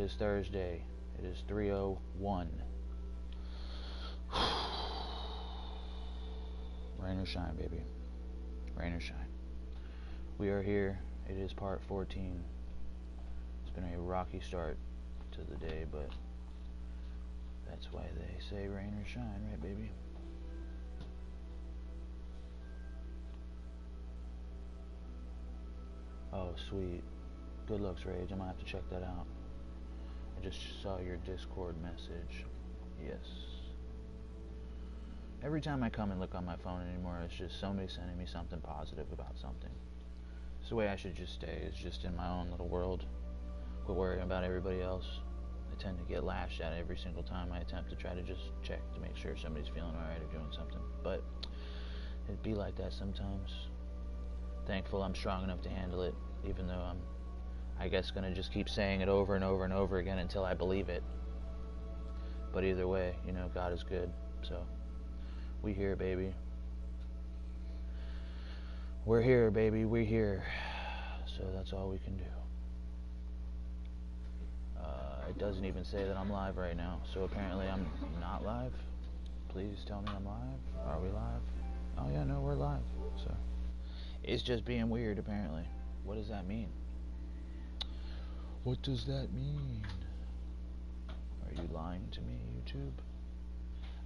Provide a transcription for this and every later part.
is Thursday. It is 3:01. Rain or shine, baby. Rain or shine. We are here. It is part 14. It's been a rocky start to the day, but that's why they say rain or shine, right, baby? Oh, sweet. Good looks, Rage. I'm gonna have to check that out. I just saw your Discord message. Yes. Every time I come and look on my phone anymore, it's just somebody sending me something positive about something. It's the way I should just stay, is just in my own little world. Quit worrying about everybody else. I tend to get lashed at every single time I attempt to try to just check to make sure somebody's feeling alright or doing something. But it'd be like that sometimes. Thankful I'm strong enough to handle it, even though I'm, I guess, gonna just keep saying it over and over and over again until I believe it. But either way, you know, God is good. So we here, baby. We're here, baby. We're here. So that's all we can do. It doesn't even say that I'm live right now, so apparently I'm not live. Please tell me I'm live. Are we live? Oh yeah, no, we're live. So it's just being weird, apparently. What does that mean? What does that mean? Are you lying to me, YouTube?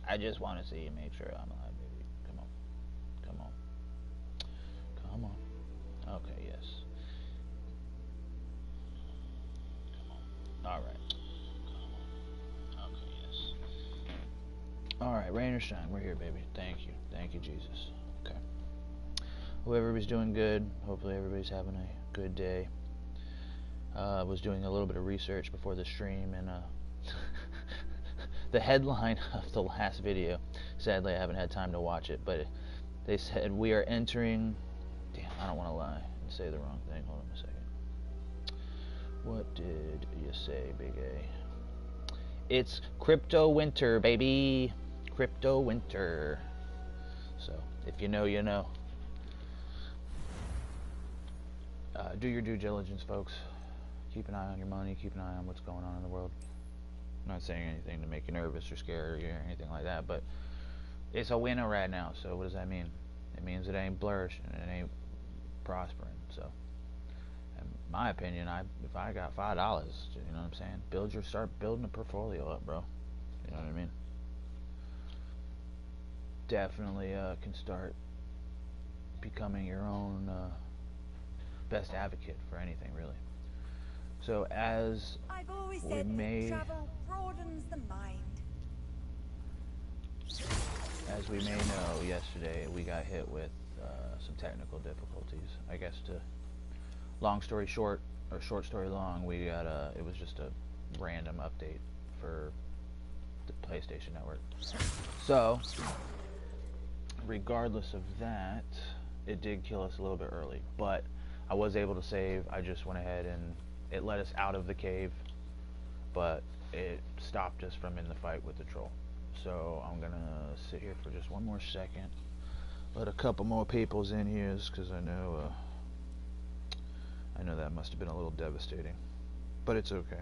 I just want to see you make sure I'm live, baby. Come on. Come on. Come on. Okay, yes. Come on. Alright. Come on. Okay, yes. Alright, rain or shine, we're here, baby. Thank you. Thank you, Jesus. Okay. Hope everybody's doing good. Hopefully everybody's having a good day. Was doing a little bit of research before the stream, and the headline of the last video, sadly I haven't had time to watch it, but they said we are entering, damn, I don't want to lie and say the wrong thing. Hold on a second. What did you say, Big A? It's crypto winter, baby. Crypto winter. So if you know, you know. Do your due diligence, folks. Keep an eye on your money. Keep an eye on what's going on in the world. I'm not saying anything to make you nervous or scared or anything like that, but it's a winter right now. So what does that mean? It means it ain't flourishing. It ain't prospering. So, in my opinion, if I got $5, you know what I'm saying? Start building a portfolio up, bro. You know what I mean? Definitely can start becoming your own best advocate for anything, really. So as I've always we said may, travel broadens the mind. as we may know, yesterday we got hit with some technical difficulties. I guess long story short, or short story long, we got it was just a random update for the PlayStation Network. So, regardless of that, it did kill us a little bit early, but I was able to save. I just went ahead and it let us out of the cave, but it stopped us from in the fight with the troll. So I'm gonna sit here for just one more second, let a couple more peoples in here, because I know that must have been a little devastating, but it's okay.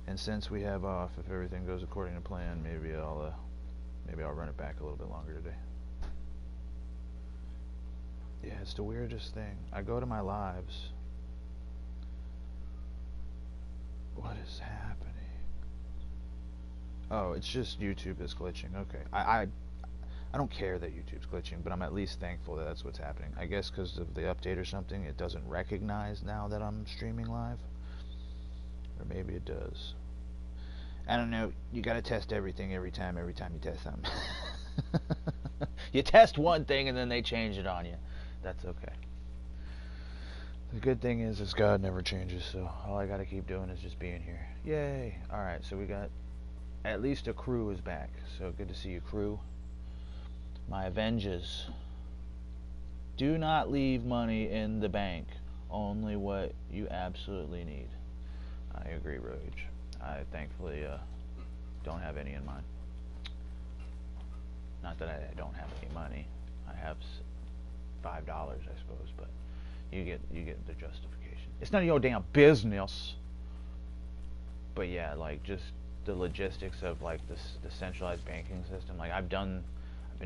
And since we have off, if everything goes according to plan, maybe I'll run it back a little bit longer today. Yeah, it's the weirdest thing. I go to my lives. What is happening? Oh, it's just YouTube is glitching. Okay. I don't care that YouTube's glitching, but I'm at least thankful that that's what's happening. I guess because of the update or something, it doesn't recognize now that I'm streaming live. Or maybe it does. I don't know. You gotta test everything every time you test something. You test one thing and then they change it on you. That's okay. The good thing is God never changes, so all I gotta keep doing is just being here. Yay! Alright, so we got at least a crew is back, so good to see you, crew. My Avengers. Do not leave money in the bank, only what you absolutely need. I agree, Roge. I thankfully don't have any in mine. Not that I don't have any money. I have $5, I suppose, but you get the justification. It's none of your damn business. But yeah, like just the logistics of like the centralized banking system. Like I've been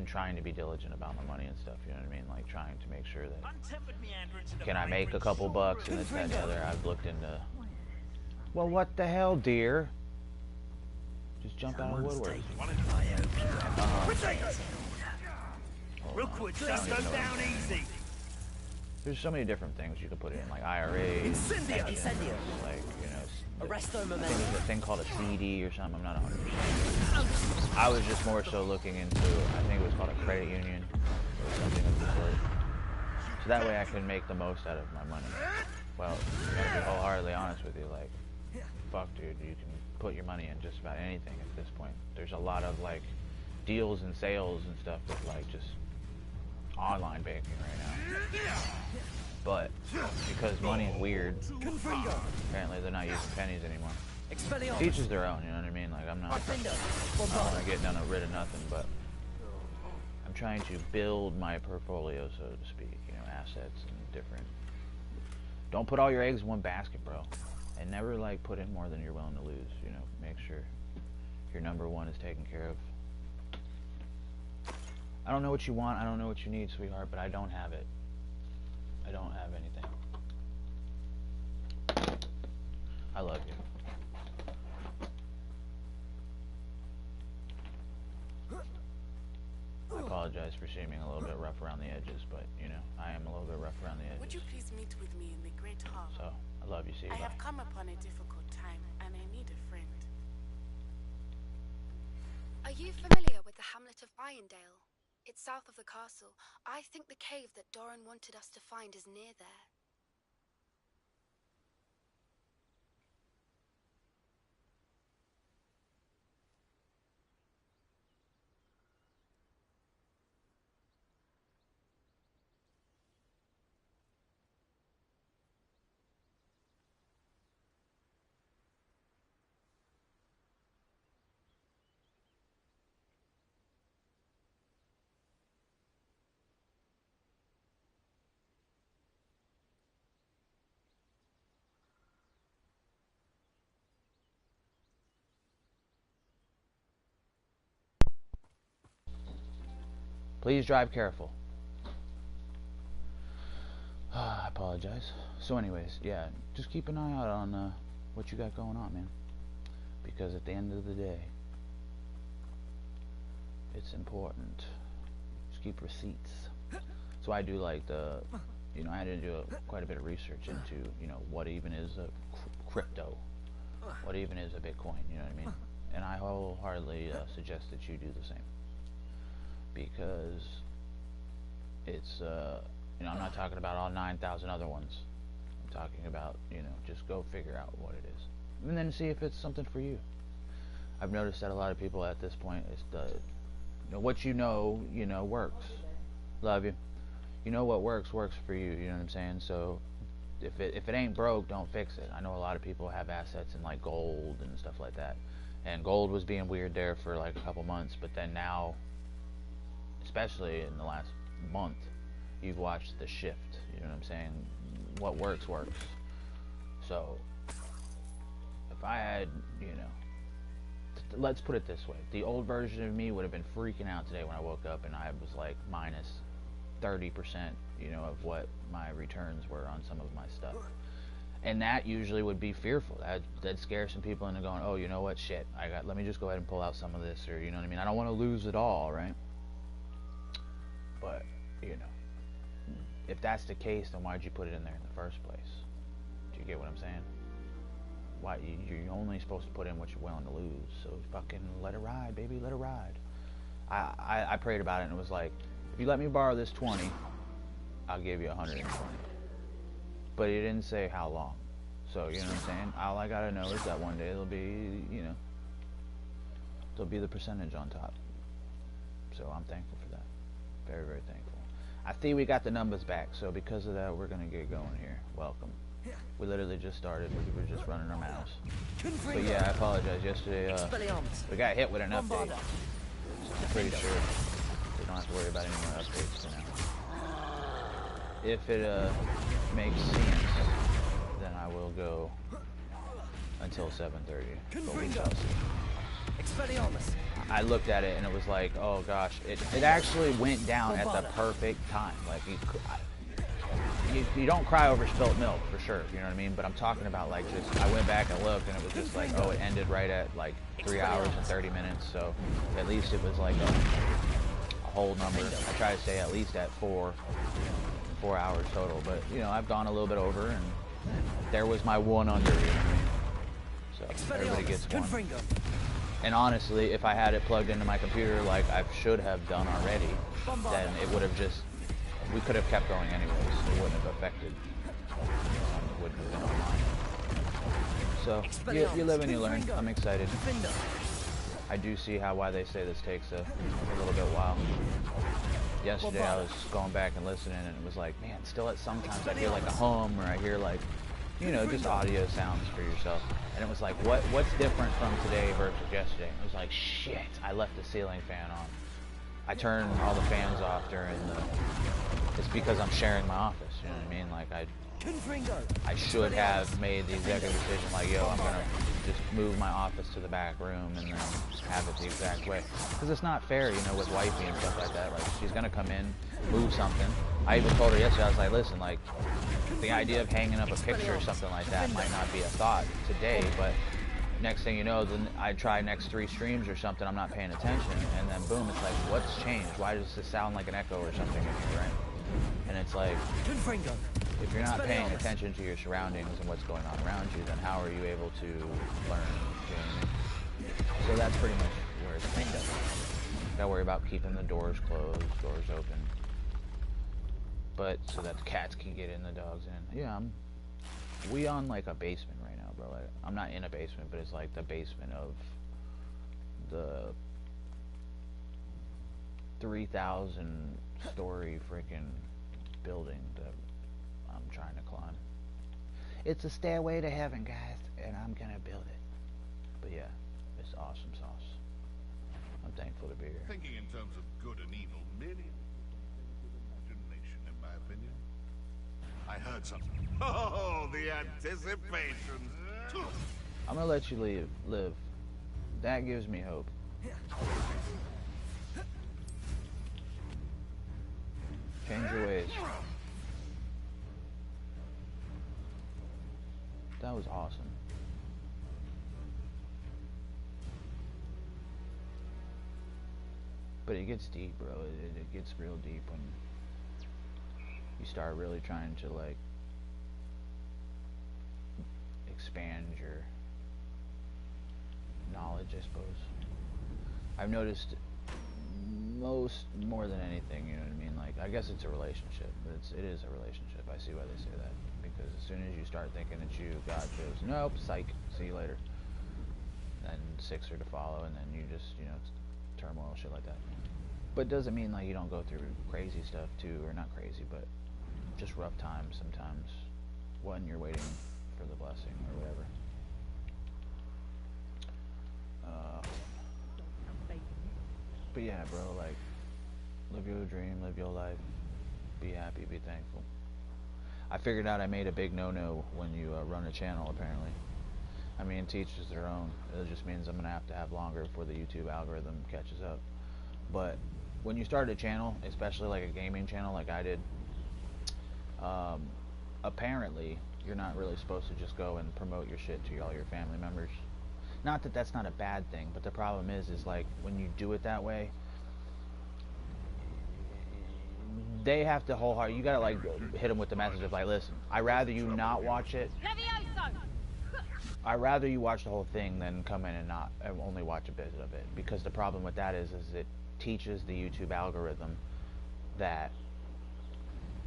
trying to be diligent about my money and stuff. You know what I mean? Like trying to make sure that can I make a couple bucks and this, that, and the other. I've looked into. Well, what the hell, dear? Just jump out of the woodwork. Just go down easy. There's so many different things you can put in, like IRAs, pensions, like, you know, I think there's a thing called a CD or something. I'm not 100%. I was just more so looking into, I think it was called a credit union or something of the sort. So that way I can make the most out of my money. Well, I gotta be wholeheartedly honest with you, like, fuck, dude, you can put your money in just about anything at this point. There's a lot of like deals and sales and stuff with like just online banking right now. But because money is weird, apparently they're not using pennies anymore. Teachers their own, you know what I mean? Like I don't want to get rid of nothing, but I'm trying to build my portfolio, so to speak, you know, assets and different. Don't put all your eggs in one basket, bro. And never like put in more than you're willing to lose, you know. Make sure your number one is taken care of. I don't know what you want, I don't know what you need, sweetheart, but I don't have it. I don't have anything. I love you. I apologize for seeming a little bit rough around the edges, but you know, I am a little bit rough around the edges. Would you please meet with me in the Great Hall? So, I love you, see you. I have come upon a difficult time, and I need a friend. Are you familiar with the hamlet of Irondale? It's south of the castle. I think the cave that Doran wanted us to find is near there. Please drive careful. I apologize. So anyways, yeah, just keep an eye out on what you got going on, man. Because at the end of the day, it's important. Just keep receipts. So I do like you know, I had to do quite a bit of research into, you know, what even is a crypto. What even is a Bitcoin, you know what I mean? And I wholeheartedly suggest that you do the same. Because it's, you know, I'm not talking about all 9,000 other ones. I'm talking about, you know, just go figure out what it is. And then see if it's something for you. I've noticed that a lot of people at this point, it's you know, what you know, works. Love you. You know what works for you, you know what I'm saying? So, if it ain't broke, don't fix it. I know a lot of people have assets in like gold and stuff like that. And gold was being weird there for like a couple months, but then now, especially in the last month, you've watched the shift, you know what I'm saying? What works. So, if I had, you know, let's put it this way, the old version of me would have been freaking out today when I woke up and I was like minus 30%, you know, of what my returns were on some of my stuff. And that usually would be fearful. That'd scare some people into going, oh, you know what, shit, let me just go ahead and pull out some of this, or, you know what I mean? I don't want to lose it all, right? But, you know, if that's the case, then why'd you put it in there in the first place? Do you get what I'm saying? Why, you're only supposed to put in what you're willing to lose. So fucking let it ride, baby, let it ride. I prayed about it and it was like, if you let me borrow this 20, I'll give you 120. But he didn't say how long. So, you know what I'm saying? All I gotta know is that one day there'll be, you know, there'll be the percentage on top. So I'm thankful for that. Very, very thankful. I see we got the numbers back, so because of that, we're gonna get going here. Welcome. We literally just started. We were just running our mouths. But yeah, I apologize. Yesterday, we got hit with an update. I'm pretty sure we don't have to worry about any more updates for now. If it makes sense, then I will go until 7:30. But we Confringo. shall see. Expelliarmus. I looked at it and it was like, oh gosh, it actually went down at the perfect time. Like you don't cry over spilt milk for sure, you know what I mean? But I'm talking about like just, I went back and looked and it was just like, oh, it ended right at like 3 hours and 30 minutes. So at least it was like a whole number. I try to stay at least at 4 hours total. But you know, I've gone a little bit over and there was my one under, you know what I mean? So everybody gets one. Confringo. And honestly, if I had it plugged into my computer like I should have done already, then it would have just, we could have kept going anyways. It wouldn't have affected. It wouldn't have been online. So, you live and you learn. I'm excited. I do see why they say this takes a little bit while. Yesterday I was going back and listening and it was like, man, still sometimes I hear like a hum or I hear like, you know, just audio sounds for yourself. And it was like, what's different from today versus yesterday? It was like, shit, I left the ceiling fan on. I turned all the fans off during it's because I'm sharing my office, you know what I mean? Like I should have made the executive decision like, yo, I'm gonna just move my office to the back room and then have it the exact way. Because it's not fair, you know, with wifey and stuff like that. Like, she's gonna come in, move something. I even told her yesterday, I was like, listen, like, the idea of hanging up a picture or something like that might not be a thought today, but next thing you know, then I try next 3 streams or something, I'm not paying attention, and then boom, it's like, what's changed? Why does this sound like an echo or something in here, right? And it's like, if you're not paying attention to your surroundings and what's going on around you, then how are you able to learn? You know what I mean? So that's pretty much where it's at. Gotta worry about keeping the doors closed, doors open. But so that the cats can get in, the dogs in. Yeah, we on like a basement right now, bro. Like, I'm not in a basement, but it's like the basement of the 3,000 story freaking building that I'm trying to climb. It's a stairway to heaven, guys, and I'm gonna build it. But yeah, it's awesome sauce. I'm thankful to be here. Thinking in terms of good and evil, merely imagination, in my opinion. I heard something. Oh, the anticipation. I'm gonna let you live. That gives me hope. Change your ways. That was awesome. But it gets deep, bro. It gets real deep when you start really trying to like expand your knowledge, I suppose. I've noticed more than anything, you know what I mean? Like, I guess it's a relationship, but it is a relationship. I see why they say that, because as soon as you start thinking that God goes, nope, psych, see you later, and 6 are to follow, and then you just, you know, it's turmoil, shit like that. But it doesn't mean like you don't go through crazy stuff too, or not crazy, but just rough times sometimes when you're waiting for the blessing or whatever. But yeah, bro, like, live your dream, live your life, be happy, be thankful. I figured out I made a big no-no when you run a channel, apparently. I mean, to each is their own. It just means I'm going to have longer before the YouTube algorithm catches up. But when you start a channel, especially like a gaming channel like I did, apparently you're not really supposed to just go and promote your shit to all your family members. Not that that's not a bad thing, but the problem is like when you do it that way, they have to wholeheartedly, you gotta like hit them with the message of like, listen, I'd rather you not watch it. I'd rather you watch the whole thing than come in and only watch a bit of it, because the problem with that is it teaches the YouTube algorithm that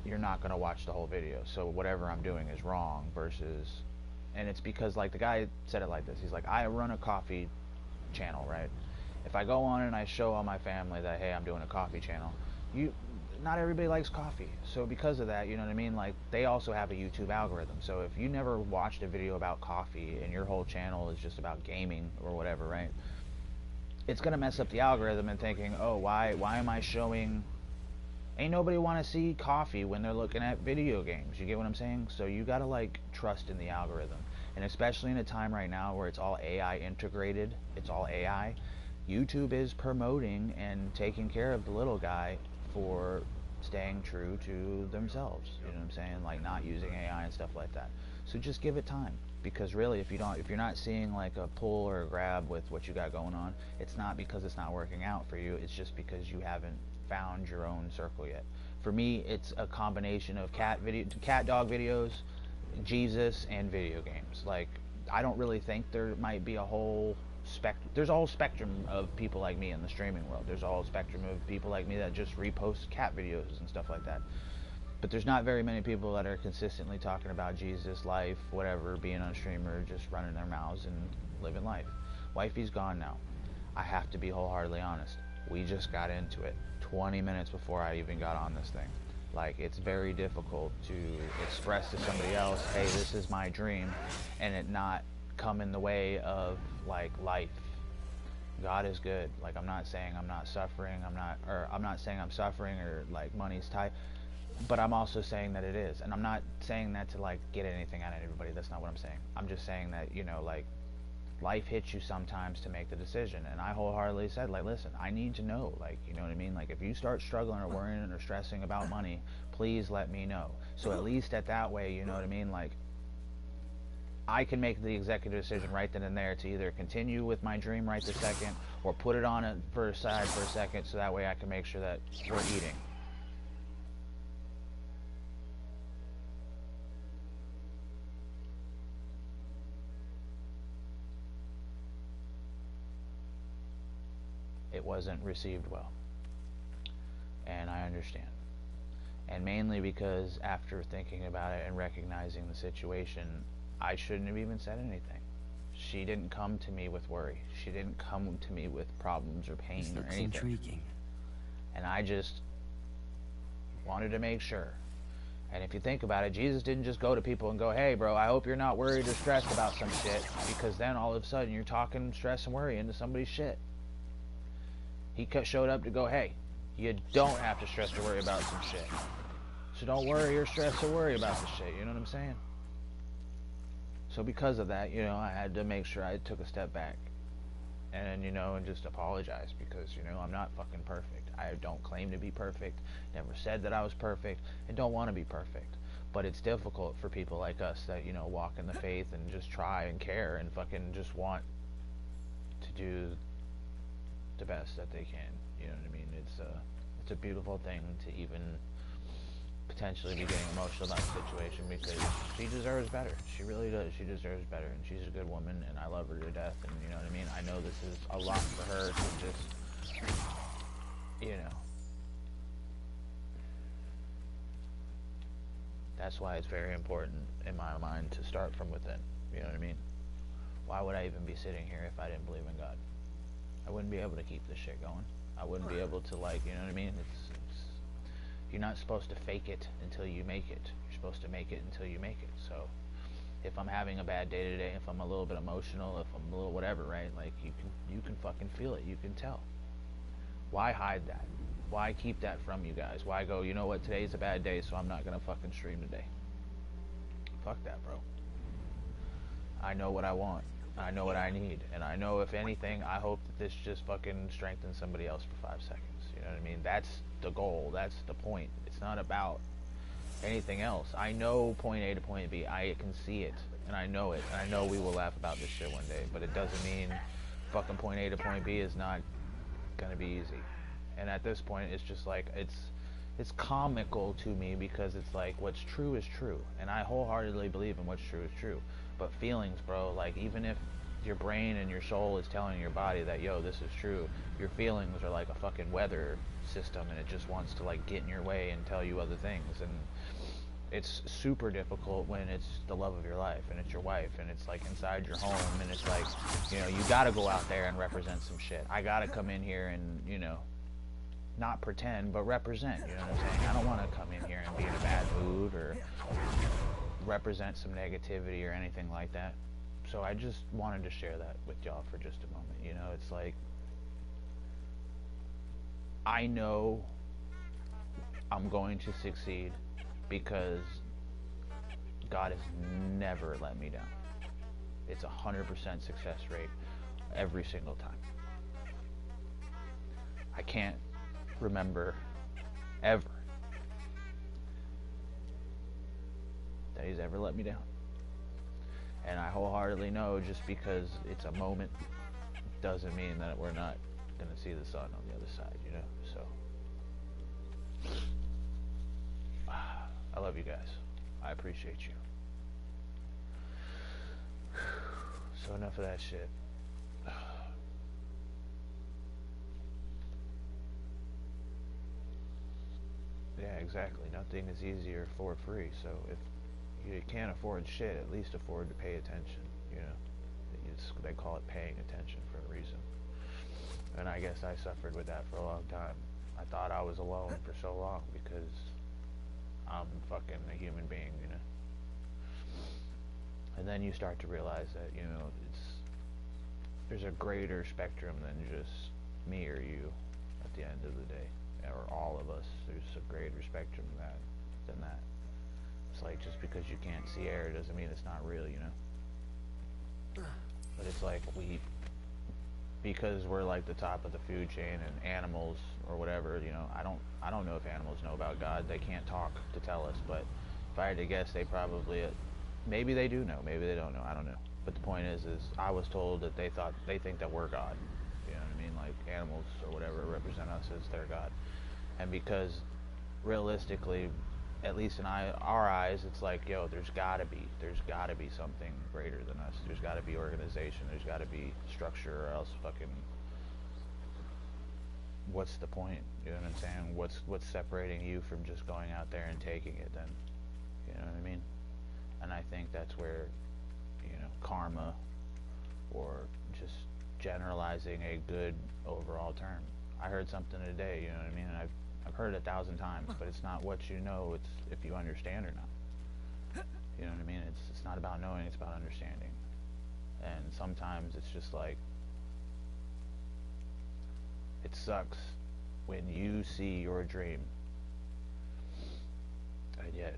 you're not gonna watch the whole video, so whatever I'm doing is wrong versus. And it's because, like, the guy said it like this. He's like, I run a coffee channel, right? If I go on and I show all my family that, hey, I'm doing a coffee channel, not everybody likes coffee. So because of that, you know what I mean? Like, they also have a YouTube algorithm. So if you never watched a video about coffee and your whole channel is just about gaming or whatever, right? It's going to mess up the algorithm and thinking, oh, why am I showing... Ain't nobody want to see coffee when they're looking at video games. You get what I'm saying? So you got to, like, trust in the algorithm. And especially in a time right now where it's all AI integrated, it's all AI, YouTube is promoting and taking care of the little guy for staying true to themselves. You know what I'm saying? Like not using AI and stuff like that. So just give it time, because really, if you're not seeing like a pull or a grab with what you got going on, it's not because it's not working out for you. It's just because you haven't found your own circle yet. For me, it's a combination of cat dog videos, Jesus, and video games. Like, I don't really think there might be a whole there's a whole spectrum of people like me in the streaming world. There's a whole spectrum of people like me that just repost cat videos and stuff like that. But there's not very many people that are consistently talking about Jesus, life, whatever, being on streamer, just running their mouths and living life. Wifey's gone now. I have to be wholeheartedly honest. We just got into it 20 minutes before I even got on this thing. Like, it's very difficult to express to somebody else, hey, this is my dream, and it not come in the way of, like, life. God is good. Like, I'm not saying I'm not suffering, I'm not saying I'm suffering or, like, money's tight, but I'm also saying that it is. And I'm not saying that to, like, get anything out of everybody. That's not what I'm saying. I'm just saying that, you know, like, life hits you sometimes to make the decision. And I wholeheartedly said, like, listen, I need to know, like, you know what I mean? Like, if you start struggling or worrying or stressing about money, please let me know. So at least at that way, you know what I mean? Like, I can make the executive decision right then and there to either continue with my dream right this second or put it on it for a side for a second, so that way I can make sure that we're eating. It wasn't received well, and I understand. And mainly because after thinking about it and recognizing the situation, I shouldn't have even said anything. She didn't come to me with worry. She didn't come to me with problems or pain or anything. Intriguing. And I just wanted to make sure. And if you think about it, Jesus didn't just go to people and go, hey bro, I hope you're not worried or stressed about some shit, because then all of a sudden you're talking stress and worry into somebody's shit. He showed up to go, hey, you don't have to stress or worry about some shit. So don't worry or stress or worry about the shit, you know what I'm saying? So because of that, you know, I had to make sure I took a step back and, you know, and just apologize, because, you know, I'm not fucking perfect. I don't claim to be perfect, never said that I was perfect, and don't want to be perfect. But it's difficult for people like us that, you know, walk in the faith and just try and care and fucking just want to do the best that they can. You know what I mean? It's a beautiful thing to even potentially be getting emotional about the situation, because she deserves better. She really does. She deserves better, and she's a good woman, and I love her to death. And you know what I mean? I know this is a lot for her to just, you know. That's why it's very important in my mind to start from within. You know what I mean? Why would I even be sitting here if I didn't believe in God? I wouldn't be able to keep this shit going. I wouldn't be able to, like, you know what I mean? You're not supposed to fake it until you make it. You're supposed to make it until you make it. So if I'm having a bad day today, if I'm a little bit emotional, if I'm a little whatever, right? Like, you can fucking feel it. You can tell. Why hide that? Why keep that from you guys? Why go, you know what, today's a bad day, so I'm not gonna fucking stream today? Fuck that, bro. I know what I want. I know what I need. And I know, if anything, I hope that this just fucking strengthens somebody else for 5 seconds. You know what I mean? That's the goal. That's the point. It's not about anything else. I know point A to point B. I can see it. And I know it. And I know we will laugh about this shit one day. But it doesn't mean fucking point A to point B is not gonna be easy. And at this point, it's just like, it's comical to me, because it's like, what's true is true. And I wholeheartedly believe in what's true is true. But feelings, bro, like, even if your brain and your soul is telling your body that, yo, this is true, your feelings are like a fucking weather system, and it just wants to, like, get in your way and tell you other things. And it's super difficult when it's the love of your life, and it's your wife, and it's like inside your home, and it's like, you know, you gotta go out there and represent some shit. I gotta come in here and, you know, not pretend, but represent, you know what I'm saying? I don't want to come in here and be in a bad mood or represent some negativity or anything like that. So I just wanted to share that with y'all for just a moment. You know, it's like, I know I'm going to succeed because God has never let me down. It's 100% success rate every single time. I can't remember ever that he's ever let me down. And I wholeheartedly know just because it's a moment doesn't mean that we're not going to see the sun on the other side, you know? So, I love you guys. I appreciate you. So enough of that shit. Yeah, exactly. Nothing is easier for free. So if you can't afford shit, at least afford to pay attention, you know? They call it paying attention for a reason. And I guess I suffered with that for a long time. I thought I was alone for so long because I'm fucking a human being, you know? And then you start to realize that, you know, there's a greater spectrum than just me or you at the end of the day. Or all of us. There's a greater spectrum than that. It's like just because you can't see air doesn't mean it's not real, you know? But it's like because we're like the top of the food chain and animals or whatever, you know, I don't know if animals know about God. They can't talk to tell us, but if I had to guess, they probably, maybe they do know, maybe they don't know, I don't know. But the point is I was told that they think that we're God. You know what I mean? Like animals or whatever represent us as their God. And because realistically, at least in our eyes, it's like, yo, there's gotta be something greater than us. There's gotta be organization. There's gotta be structure, or else fucking, what's the point? You know what I'm saying? What's separating you from just going out there and taking it then? You know what I mean? And I think that's where, you know, karma, or just generalizing a good overall term. I heard something today, you know what I mean? And I've heard it 1,000 times, but it's not what you know, it's if you understand or not. You know what I mean? It's not about knowing, it's about understanding. And sometimes it's just like, it sucks when you see your dream, and yet,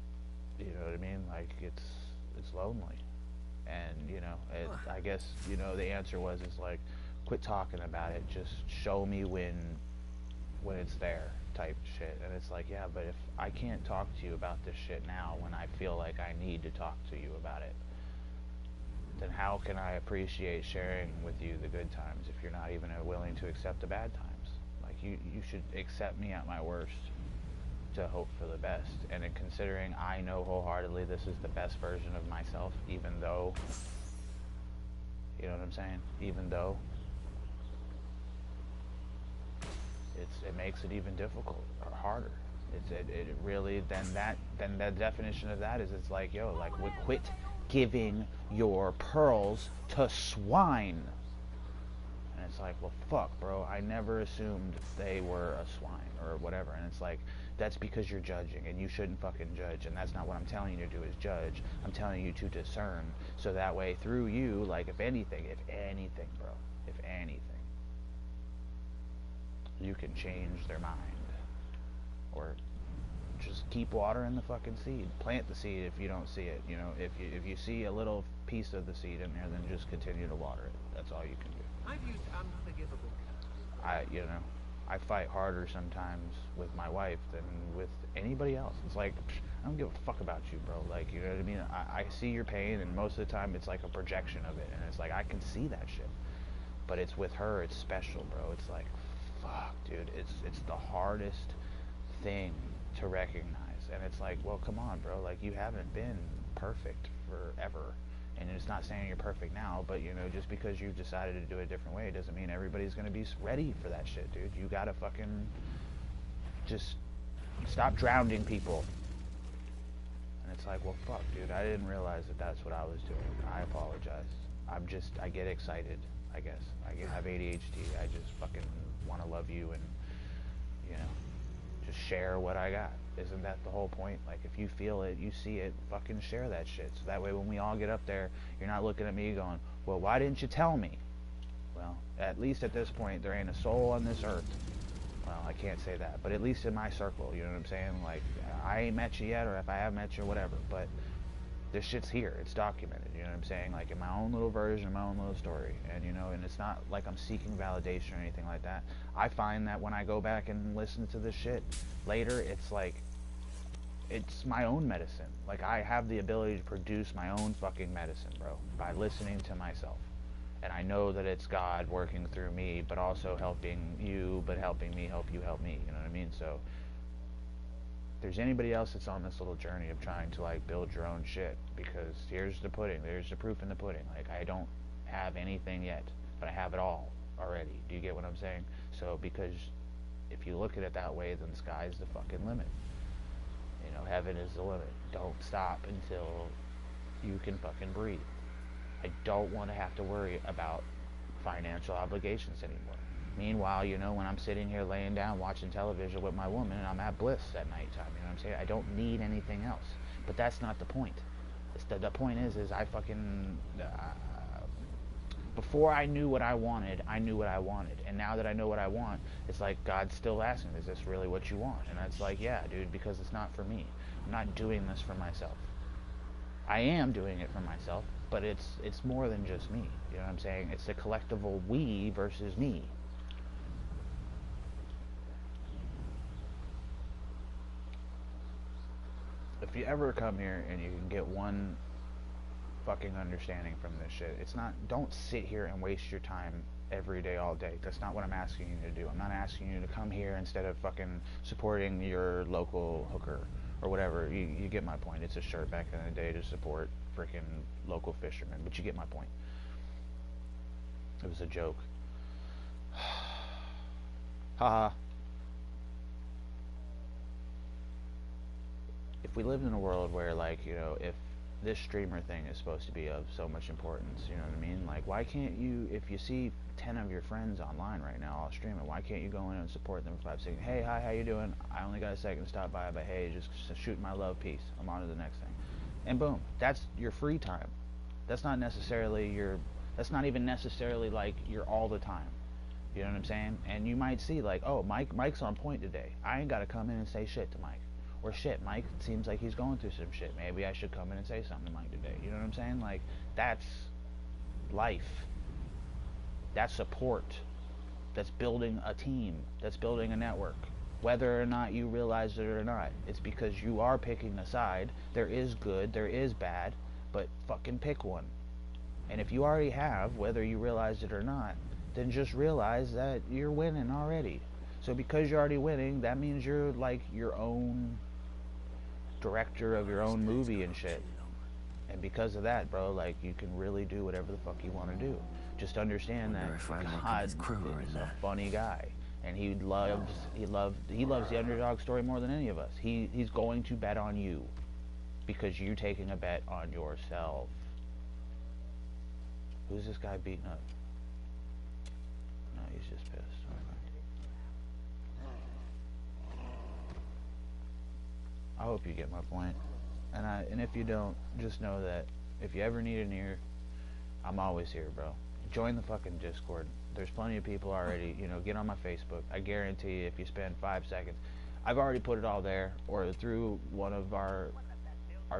you know what I mean? Like, it's lonely. And, you know, I guess, you know, the answer is like, quit talking about it, just show me when it's there, type shit. And it's like, yeah, but if I can't talk to you about this shit now when I feel like I need to talk to you about it, then how can I appreciate sharing with you the good times if you're not even willing to accept the bad times? Like, you should accept me at my worst to hope for the best. And in considering I know wholeheartedly this is the best version of myself, even though, you know what I'm saying? Even though it makes it even difficult or harder. It really, then the definition of that is, it's like, yo, like, quit giving your pearls to swine. And it's like, well, fuck, bro, I never assumed they were a swine or whatever. And it's like, that's because you're judging, and you shouldn't fucking judge, and that's not what I'm telling you to do, is judge. I'm telling you to discern, so that way through you, like, if anything, bro, if anything, you can change their mind. Or just keep watering the fucking seed. Plant the seed if you don't see it. You know, if you see a little piece of the seed in there, then just continue to water it. That's all you can do. I've used unforgivable. I fight harder sometimes with my wife than with anybody else. It's like, I don't give a fuck about you, bro. Like, you know what I mean? I see your pain, and most of the time it's like a projection of it, and it's like, I can see that shit. But it's with her, it's special, bro. It's like, fuck, dude. It's the hardest thing to recognize. And it's like, well, come on, bro. Like, you haven't been perfect forever. And it's not saying you're perfect now, but, you know, just because you've decided to do it a different way doesn't mean everybody's going to be ready for that shit, dude. You gotta fucking just stop drowning people. And it's like, well, fuck, dude. I didn't realize that that's what I was doing. I apologize. I get excited, I guess. I have ADHD. I just fucking want to love you and, you know, just share what I got. Isn't that the whole point? Like, if you feel it, you see it, fucking share that shit. So that way when we all get up there, you're not looking at me going, well, why didn't you tell me? Well, at least at this point, there ain't a soul on this earth. Well, I can't say that, but at least in my circle, you know what I'm saying? Like, I ain't met you yet, or if I have met you, or whatever, but This shit's here. It's documented. You know what I'm saying? Like in my own little version, my own little story. And you know, and it's not like I'm seeking validation or anything like that. I find that when I go back and listen to this shit later, it's like, it's my own medicine. Like I have the ability to produce my own fucking medicine, bro, by listening to myself. And I know that it's God working through me, but also helping you, but helping me help you help me. You know what I mean? So if there's anybody else that's on this little journey of trying to like build your own shit, because here's the pudding, there's the proof in the pudding. Like I don't have anything yet, but I have it all already. Do you get what I'm saying? So because if you look at it that way, then the sky's the fucking limit. You know, heaven is the limit. Don't stop until you can fucking breathe. I don't want to have to worry about financial obligations anymore. Meanwhile, you know, when I'm sitting here laying down watching television with my woman and I'm at bliss at nighttime, you know what I'm saying? I don't need anything else. But that's not the point. The point is I fucking... before I knew what I wanted, I knew what I wanted. And now that I know what I want, it's like God's still asking, is this really what you want? And it's like, yeah, dude, because it's not for me. I'm not doing this for myself. I am doing it for myself, but it's more than just me. You know what I'm saying? It's the collectival we versus me. If you ever come here and you can get one fucking understanding from this shit, it's not, don't sit here and waste your time every day all day. That's not what I'm asking you to do. I'm not asking you to come here instead of fucking supporting your local hooker or whatever. You get my point. It's a shirt back in the day to support freaking local fishermen, but you get my point. It was a joke. Haha. If we lived in a world where, like, you know, if this streamer thing is supposed to be of so much importance, you know what I mean? Like, why can't you, if you see 10 of your friends online right now all streaming, why can't you go in and support them for 5 seconds? Hey, hi, how you doing? I only got a second to stop by, but hey, just shoot my love, peace. I'm on to the next thing. And boom, that's your free time. That's not necessarily your, that's not even necessarily like your all the time. You know what I'm saying? And you might see like, oh, Mike's on point today. I ain't got to come in and say shit to Mike. Or shit, Mike seems like he's going through some shit. Maybe I should come in and say something to Mike today. You know what I'm saying? Like, that's life. That's support. That's building a team. That's building a network. Whether or not you realize it or not, it's because you are picking a side. There is good, there is bad, but fucking pick one. And if you already have, whether you realize it or not, then just realize that you're winning already. So because you're already winning, that means you're like your own director of your own movie and shit. And because of that, bro, like, you can really do whatever the fuck you want to do. Just understand that God is a funny guy, and he loves the underdog story more than any of us. He's going to bet on you because you're taking a bet on yourself. Who's this guy beating up? No, he's just pissed. I hope you get my point. And if you don't, just know that if you ever need an ear, I'm always here, bro. Join the fucking Discord. There's plenty of people already, you know, get on my Facebook. I guarantee you, if you spend 5 seconds, I've already put it all there, or through one of our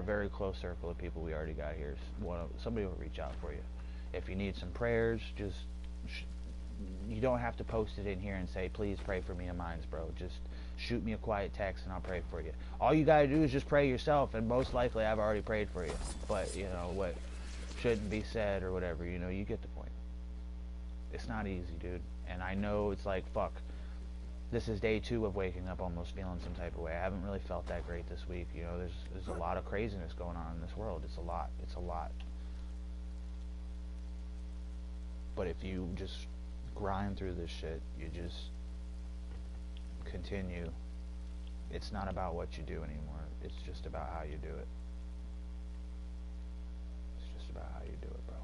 very close circle of people we already got here. Somebody will reach out for you. If you need some prayers, just, you don't have to post it in here and say, please pray for me and mine, bro. Just shoot me a quiet text and I'll pray for you. All you gotta do is just pray yourself, and most likely I've already prayed for you. But, you know, what shouldn't be said or whatever, you know, you get the point. It's not easy, dude. And I know it's like, fuck, this is day 2 of waking up almost feeling some type of way. I haven't really felt that great this week. You know, there's a lot of craziness going on in this world. It's a lot. But if you just grind through this shit, you just continue. It's not about what you do anymore. It's just about how you do it. It's just about how you do it, bro.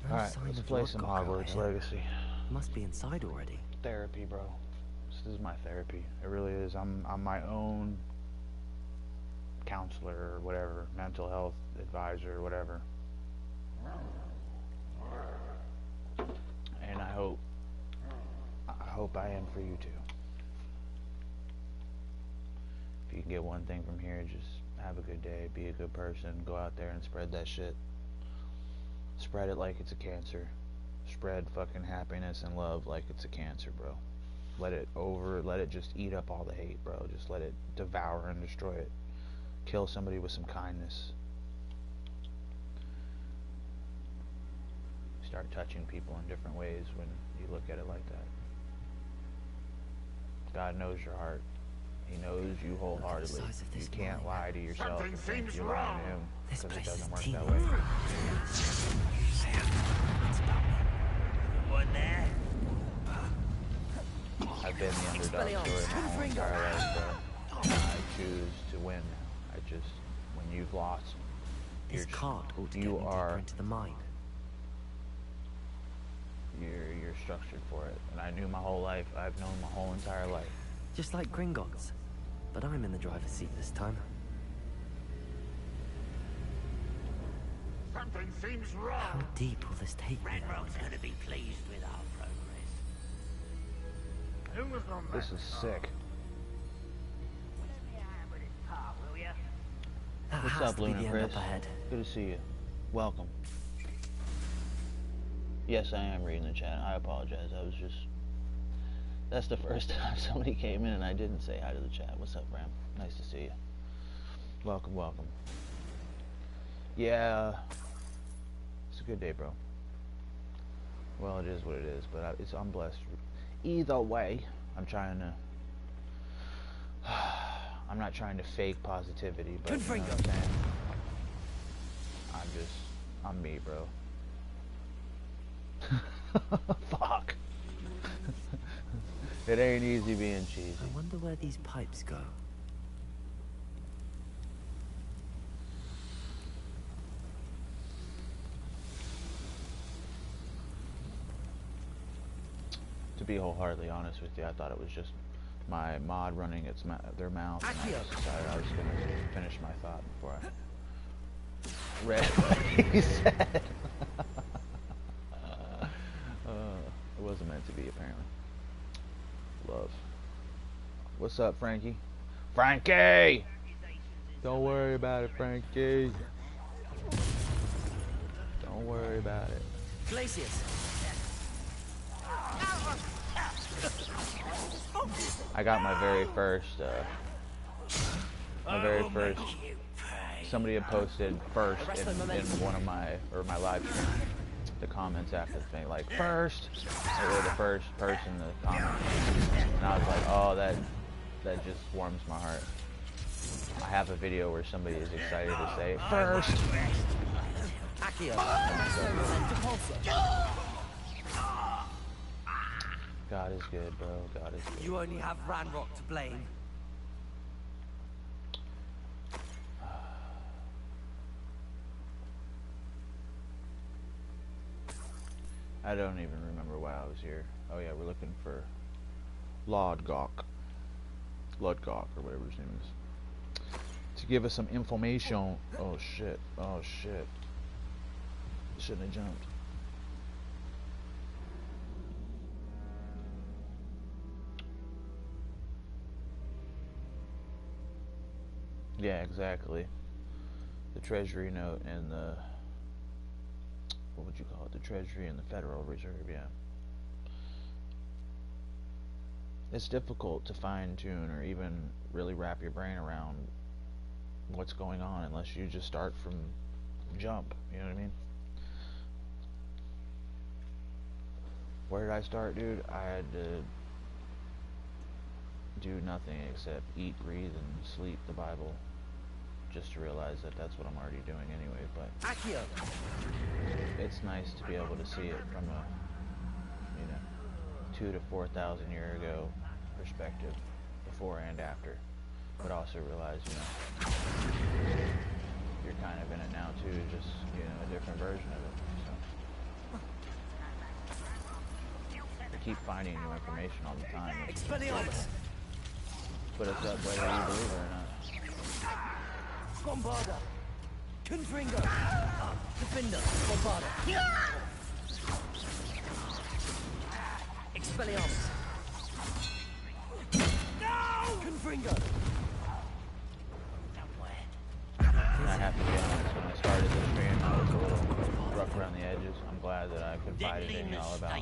Alright, let's play some Hogwarts Legacy. Must be inside already. Therapy, bro. This is my therapy. It really is. I'm my own counselor or whatever, mental health advisor or whatever. And I hope I am for you too. If you can get one thing from here, just have a good day, be a good person, go out there and spread that shit. Spread it like it's a cancer. Spread fucking happiness and love like it's a cancer, bro. Let it just eat up all the hate, bro. Just let it devour and destroy it. Kill somebody with some kindness. Start touching people in different ways when you look at it like that. God knows your heart. He knows you wholeheartedly. You can't lie to yourself and think you're lying to him, because it doesn't work that way. I've been the underdog story my whole entire life, bro. I choose to win. When you've lost, This cart ought to get you me deeper are into the mine. you're structured for it. And I knew my whole life. I've known my whole entire life. Just like Gringotts. But I'm in the driver's seat this time. Something seems wrong. How deep will this take me? Renrock's gonna be pleased with our progress. Who was on that? This is sick. Lend me a hand with this car, will ya? That What's has up, to be Luna the Chris? end up ahead. Good to see you. Welcome. Yes, I am reading the chat. I apologize. That's the first time somebody came in and I didn't say hi to the chat. What's up, Ram? Nice to see you. Welcome, welcome. Yeah, it's a good day, bro. Well, it is what it is, but I'm blessed. Either way, I'm not trying to fake positivity, but you know what I'm saying? I'm me, bro. Fuck. It ain't easy being cheesy. I wonder where these pipes go. To be wholeheartedly honest with you, I thought it was just my mod running their mouth, and I just decided I was going to finish my thought before I read what he said. It wasn't meant to be, apparently. Love. What's up, Frankie? Frankie! Don't worry about it, Frankie. Don't worry about it. Glacius! I got my very first, somebody had posted first in one of my live streams, the comments after the thing, like, first, they were the first person to comment, and I was like, oh, that just warms my heart. I have a video where somebody is excited to say, first! God is good, bro. God is good. You only have Ranrock to blame. I don't even remember why I was here. Oh yeah, we're looking for Lodgok, or whatever his name is, to give us some information. Oh shit. Oh shit. Shouldn't have jumped. Yeah, exactly. The Treasury note and the, what would you call it? The Treasury and the Federal Reserve, yeah. It's difficult to fine-tune or even really wrap your brain around what's going on unless you just start from jump, you know what I mean? Where did I start, dude? I had to do nothing except eat, breathe, and sleep the Bible, just to realize that that's what I'm already doing anyway. But it's nice to be able to see it from a, 2,000 to 4,000 year ago perspective, before and after, but also realize, you're kind of in it now too, just a different version of it. So I keep finding new information all the time. But it's up whether you believe it or not. Bombarda! Confringo! Defender! Bombarda! Expelliarmus! No! Confringo! anything all about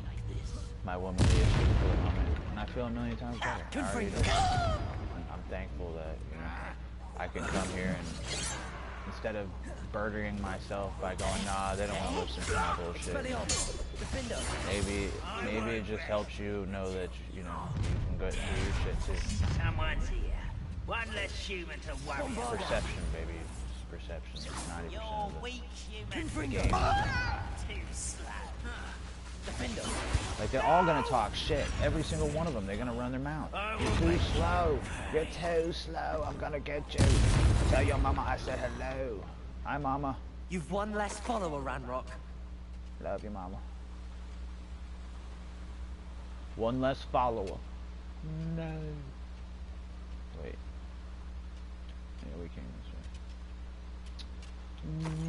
my womanly issues for the moment, and I feel a million times better. I already do. I'm thankful that, you know, I can come here and instead of burdening myself by going, nah, they don't want to listen to my bullshit. Maybe it just helps you know that, you know, you can go do your shit too. Someone's here. One less human to worry about. Perception, baby. Perception is 90% You're of the weak game. human. Too slow. Defender. Like, they're all gonna talk shit. Every single one of them. They're gonna run their mouth. You're too slow. You're too slow. I'm gonna get you. Tell your mama I said hello. Hi, mama. You've one less follower, Ranrock. Love you, mama. One less follower. No. Wait. Yeah, we came this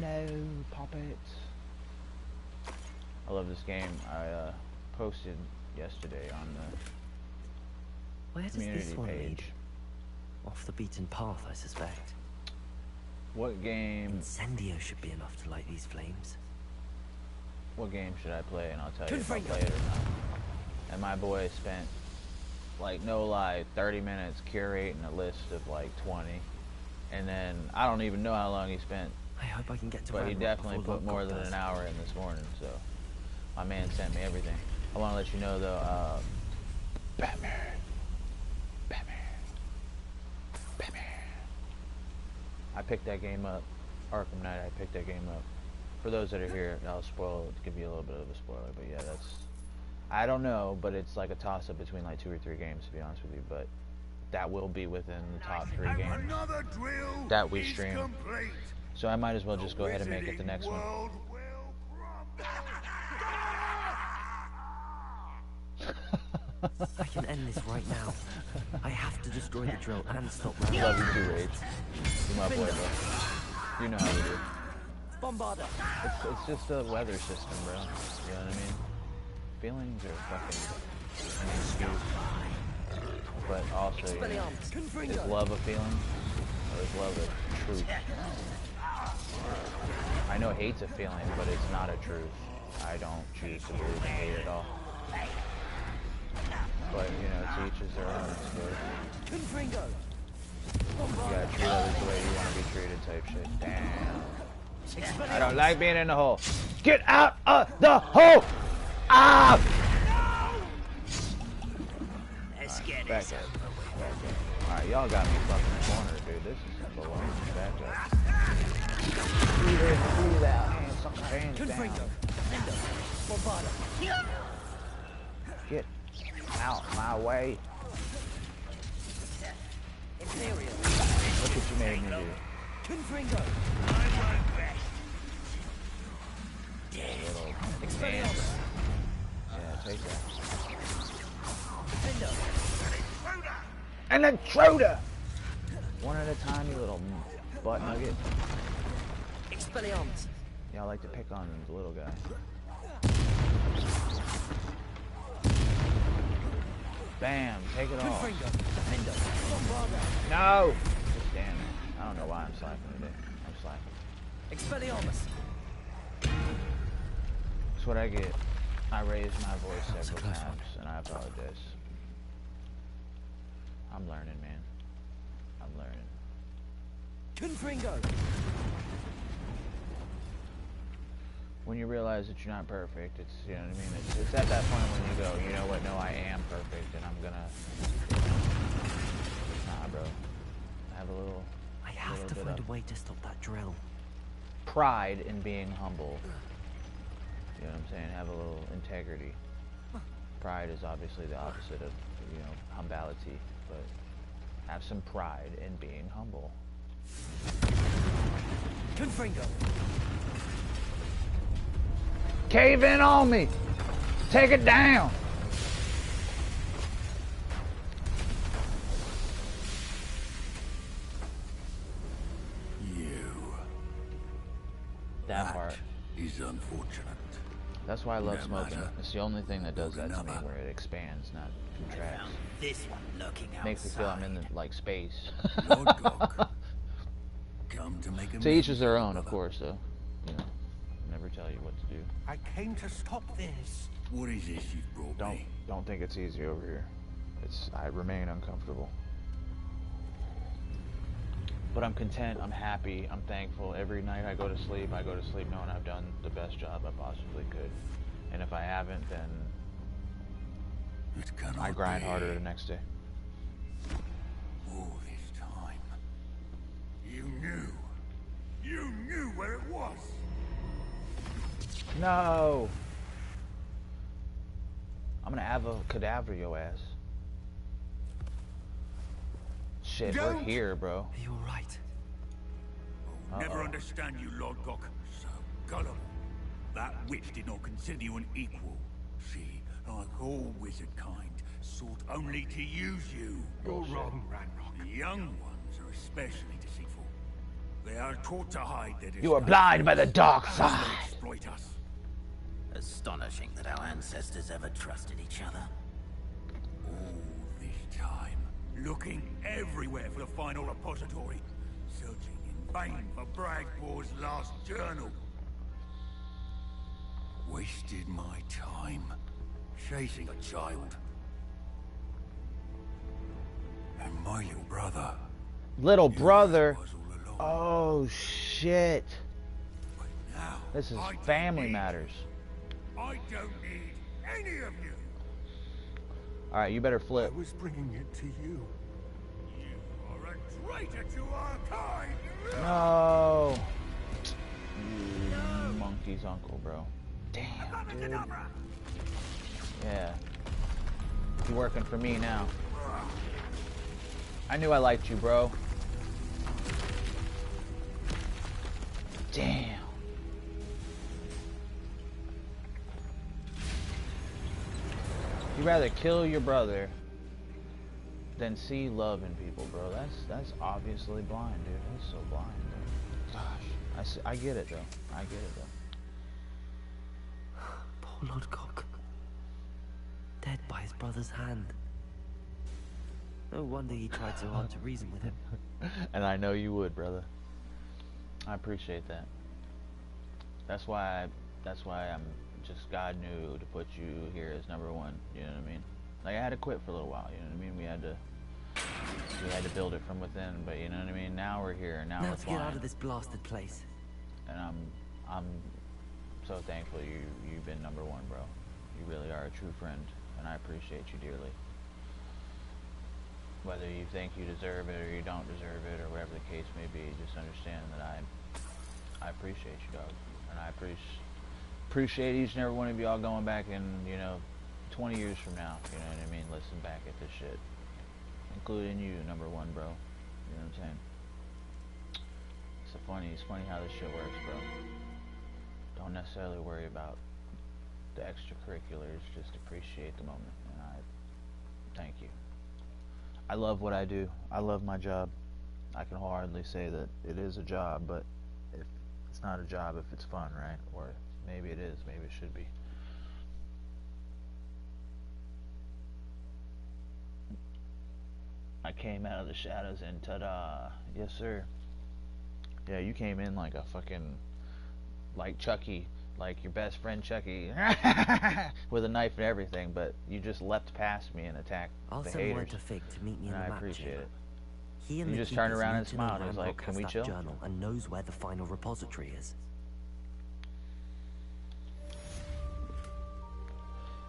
way. No, puppets. I love this game. I posted yesterday on the Where does community this one page. lead? Off the beaten path, I suspect. What game? Incendio should be enough to light these flames. What game should I play? And I'll tell you if I play it or not. And my boy spent, like, no lie, 30 minutes curating a list of like 20, and then I don't even know how long he spent. I hope I can get to But he Ranrock definitely before put more Lockhart than does. an hour in this morning. So my man sent me everything. I want to let you know though, Batman. I picked that game up. Arkham Knight, I picked that game up. For those that are here, I'll give you a little bit of a spoiler, but yeah, I don't know, but it's like a toss-up between like 2 or 3 games, to be honest with you, but that will be within the top 3 games Another drill that we is stream. complete. So I might as well just go ahead and make it the next one. World will I can end this right now. I have to destroy the drill and stop Ranrock. Love you too, Rage. You my boy, bro. You know how we do. Bombarder. It's just a weather system, bro. You know what I mean? Feelings are fucking an excuse. But also, you know, is love a feeling? Or is love a truth? I know hate's a feeling, but it's not a truth. I don't choose to believe in hate at all. But, you know, to each is their own, I suppose. You gotta treat others the way you want to be treated type shit. Damn. I don't like being in the hole. Get out of the hole! Ah! Let's get Back this up. over. Back up. Alright, y'all got me fucking cornered, dude. This is a balloon. Back up. Breathe out. Hands down. Get out my way. Look what you made me do. Little expand. Yeah, take that. An intruder! One at a time, you little butt nugget. Expelliarmus. Y'all like to pick on the little guy. Bam, take it off. No! Just damn it. I don't know why I'm slacking today. I'm slacking. Expelliarmus. That's what I get. I raised my voice several times, and I apologize. I'm learning, man. I'm learning. Confringo. When you realize that you're not perfect, it's, you know what I mean? It's at that point when you go, you know what, no, I am perfect, and I'm gonna... Nah, bro. Have a little... I have to find a way to stop that drill. Pride in being humble. You know what I'm saying? Have a little integrity. Pride is obviously the opposite of, you know, humility, but have some pride in being humble. Confringo. Cave in on me! Take it down! That part. Is unfortunate. That's why I love No smoking. matter. It's the only thing that does that to me, Another. where it expands, not contracts. This one looking outside. Makes me feel I'm in the, like, space. Lord Gok, come to make a To each is their own, of course, though. You know, never tell you what to do. I came to stop this. What is this you've brought me? Don't think it's easy over here. I remain uncomfortable. But I'm content, I'm happy, I'm thankful. Every night I go to sleep knowing I've done the best job I possibly could. And if I haven't, then I grind harder the next day. All this time, you knew where it was. No! I'm gonna have a cadaver your ass. Shit, we're here, bro. You're right. I'll never understand you, Lord Gok. So gullible. That witch did not consider you an equal. She, like all wizard kind, sought only to use you. You're wrong, Ranrock. The young ones are especially deceitful. They are taught to hide their You are blind by the dark They side. exploit us. Astonishing that our ancestors ever trusted each other. All this time, looking everywhere for the final repository, searching in vain for Bragbor's last journal. Wasted my time chasing a child. And my little brother. Little brother? Was all along. Oh, shit. But now, This is I don't family need matters. you. I don't need any of you. Alright, you better I flip. was bringing it to you. You are a traitor to our kind. No. You monkey's uncle, bro. Damn, dude. Yeah. You working for me now. I knew I liked you, bro. Damn. You'd rather kill your brother than see love in people, bro. That's obviously blind, dude. That's so blind, bro. Gosh, I get it though. I get it though. Poor Lodcock. Dead by his brother's hand. No wonder he tried so hard to reason with him. And I know you would, brother. I appreciate that. That's why I'm just, God knew to put you here as number one. You know what I mean? Like, I had to quit for a little while. You know what I mean? We had to build it from within. But you know what I mean? Now we're here. Now we're Now to get out flying. of this blasted place. And I'm so thankful you've been number one, bro. You really are a true friend, and I appreciate you dearly. Whether you think you deserve it or you don't deserve it, or whatever the case may be, just understand that I appreciate you, dog, and I appreciate each and every one of y'all going back and 20 years from now, you know what I mean, listen back at this shit, including you, number one, bro. You know what I'm saying? It's funny how this shit works, bro. Don't necessarily worry about the extracurriculars, just appreciate the moment, and I thank you. I love what I do. I love my job. I can hardly say that it is a job, but if it's not a job, if it's fun, right? Or maybe it is, maybe it should be. I came out of the shadows and ta-da. Yes, sir. Yeah, you came in like a fucking, like Chucky, like your best friend Chucky, with a knife and everything, but you just leapt past me and attacked I'll the send haters. word to Fig to meet me in And the I map appreciate chamber. it. He and You the just turned keepers around need and to know smiled. He was like, Ranrock "Can has we that chill?" journal and knows where the final repository is.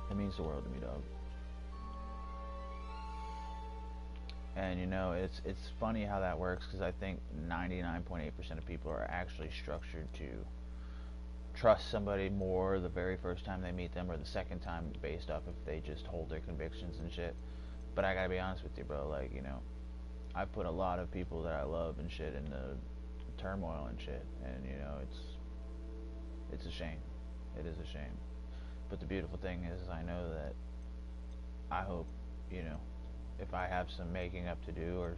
It means the world to me, dog. And it's funny how that works, because I think 99.8% of people are actually structured to trust somebody more the very first time they meet them, or the second time, based off if they just hold their convictions and shit. But I gotta be honest with you, bro, like, I put a lot of people that I love and shit in the turmoil and shit, and it's a shame. It is a shame. But the beautiful thing is, I know that I hope, if I have some making up to do, or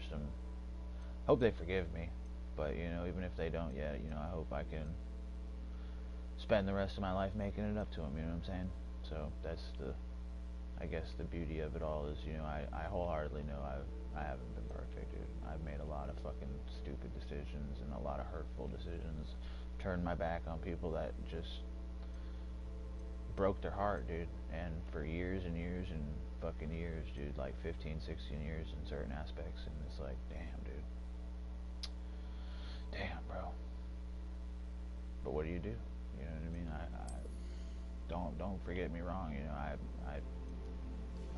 hope they forgive me, but even if they don't yet, I hope I can spend the rest of my life making it up to them, you know what I'm saying? So that's I guess the beauty of it all is, I wholeheartedly know I haven't been perfect, dude. I've made a lot of fucking stupid decisions and a lot of hurtful decisions, turned my back on people that just broke their heart, dude. And for years and years and fucking years, dude, like 15, 16 years in certain aspects. And it's like, damn, dude. Damn, bro. But what do? You know what I mean? I don't forget me wrong. You know, I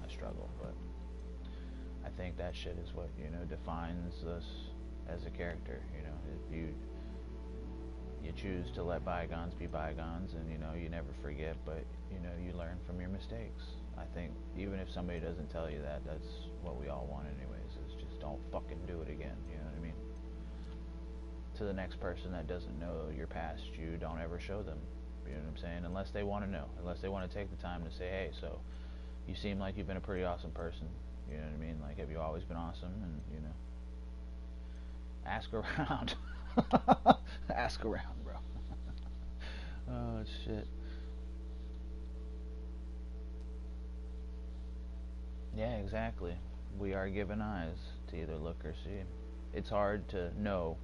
struggle, but I think that shit is what, you know, defines us as a character. You know, if you choose to let bygones be bygones, and you know, you never forget, but you know, you learn from your mistakes. I think even if somebody doesn't tell you that, that's what we all want anyways, is just don't fucking do it again. You know what I mean? To the next person that doesn't know your past, you don't ever show them. You know what I'm saying? Unless they want to know, unless they want to take the time to say, hey, so you seem like you've been a pretty awesome person. You know what I mean? Like, have you always been awesome? And, you know, ask around. Ask around, bro. Oh, shit. Yeah, exactly. We are given eyes to either look or see. It's hard to know,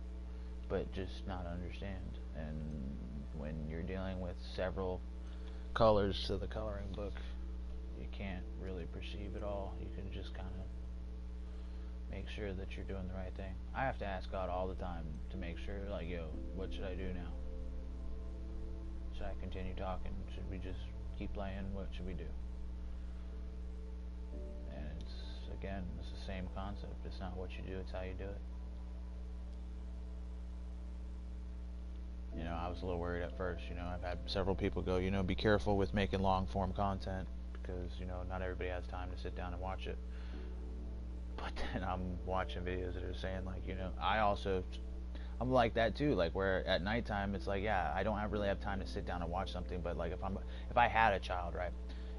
but just not understand. And when you're dealing with several colors to the coloring book, you can't really perceive it all. You can just kind of make sure that you're doing the right thing. I have to ask God all the time to make sure, like, yo, what should I do now? Should I continue talking? Should we just keep playing? What should we do? And it's the same concept. It's not what you do, it's how you do it. You know, I was a little worried at first. You know, I've had several people go, you know, be careful with making long form content, because, you know, not everybody has time to sit down and watch it. But then I'm watching videos that are saying, like, you know, I'm like that too, like, where at nighttime it's like, yeah, I don't really have time to sit down and watch something, but like if I had a child, right,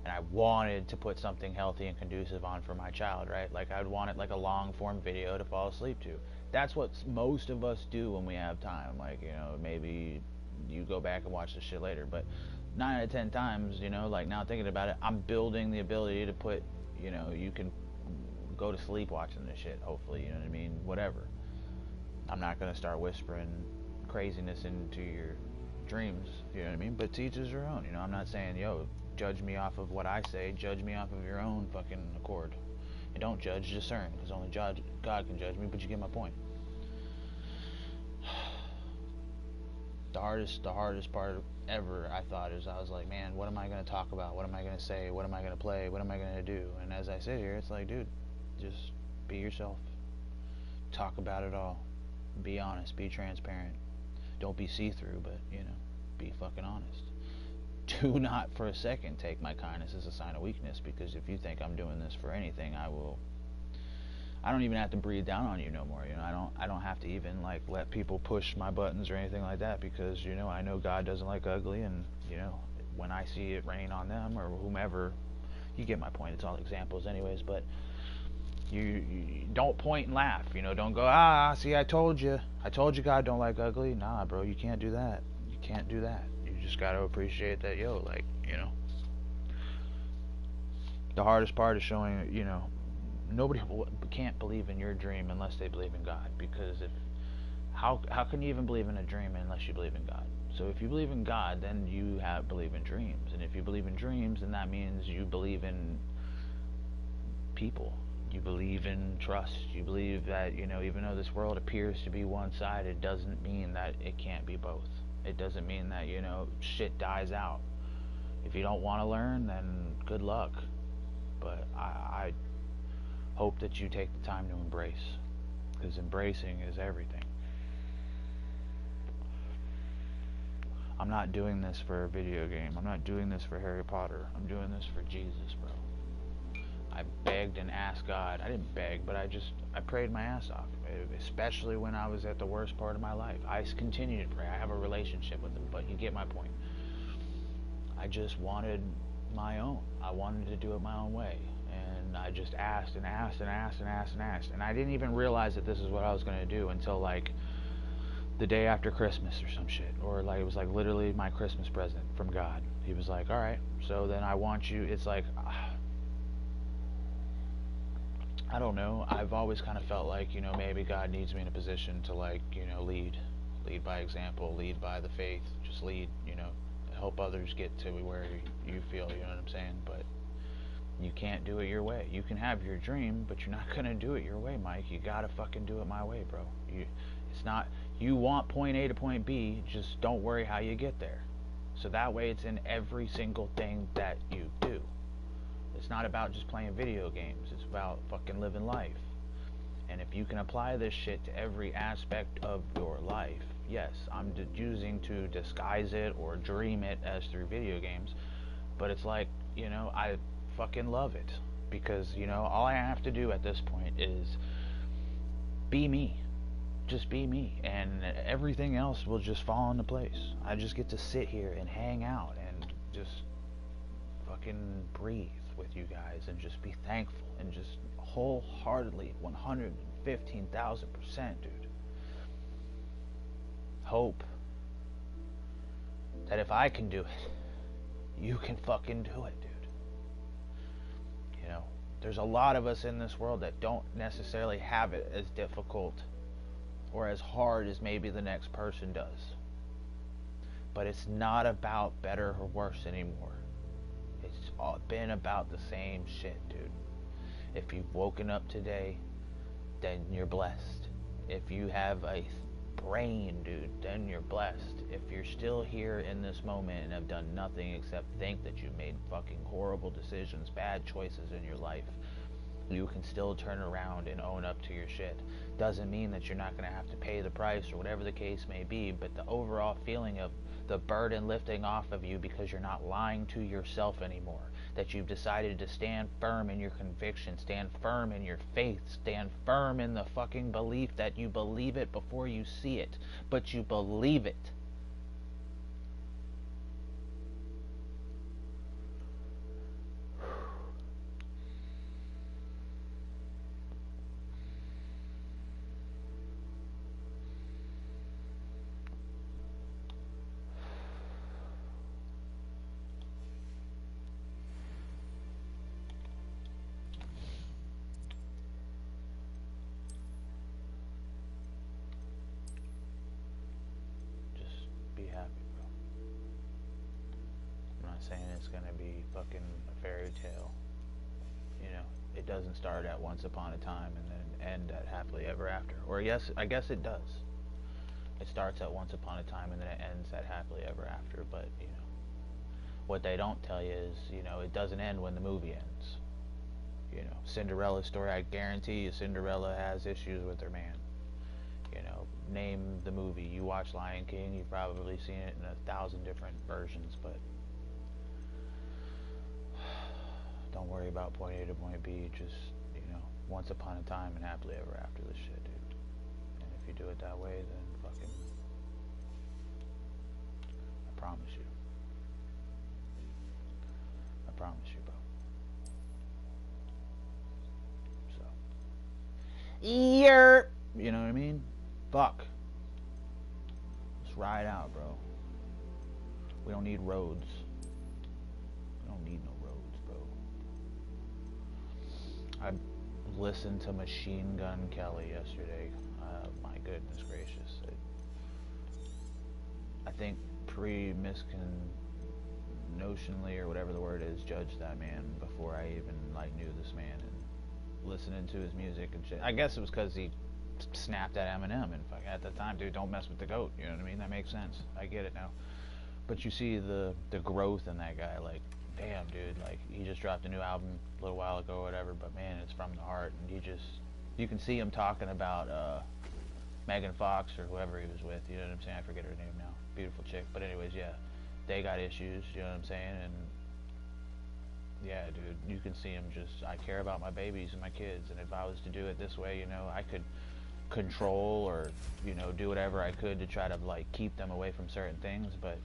and I wanted to put something healthy and conducive on for my child, right, like, I'd want it like a long form video to fall asleep to. That's what most of us do when we have time. Like, you know, maybe you go back and watch this shit later, but 9 out of 10 times, you know, like, now thinking about it, I'm building the ability to put, you know, you can go to sleep watching this shit, hopefully, you know what I mean, whatever. I'm not going to start whispering craziness into your dreams, you know what I mean, but to each his own. You know, I'm not saying, yo, judge me off of what I say, judge me off of your own fucking accord. And don't judge, discern, because only God can judge me, but you get my point. The hardest part ever, I thought, is I was like, man, what am I going to talk about? What am I going to say? What am I going to play? What am I going to do? And as I sit here, it's like, dude, just be yourself. Talk about it all. Be honest. Be transparent. Don't be see-through, but, you know, be fucking honest. Do not for a second take my kindness as a sign of weakness, because if you think I'm doing this for anything, I don't even have to breathe down on you no more. You know, I don't have to even, like, let people push my buttons or anything like that, because, you know, I know God doesn't like ugly, and, you know, when I see it rain on them or whomever, you get my point. It's all examples anyways, but you don't point and laugh. You know, don't go, see, I told you God don't like ugly. Nah, bro, you can't do that. You can't do that. You just got to appreciate that, yo, like, you know, the hardest part is showing, you know, nobody can't believe in your dream unless they believe in God, because how can you even believe in a dream unless you believe in God? So if you believe in God, then you believe in dreams, and if you believe in dreams, then that means you believe in people. You believe in trust. You believe that, you know, even though this world appears to be one-sided, doesn't mean that it can't be both. It doesn't mean that, you know, shit dies out. If you don't want to learn, then good luck. But I hope that you take the time to embrace, because embracing is everything. I'm not doing this for a video game. I'm not doing this for Harry Potter. I'm doing this for Jesus, bro. I begged and asked God. I didn't beg, but I prayed my ass off, especially when I was at the worst part of my life. I continue to pray. I have a relationship with him, but you get my point. I just wanted my own. I wanted to do it my own way. And I just asked and asked and asked and asked and asked. And I didn't even realize that this is what I was going to do until, like, the day after Christmas or some shit. Or, like, it was, like, literally my Christmas present from God. He was like, alright, so then I want you, it's like, I don't know. I've always kind of felt like, you know, maybe God needs me in a position to, like, you know, lead. lead by example, lead by the faith, just lead, you know, help others get to where you feel, you know what I'm saying? But you can't do it your way. You can have your dream, but you're not gonna do it your way, Mike. You gotta fucking do it my way, bro. It's not, you want point A to point B, just don't worry how you get there. So that way it's in every single thing that you do. It's not about just playing video games. It's about fucking living life. And if you can apply this shit to every aspect of your life, yes, I'm choosing to disguise it or dream it as through video games, but it's like, you know, I fucking love it. Because, you know, all I have to do at this point is be me. Just be me, and everything else will just fall into place. I just get to sit here and hang out and just fucking breathe with you guys and just be thankful and just wholeheartedly 115,000%, dude, hope that if I can do it, you can fucking do it, dude. You know, there's a lot of us in this world that don't necessarily have it as difficult or as hard as maybe the next person does. But it's not about better or worse anymore. It's been about the same shit, dude. If you've woken up today, then you're blessed. If you have a brain, dude, then you're blessed. If you're still here in this moment and have done nothing except think that you made fucking horrible decisions, bad choices in your life, you can still turn around and own up to your shit. Doesn't mean that you're not going to have to pay the price or whatever the case may be, but the overall feeling of the burden lifting off of you because you're not lying to yourself anymore, that you've decided to stand firm in your conviction, stand firm in your faith, stand firm in the fucking belief that you believe it before you see it, but you believe it. Be happy, bro. I'm not saying it's gonna be fucking a fairy tale. You know, it doesn't start at once upon a time and then end at happily ever after. Or yes, I guess it does. It starts at once upon a time and then it ends at happily ever after. But, you know, what they don't tell you is, you know, it doesn't end when the movie ends. You know, Cinderella's story, I guarantee you Cinderella has issues with her man. You know, name the movie. You watch Lion King, you've probably seen it in 1,000 different versions, but don't worry about point A to point B. Just, you know, once upon a time and happily ever after this shit, dude. And if you do it that way, then fucking, I promise you. I promise you, bro. So, you know what I mean? Fuck. Let's ride out, bro. We don't need roads. We don't need no roads, bro. I listened to Machine Gun Kelly yesterday. My goodness gracious. I think notionally or whatever the word is, judged that man before I even like knew this man, and listening to his music and shit. I guess it was because he snapped at Eminem, and at the time, dude, don't mess with the GOAT, you know what I mean? That makes sense. I get it now. But you see the growth in that guy, like, damn, dude, like, he just dropped a new album a little while ago or whatever, but man, it's from the heart, and you can see him talking about Megan Fox or whoever he was with, you know what I'm saying? I forget her name now. Beautiful chick. But anyways, yeah, they got issues, you know what I'm saying? And yeah, dude, you can see him just, I care about my babies and my kids, and if I was to do it this way, you know, I could control or, you know, do whatever I could to try to, like, keep them away from certain things, but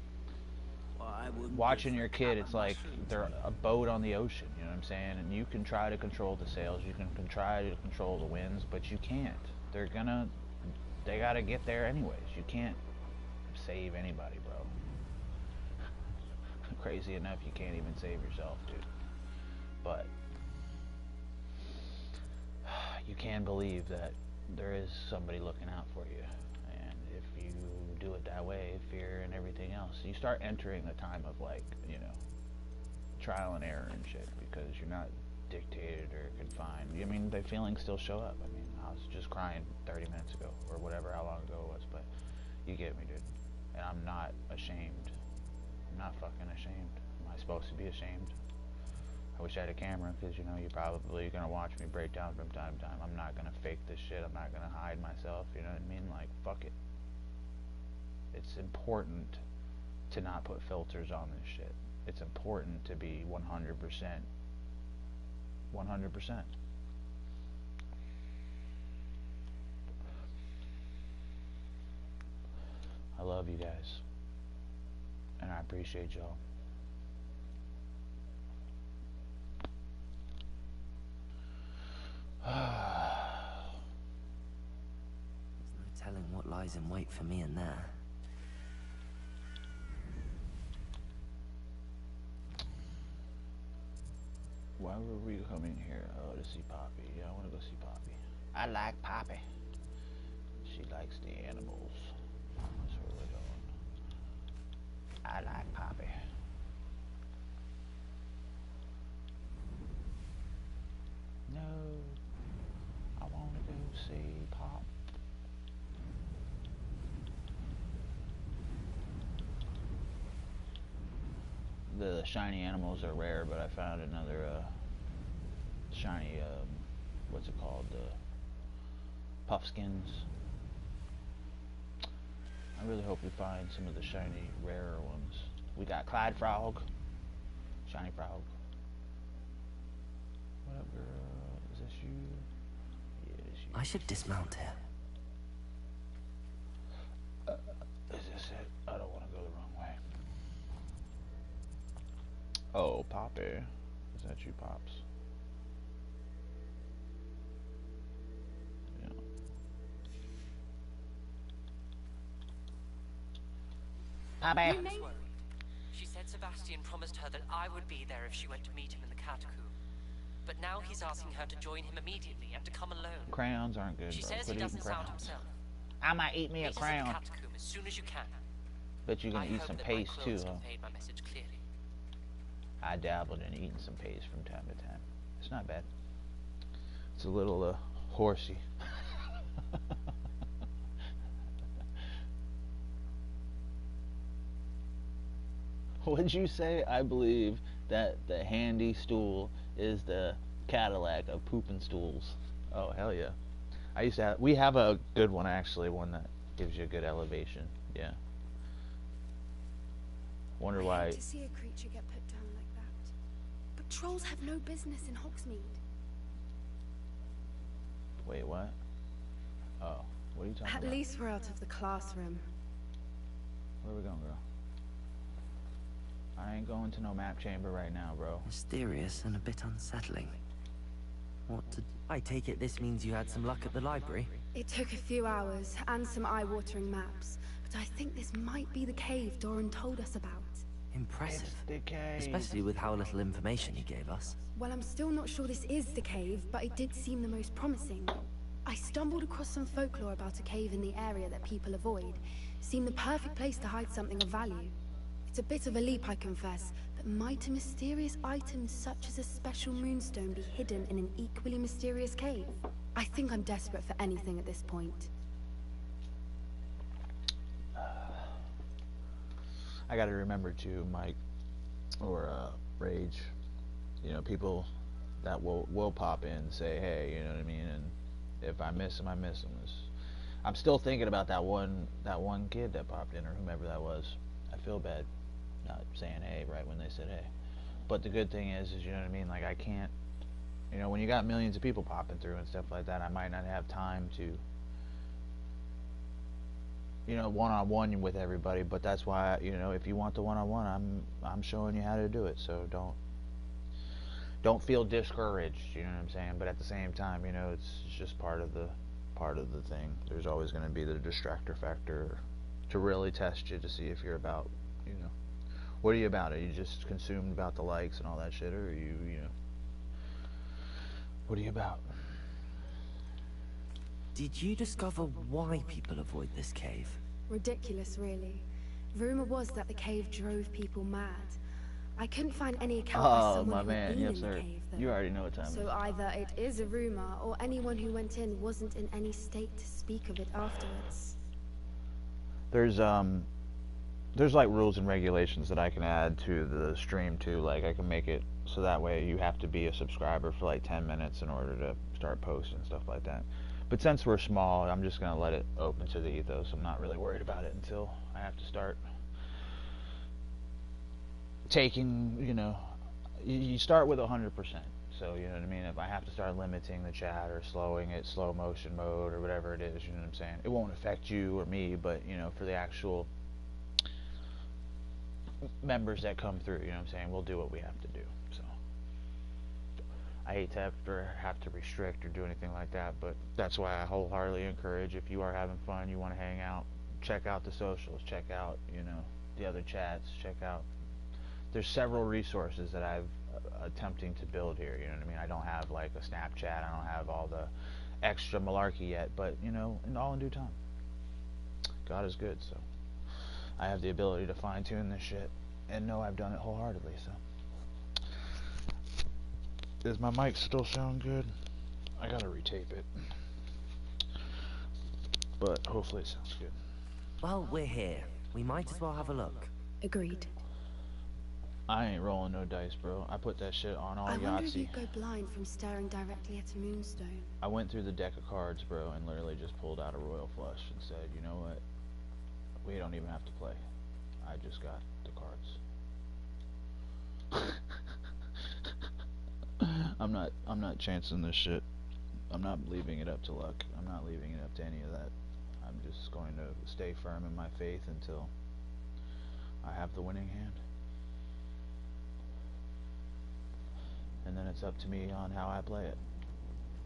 watching your kid, it's like they're a boat on the ocean, you know what I'm saying? And you can try to control the sails, you can try to control the winds, but you can't. They gotta get there anyways. You can't save anybody, bro. Crazy enough, you can't even save yourself, dude. But you can believe that there is somebody looking out for you, and if you do it that way, fear and everything else. You start entering a time of, like, you know, trial and error and shit, because you're not dictated or confined. I mean, the feelings still show up. I mean, I was just crying 30 minutes ago, or whatever, how long ago it was, but you get me, dude. And I'm not ashamed. I'm not fucking ashamed. Am I supposed to be ashamed? I wish I had a camera, because, you know, you're probably gonna watch me break down from time to time. I'm not gonna fake this shit. I'm not gonna hide myself, you know what I mean? Like, fuck it. It's important to not put filters on this shit. It's important to be 100%. 100%. I love you guys. And I appreciate y'all. There's no telling what lies in wait for me in there. Why were we coming here? Oh, to see Poppy. Yeah, I want to go see Poppy. I like Poppy. She likes the animals. That's where we're going. I like Poppy. No. I want to go see Pop. The shiny animals are rare, but I found another shiny, what's it called, puffskins. I really hope we find some of the shiny, rarer ones. We got Clyde Frog, shiny frog. What up, girl? Is this you? Yeah, it is you. I should dismount here. Is this it? I don't want to go the wrong way. Oh, Poppy. Is that you, Pops? Yeah. Poppy! I was worried. She said Sebastian promised her that I would be there if she went to meet him in the catacomb. But now he's asking her to join him immediately and to come alone. Crayons aren't good, She bro. says Quit he doesn't eating sound crayons. himself. I might eat me a Meet us at crayon. the catacomb as soon as you can. Bet you're gonna I eat hope some that my paste too, clothes huh? conveyed my message clearly. I dabbled in eating some paste from time to time. It's not bad. It's a little horsey. What'd you say? I believe that the handy stool is the Cadillac of pooping stools. Oh, hell yeah. I used to have, we have a good one actually, one that gives you a good elevation. Yeah. Wonder I why. hate to see a creature get put down like that. But trolls have no business in Hogsmeade. Wait, what? Oh, what are you talking At about? least we're out of the classroom. Where are we going, girl? I ain't going to no map chamber right now, bro. Mysterious and a bit unsettling. I take it this means you had some luck at the library? It took a few hours and some eye-watering maps, but I think this might be the cave Doran told us about. Impressive. It's the cave. Especially with how little information he gave us. Well, I'm still not sure this is the cave, but it did seem the most promising. I stumbled across some folklore about a cave in the area that people avoid. Seemed the perfect place to hide something of value. It's a bit of a leap, I confess, but might a mysterious item such as a special moonstone be hidden in an equally mysterious cave? I think I'm desperate for anything at this point. I gotta remember too, Mike, or Rage, you know, people that will pop in and say, hey, you know what I mean, and if I miss them, I miss them. I'm still thinking about that one kid that popped in, or whomever that was. I feel bad not saying hey right when they said hey. But the good thing is you know what I mean, like I can't, you know, when you got millions of people popping through and stuff like that, I might not have time to, you know, one-on-one with everybody, but that's why, you know, if you want the one-on-one, I'm showing you how to do it, so don't feel discouraged, you know what I'm saying? But at the same time, you know, it's just part of the thing. There's always going to be the distractor factor to really test you to see if you're about, you know, what are you about? Are you just consumed about the likes and all that shit, or are you know, what are you about? Did you discover why people avoid this cave? Ridiculous, really. Rumor was that the cave drove people mad. I couldn't find any account by Oh, someone my who'd man, been yes in the sir. cave, though. You already know what time it is. So either it is a rumor, or anyone who went in wasn't in any state to speak of it afterwards. There's like rules and regulations that I can add to the stream too. Like I can make it so that way you have to be a subscriber for like 10 minutes in order to start posting stuff like that. But since we're small, I'm just gonna let it open to the ethos. I'm not really worried about it until I have to start taking, you know, you start with 100%. So, you know what I mean? If I have to start limiting the chat or slowing it, slow motion mode or whatever it is, you know what I'm saying? It won't affect you or me, but, you know, for the actual members that come through, you know what I'm saying? We'll do what we have to do. So, I hate to have to restrict or do anything like that, but that's why I wholeheartedly encourage, if you are having fun, you want to hang out, check out the socials, check out, you know, the other chats, check out. There's several resources that I've attempting to build here, you know what I mean? I don't have like a Snapchat, I don't have all the extra malarkey yet, but you know, all in due time. God is good, so I have the ability to fine tune this shit and know I've done it wholeheartedly. So is my mic still sound good? I gotta retape it, but hopefully it sounds good. Well, we're here. We might as well have a look. Agreed. I ain't rolling no dice, bro. I put that shit on all I wonder if Yahtzee. you'd go blind from staring directly at a moonstone. I went through the deck of cards, bro, and literally just pulled out a royal flush and said, you know what? We don't even have to play. I just got the cards. I'm not chancing this shit. I'm not leaving it up to luck. I'm not leaving it up to any of that. I'm just going to stay firm in my faith until I have the winning hand. And then it's up to me on how I play it.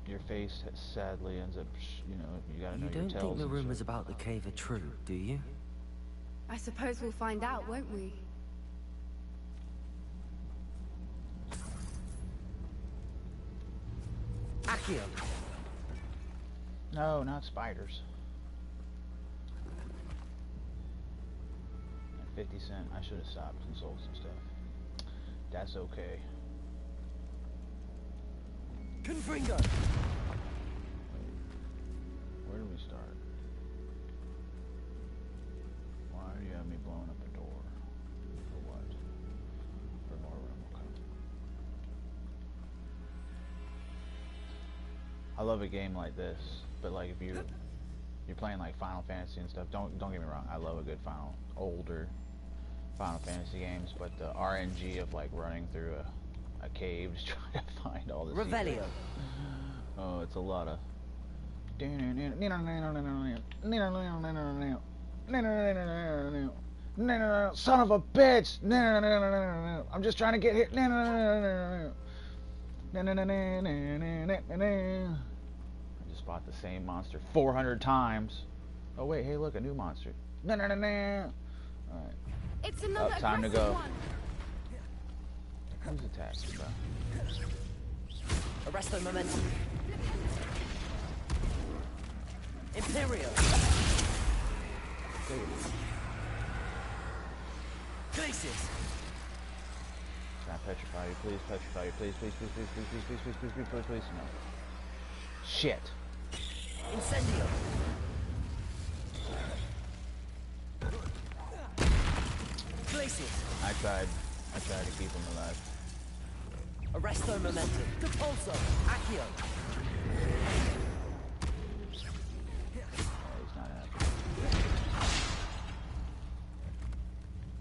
Your face sadly ends up, you know, you gotta know your tells. You don't think the rumors about the cave are true, do you? I suppose we'll find out, won't we? Accio! No, not spiders. 50 cent. I should have stopped and sold some stuff. That's okay. Confringo! Where do we start? Why do you have me blowing up a door? For what? For more room, okay. I love a game like this, but like if you're playing like Final Fantasy and stuff, don't get me wrong, I love a good older Final Fantasy games, but the RNG of like running through a cave just trying to find all the Revelio. Oh, it's a lot of son of a bitch. I'm just trying to get hit. I just fought the same monster 400 times. Oh wait, hey look, a new monster. Alright. It's another Time to go. one. Who's attacking, bro? Arresto momentum. Imperio. Glacius. Can I petrify you? Please petrify you. Please, please, please, please, please, please, please, please, please, please, please, please. No. Shit. Incendio. Glacius. I tried to keep him alive. Arresto momentum. Depulso. Accio. Oh, he's not happy.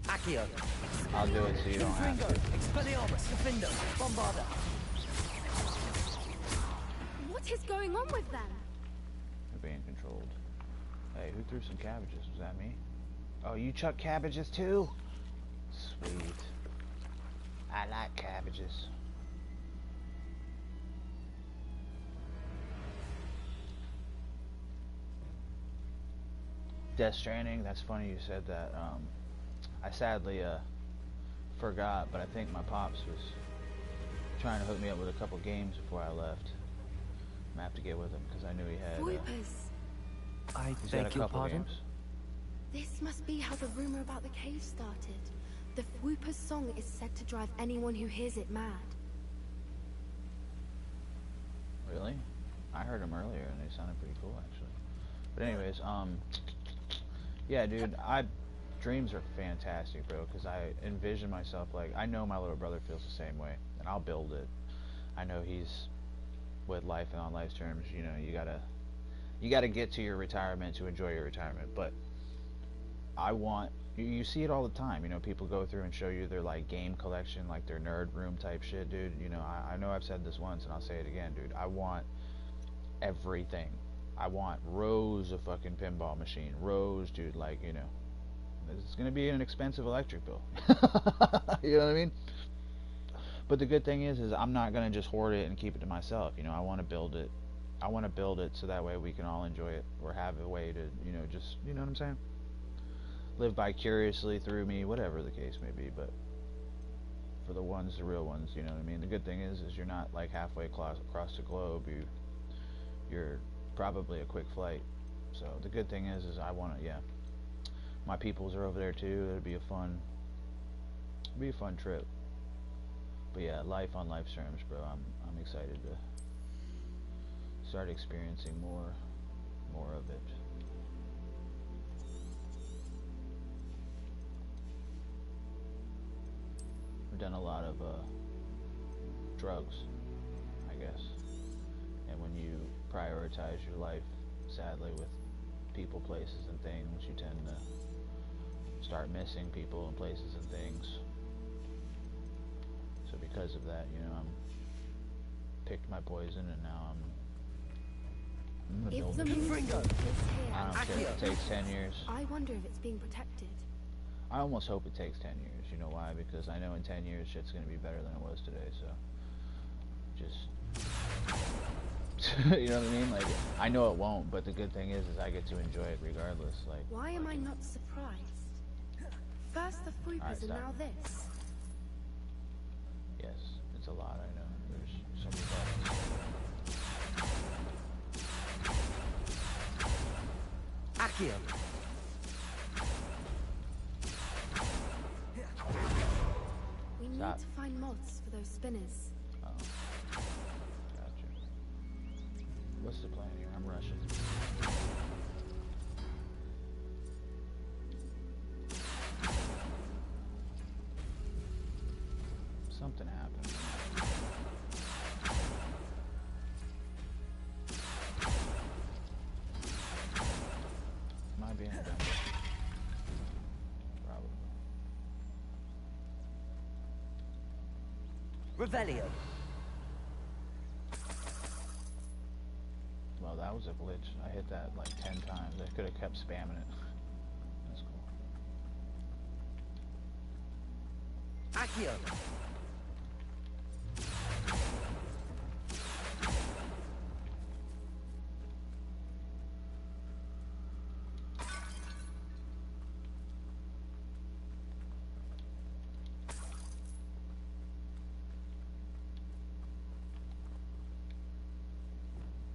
Accio. I'll do it so you don't have to. Expelliarmus. Defendo. Bombarda. What is going on with them? They're being controlled. Hey, who threw some cabbages? Was that me? Oh, you chuck cabbages too? Sweet. I like cabbages. Death Stranding, that's funny you said that. I sadly forgot, but I think my pops was trying to hook me up with a couple games before I left. I'm gonna have to get with him because I knew he had. Voipers. I He's got a beg your couple pardon? games. This must be how the rumor about the cave started. The Whooper's song is said to drive anyone who hears it mad. Really? I heard them earlier and they sounded pretty cool actually. But anyways, yeah, dude, dreams are fantastic, bro, because I envision myself like, I know my little brother feels the same way, and I'll build it. I know he's with life and on life's terms, you know, you gotta get to your retirement to enjoy your retirement, but I want, you see it all the time, you know, people go through and show you their like game collection, like their nerd room type shit, dude. You know, I know I've said this once and I'll say it again, dude. I want everything. I want rows of fucking pinball machine, rows, dude, like, you know, it's gonna be an expensive electric bill. You know what I mean? But the good thing is I'm not gonna just hoard it and keep it to myself, you know. I want to build it. I want to build it so that way we can all enjoy it, or have a way to, you know, just, you know what I'm saying? Live vicariously through me, whatever the case may be. But for the ones, the real ones, you know what I mean? The good thing is you're not like halfway across the globe. You're probably a quick flight. So the good thing is I want to, yeah. My peoples are over there too. It'll be a fun trip. But yeah, life on life's terms, bro. I'm excited to start experiencing more of it. We've done a lot of drugs, I guess. And when you prioritize your life, sadly, with people, places, and things, you tend to start missing people and places and things. So because of that, you know, I'm picked my poison, and now I'm gonna build If the it. moon is here, I don't care if it takes 10 years. I wonder if it's being protected. I almost hope it takes 10 years. You know why? Because I know in 10 years shit's gonna be better than it was today. So just you know what I mean? Like, I know it won't, but the good thing is I get to enjoy it regardless. Like, Why am I not surprised? First the Whoopers and now this. Yes, it's a lot, I know. There's so many buttons. Accio. We need to find moths for those spinners. Oh. Gotcha. What's the plan here? I'm rushing. Something happened. Am I being done? Probably. Revelio. Well, that was a glitch. I hit that like 10 times. I could have kept spamming it. That's cool. Accio.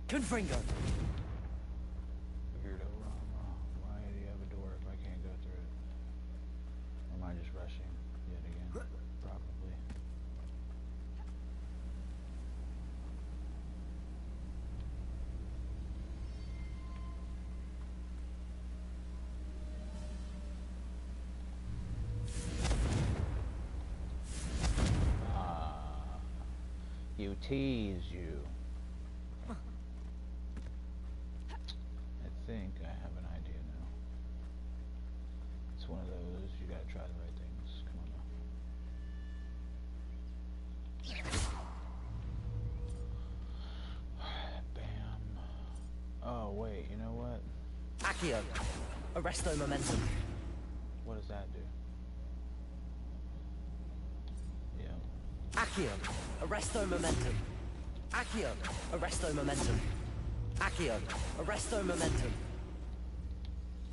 Confringo. Weirdo. Why do you have a door if I can't go through it? Or am I just rushing yet again? Probably. You tease you. I think I have an idea now. It's one of those, you gotta try the right things. Come on now. Bam. Oh, wait, you know what? Accio. Arresto momentum. What does that do? Yeah. Accio. Arresto momentum. Accio. Arresto momentum. Accio. Arresto momentum.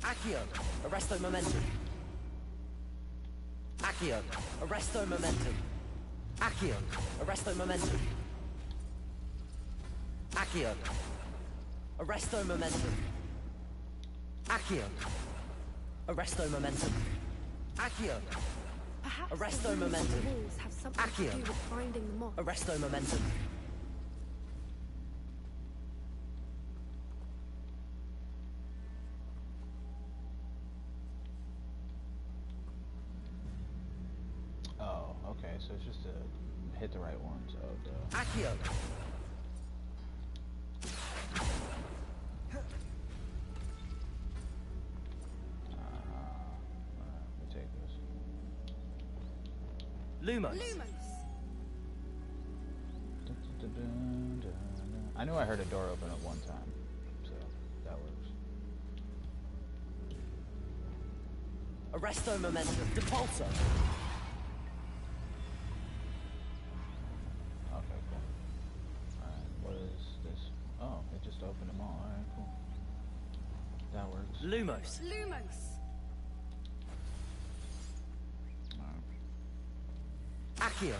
Accio. Arresto momentum. Accio. Arresto momentum. Accio. Arresto momentum. Accio. Arresto momentum. Accio. Arresto momentum. Accio. Perhaps Arresto the runes on the momentum. walls have something Accio. to do with finding the moth. Arresto momentum. Oh, okay, so it's just to hit the right ones. Oh, duh. Accio. Alright, we'll take this. Lumos. I knew I heard a door open at one time, so that works. Arresto momentum. Depulso. Okay, cool. Alright, what is this? Oh, it just opened them all. Alright, cool. That works. Lumos. Alright. Accio.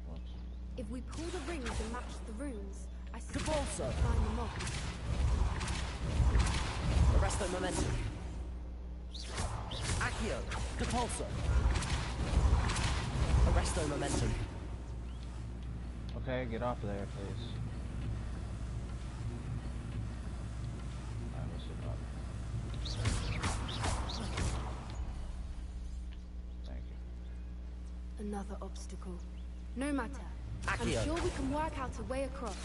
Whoops. If we pull the rings and match the runes, I suspect Depulso. we'll find the moth. Arresto momentum. Accio. Depulso. Arresto momentum. Okay, get off of there, please. Alright, let's sit up. Thank you. Another obstacle. No matter. I'm Accio. sure we can work out a way across.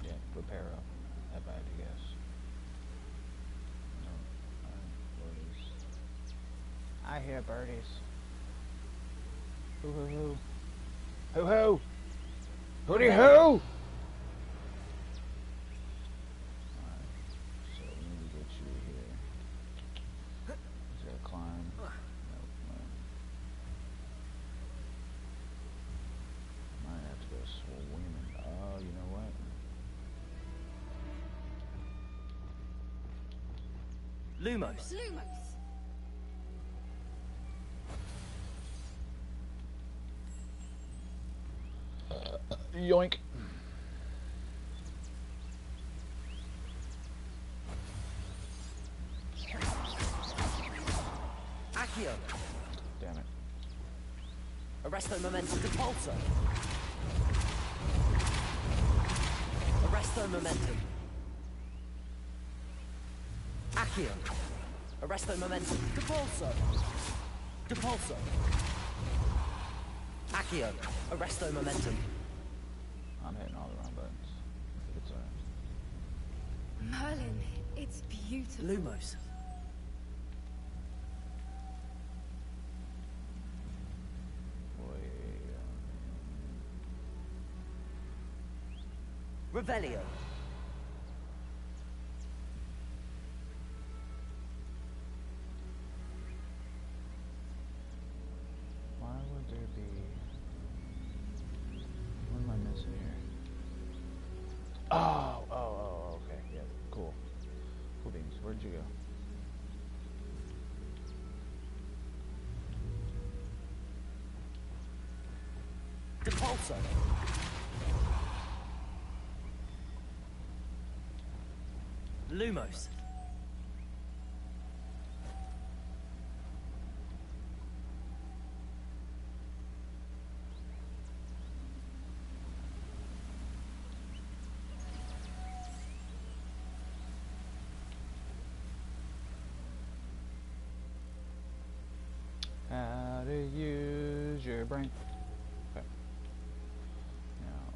Yeah, repair up. If I had to guess. No. Alright, birdies. I hear birdies. Hoo hoo hoo. Hoo hoo! Hooty hoo! Alright. So we need to get you here. Is there a climb? Nope. Might have to go swimming. Oh, you know what? Lumos. Yoink. Accio. Damn it. Arresto momentum. Depulso. Arresto momentum. Accio. Arresto momentum. Depulso. Depulso. Accio. Arresto momentum. I'm hitting all the wrong buttons. It's alright. Merlin, it's beautiful. Lumos. Revelio. Why would there be... What am I missing here? Oh, okay, yeah, cool. Cool beans, where'd you go? Depulso. Lumos. How to use your brain. Okay. Now,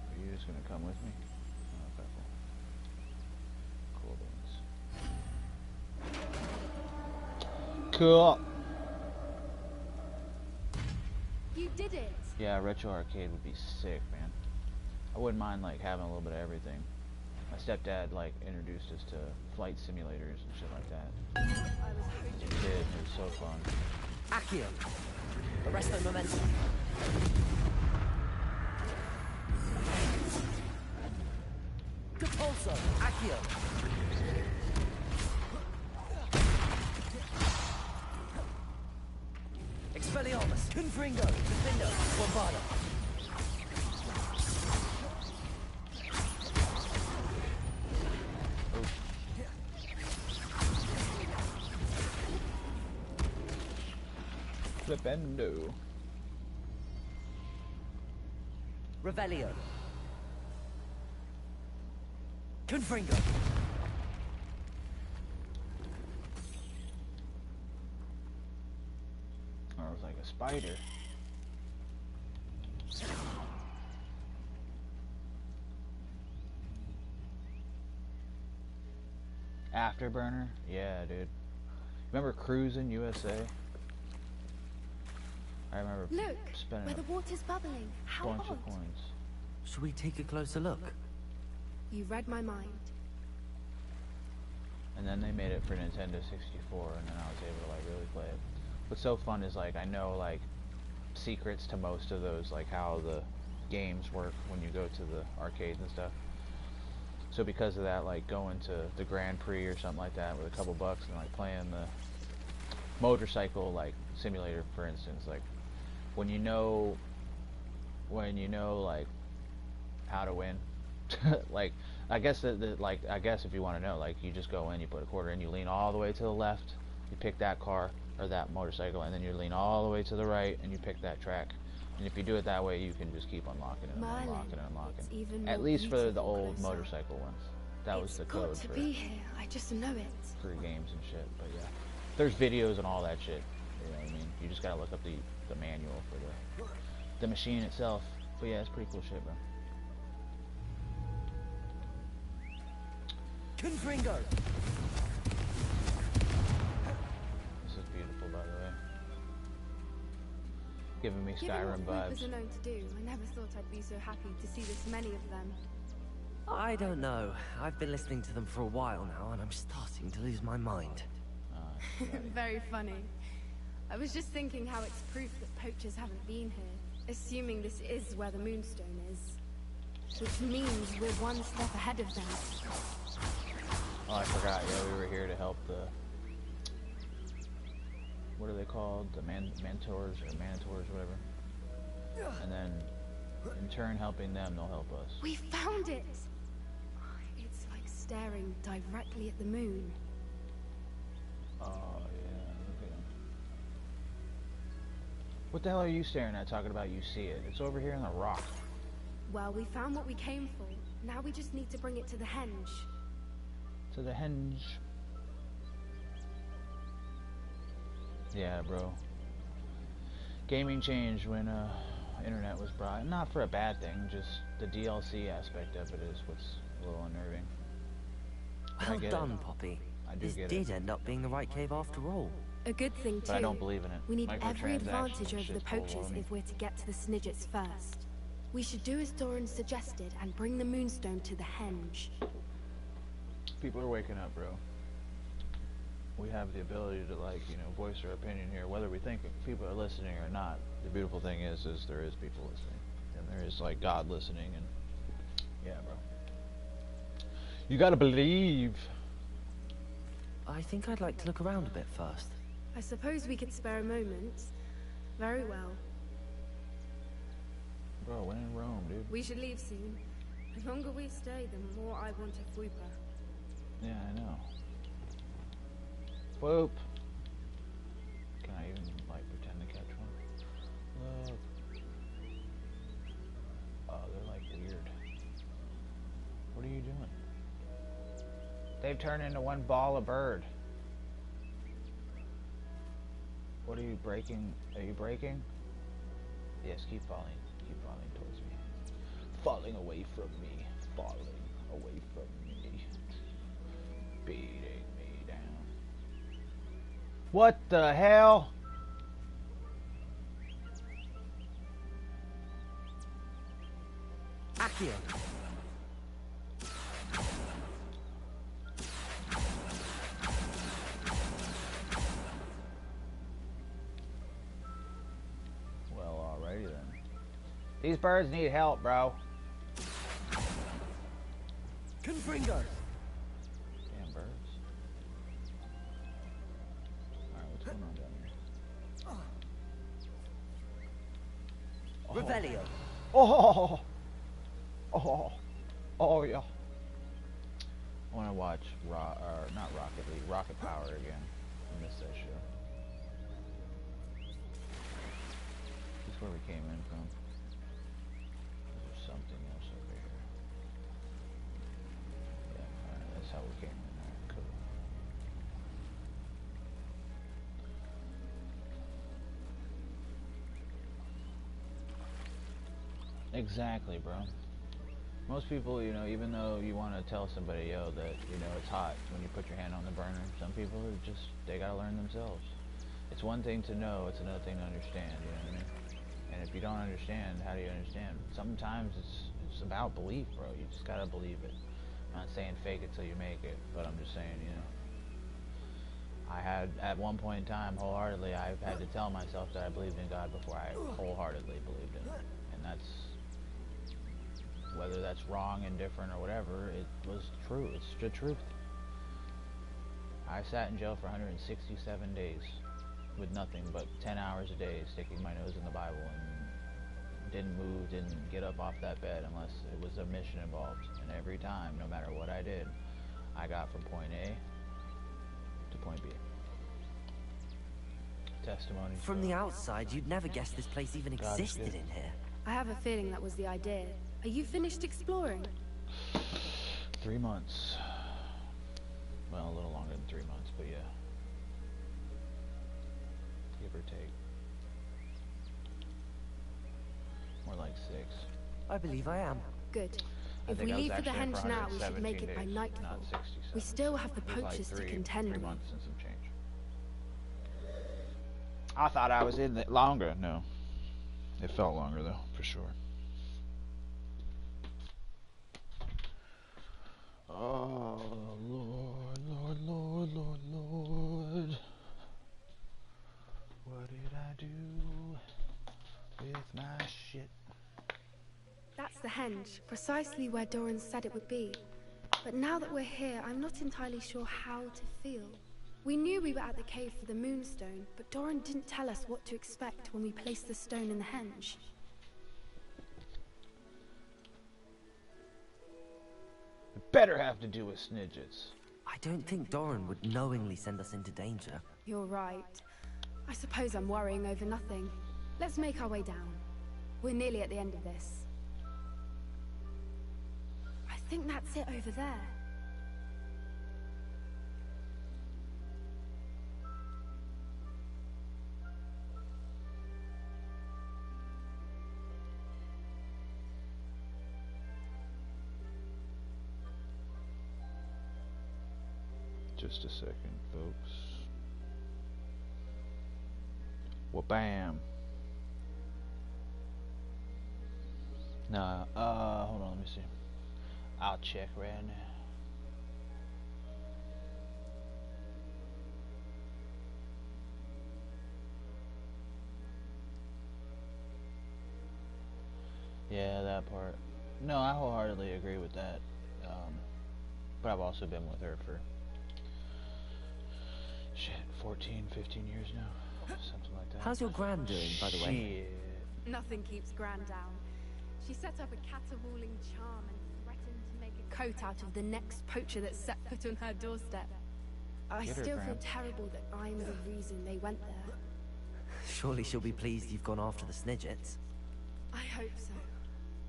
are you just gonna come with me? Okay, cool. Cool beans. Cool. You did it! Yeah, retro arcade would be sick, man. I wouldn't mind like having a little bit of everything. My stepdad like introduced us to flight simulators and shit like that. As a kid, it was so fun. Accio. Arresto momentum. Depulso. Accio. Expelliarmus. Confringo. Defendo. Bombardo. Flipendo. Revelio. Confringo. Or it was like a spider. Afterburner? Yeah, dude. Remember Cruising USA? I remember Look, spending where the water's bubbling. a How bunch odd. of coins. Should we take a closer look? You read my mind. And then they made it for Nintendo 64, and then I was able to like really play it. What's so fun is like I know like secrets to most of those, like how the games work when you go to the arcades and stuff. So because of that, like going to the Grand Prix or something like that with a couple bucks and like playing the motorcycle like simulator, for instance, like when you know like how to win, like I guess I guess if you want to know, like you just go in, you put a quarter in, you lean all the way to the left, you pick that car or that motorcycle, and then you lean all the way to the right and you pick that track. And if you do it that way, you can just keep unlocking and Merlin, unlocking and unlocking. it's even At more least for the beautiful old closer. motorcycle ones. That was the code It's got for to be here. I just know it. free games and shit. But yeah, there's videos and all that shit. You know what I mean? You just gotta look up the manual for the machine itself. But yeah, it's pretty cool shit, bro. Confringo. This is beautiful, by the way. Giving me Given Skyrim what vibes. Reapers are known to do, I never thought I'd be so happy to see this many of them. I don't know. I've been listening to them for a while now, and I'm starting to lose my mind. Very funny. I was just thinking how it's proof that poachers haven't been here, assuming this is where the Moonstone is. Which means we're one step ahead of them. Oh, I forgot. Yeah, we were here to help the... What are they called? The mentors or manitors or whatever. And then, in turn, helping them, they'll help us. We found it! It's like staring directly at the moon. Oh, yeah. Look at him. What the hell are you staring at talking about you see it? It's over here in the rock. Well, we found what we came for. Now we just need to bring it to the henge. To the henge. Yeah, bro. Gaming changed when internet was brought. Not for a bad thing, just the DLC aspect of it is what's a little unnerving. Well done, Poppy. I do This get did it. end up being the right cave after all. A good thing, too. But I don't believe in it. We need every Microtransactions advantage over the shit's full poachers on me. if we're to get to the Snidgets first. We should do as Doran suggested and bring the Moonstone to the henge. People are waking up, bro. We have the ability to, like, you know, voice our opinion here, whether we think people are listening or not. The beautiful thing is there is people listening, and there is like God listening, and yeah, bro. You gotta believe. I think I'd like to look around a bit first. I suppose we could spare a moment. Very well. Bro, when in Rome, dude. We should leave soon. The longer we stay, the more I want a Fwooper. Yeah, I know. Whoop. Can I even, like, pretend to catch one? Look. Oh, they're, like, weird. What are you doing? They've turned into one ball of bird. What are you breaking? Are you breaking? Yes, keep falling. Keep falling towards me. Falling away from me. Falling away from me. Beating me down. What the hell? Accio. Well, alrighty then. These birds need help, bro. Confringo. Damn birds. Alright, what's going on down here? Revelio. Oh! Oh! Oh, yeah. I want to watch, not Rocket League, Rocket Power again. I miss that show. that's where we came in from. There's something else over here. Yeah, alright, that's how we came in. Alright, cool. Exactly, bro. Most people, you know, even though you want to tell somebody, yo, that, you know, it's hot when you put your hand on the burner, some people are just, they gotta learn themselves. It's one thing to know, it's another thing to understand, you know what I mean? And if you don't understand, how do you understand? Sometimes it's about belief, bro. You just gotta believe it. I'm not saying fake it till you make it, but I'm just saying, you know. I had, at one point in time, wholeheartedly, I've had to tell myself that I believed in God before I wholeheartedly believed in it. And that's, whether that's wrong, indifferent, or whatever, it was true. It's the truth. I sat in jail for 167 days with nothing but 10 hours a day sticking my nose in the Bible and didn't move, didn't get up off that bed unless it was a mission involved. And every time, no matter what I did, I got from point A to point B. Testimony. From the outside, you'd never guess this place even existed in here. I have a feeling that was the idea. Are you finished exploring? 3 months. Well, a little longer than 3 months, but yeah. Give or take. More like 6. I believe I am. Good. If we leave for the henge now, we should make it by nightfall. We still have the poachers to contend with. Months and some change. I thought I was in it longer. No. It felt longer, though, for sure. Oh, Lord, Lord, Lord, Lord, Lord. What did I do with my shit? That's the henge, precisely where Doran said it would be. But now that we're here, I'm not entirely sure how to feel. We knew we were at the cave for the moonstone, but Doran didn't tell us what to expect when we placed the stone in the henge. It better have to do with snidgets. I don't think Doran would knowingly send us into danger. You're right. I suppose I'm worrying over nothing. Let's make our way down. We're nearly at the end of this. I think that's it over there. Just a second, folks. Wha-bam. Nah, hold on, let me see. I'll check right now. Yeah, that part. No, I wholeheartedly agree with that. But I've also been with her for 14, 15 years now. Something like that. How's your gran doing, by the way? Nothing keeps Gran down. She set up a caterwauling charm and threatened to make a coat out of the next poacher that set foot on her doorstep. I still feel terrible that I'm the reason they went there. Surely she'll be pleased you've gone after the snidgets. I hope so.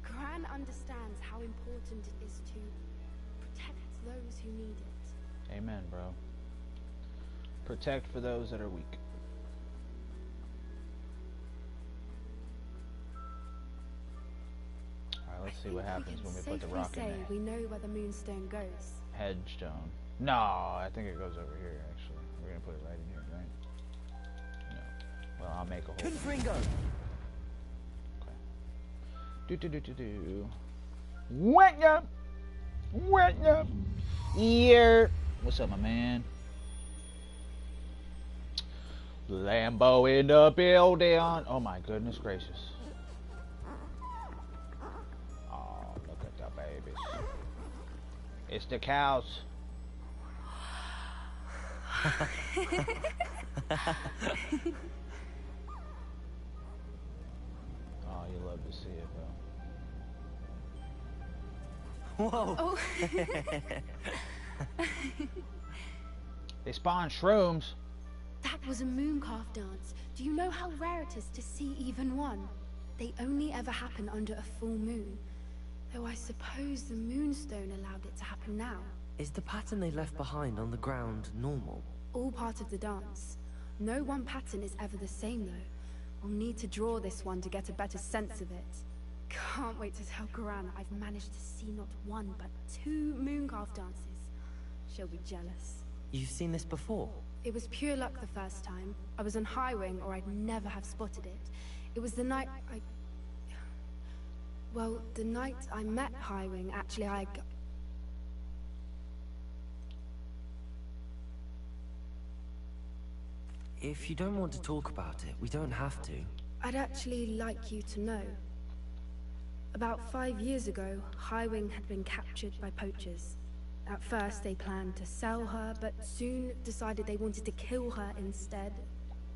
Gran understands how important it is to protect those who need it. Amen, bro. Protect for those that are weak. Alright, let's see what happens when we put the rock in there. We know where the moonstone goes. Headstone. No, I think it goes over here, actually. We're gonna put it right in here, right? No. Well, I'll make a hole. Confringo! Okay. What up? What up? Yeah. What's up, my man? Lambo in the building. Oh my goodness gracious. Oh, look at the babies. It's the cows. Oh, you love to see it, bro. Whoa! Oh. They spawn shrooms. That was a mooncalf dance. Do you know how rare it is to see even one? they only ever happen under a full moon. Though I suppose the moonstone allowed it to happen now. Is the pattern they left behind on the ground normal? All part of the dance. No one pattern is ever the same though. We'll need to draw this one to get a better sense of it. Can't wait to tell Gran I've managed to see not one but 2 mooncalf dances. She'll be jealous. You've seen this before? It was pure luck the first time. I was on Highwing or I'd never have spotted it. It was the night Well, the night I met Highwing, actually If you don't want to talk about it, we don't have to. I'd actually like you to know. About 5 years ago, Highwing had been captured by poachers. At first, they planned to sell her, but soon decided they wanted to kill her instead.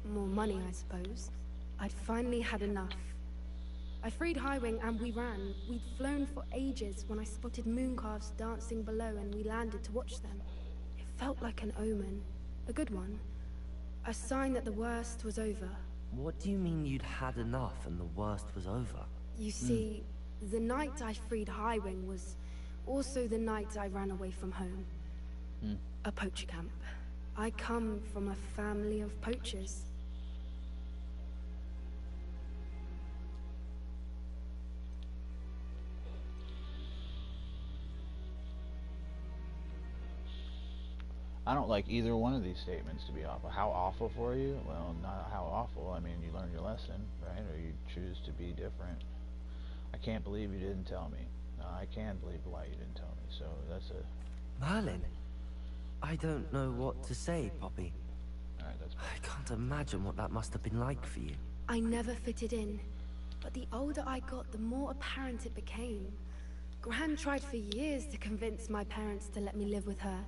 More money, I suppose. I'd finally had enough. I freed Highwing and we ran. We'd flown for ages when I spotted mooncalves dancing below and we landed to watch them. It felt like an omen. A good one. A sign that the worst was over. What do you mean you'd had enough and the worst was over? You see, the night I freed Highwing was also the night I ran away from home. A poacher camp. I come from a family of poachers. I don't like either one of these statements to be awful. How awful for you? Well, not how awful. I mean, you learned your lesson, right? Or you choose to be different. I can't believe you didn't tell me. No, I can't believe why you didn't tell me. So that's a... Merlin? I don't know what to say, Poppy. Alright, that's fine. I can't imagine what that must have been like for you. I never fitted in. But the older I got, the more apparent it became. Gran tried for years to convince my parents to let me live with her.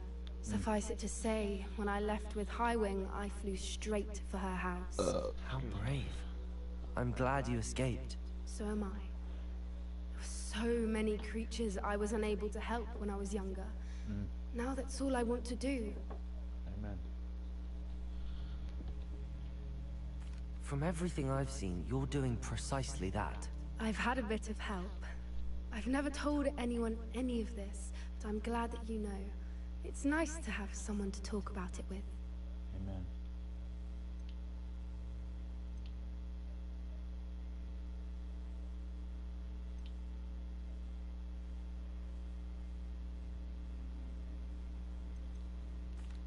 Suffice it to say, when I left with Highwing, I flew straight for her house. How brave. I'm glad you escaped. So am I. There were so many creatures I was unable to help when I was younger. Now that's all I want to do. Amen. From everything I've seen, you're doing precisely that. I've had a bit of help. I've never told anyone any of this, but I'm glad that you know. It's nice to have someone to talk about it with. Amen.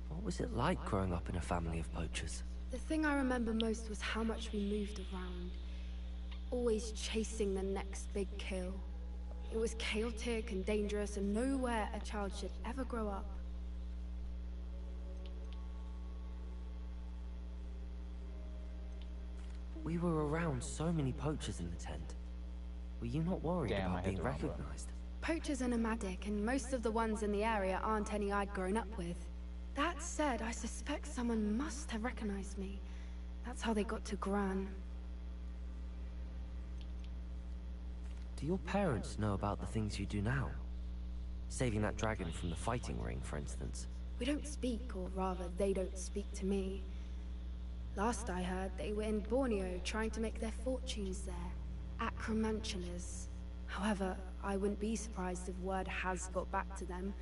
What was it like growing up in a family of poachers? The thing I remember most was how much we moved around. Always chasing the next big kill. It was chaotic and dangerous and nowhere a child should ever grow up. We were around so many poachers in the tent. Were you not worried Damn, I about hit being the wrong button. recognized? Poachers are nomadic, and most of the ones in the area aren't any I'd grown up with. That said, I suspect someone must have recognized me. That's how they got to Gran. Do your parents know about the things you do now? Saving that dragon from the fighting ring, for instance. We don't speak, or rather, they don't speak to me. Last I heard, they were in Borneo trying to make their fortunes there. Acromantulas. However, I wouldn't be surprised if word has got back to them.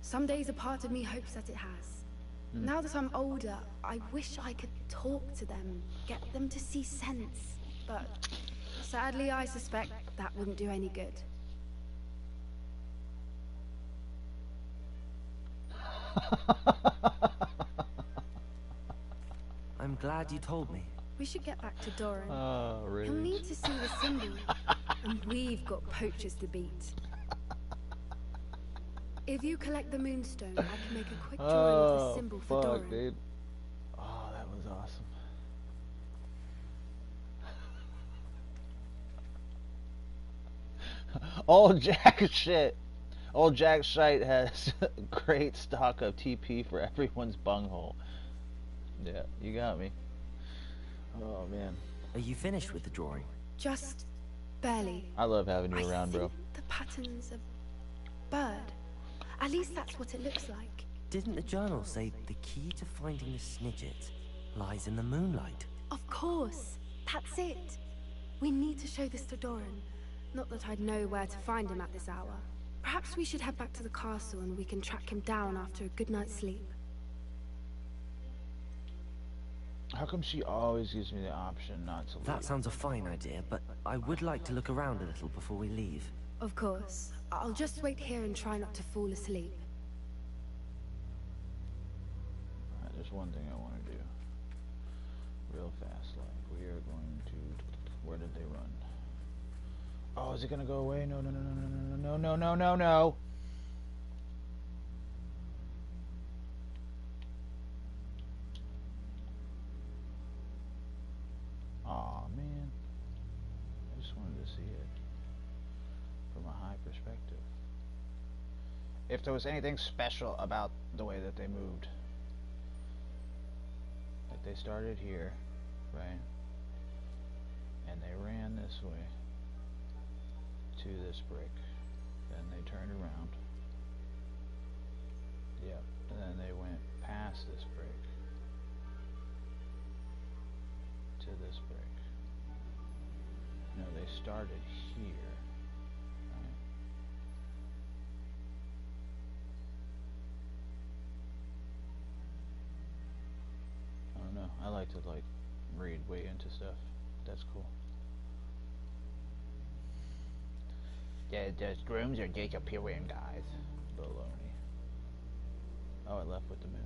Some days a part of me hopes that it has. Now that I'm older, I wish I could talk to them, get them to see sense. But sadly, I suspect that wouldn't do any good. I'm glad you told me. We should get back to Doran. Oh, really? He'll need to see the symbol. And we've got poachers to beat. If you collect the moonstone, I can make a quick drawing of the symbol for Doran. Dude. Oh, that was awesome. Old Jack shit. Old Jack Shite has great stock of TP for everyone's bunghole. Yeah, you got me. Oh man. Are you finished with the drawing? Just barely. I love having you around, I bro. think the pattern's a bird. At least that's what it looks like. Didn't the journal say the key to finding the Snidget lies in the moonlight? Of course. That's it. We need to show this to Doran. Not that I'd know where to find him at this hour. Perhaps we should head back to the castle and we can track him down after a good night's sleep. How come she always gives me the option not to leave? That sounds a fine idea, but I would like to look around a little before we leave. Of course. I'll just wait here and try not to fall asleep. Alright, there's one thing I want to do. Real fast, like, we are going to... Where did they run? Oh, is it gonna go away? No, no, no, no, no, no, no, no, no, no! Aw, man. I just wanted to see it from a high perspective. If there was anything special about the way that they moved. Like, they started here, right? And they ran this way to this brick. Then they turned around. Yep. And then they went past this brick to this brick. No, they started here. Right? I don't know. I like to read way into stuff. That's cool. Yeah, those grooms are disappearing, guys. Baloney. Oh, I left with the moon.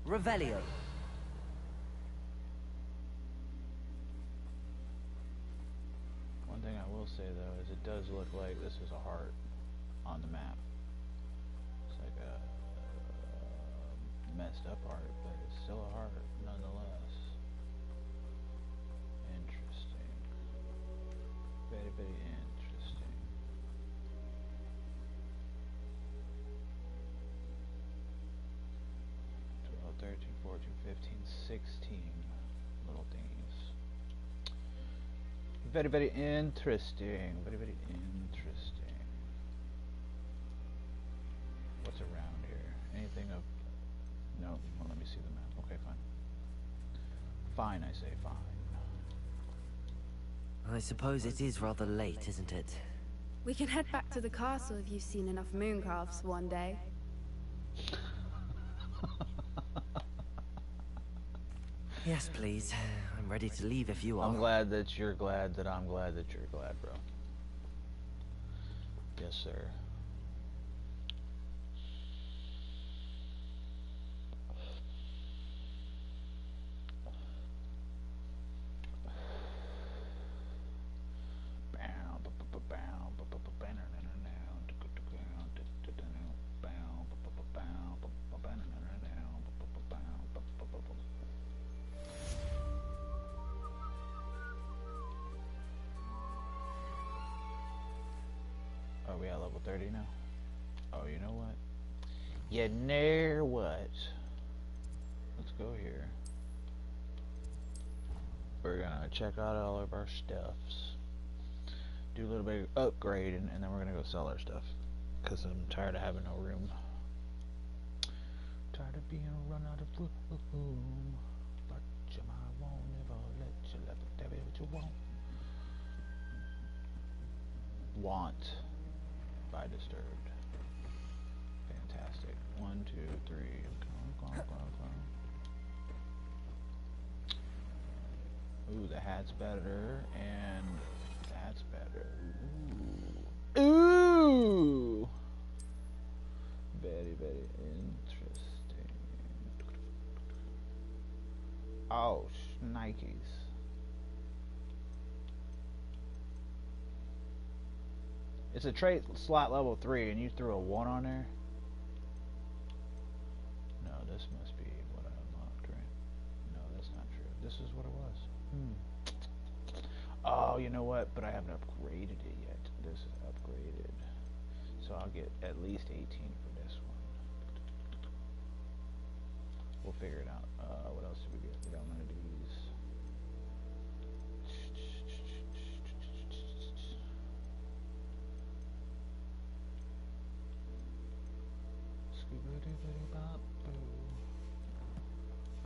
Revelio. One thing I will say though is it does look like this is a heart on the map. It's like a messed up heart, but it's still a heart nonetheless. Interesting. Very, very interesting. Well, 13, 14, 15, 16 little thingies. Very, very interesting. Very, very interesting. What's around here? Anything of... No. Well, let me see the map. Okay, fine. Fine, I say fine. I suppose it is rather late, isn't it? We can head back to the castle if you've seen enough mooncalves one day. Yes, please. I'm ready to leave if you are. I'm glad that you're glad that I'm glad that you're glad, bro. Yes, sir. Are we at level 30 now? Oh, you know what? You know what? Let's go here. We're gonna check out all of our stuffs. Do a little bit of upgrading, and then we're gonna go sell our stuff. Because I'm tired of having no room. Tired of being run out of room. But you might won't never let you let whatever you want. Want by Disturbed. Fantastic. 1, 2, 3. Come on. Ooh, the hat's better, and that's better. Ooh. Ooh! Very, very interesting. Oh, Nikes. It's a trait slot level 3, and you threw a 1 on there? No, this must be what I unlocked, right? No, that's not true. This is what it was. Oh, you know what? But I haven't upgraded it yet. This is upgraded. So I'll get at least 18 for this one. We'll figure it out. What else did we get? We got one of these.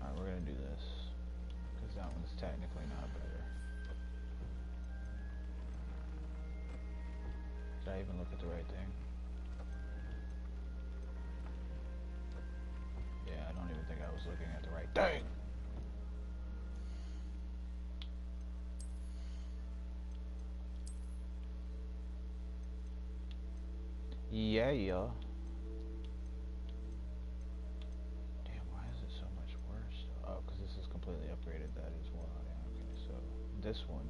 Alright, we're gonna do this. Because that one's technically not better. Did I even look at the right thing? Yeah, I don't even think I was looking at the right thing! Yeah. Damn, why is it so much worse? Oh, because this is completely upgraded, that is why. Okay, so this one.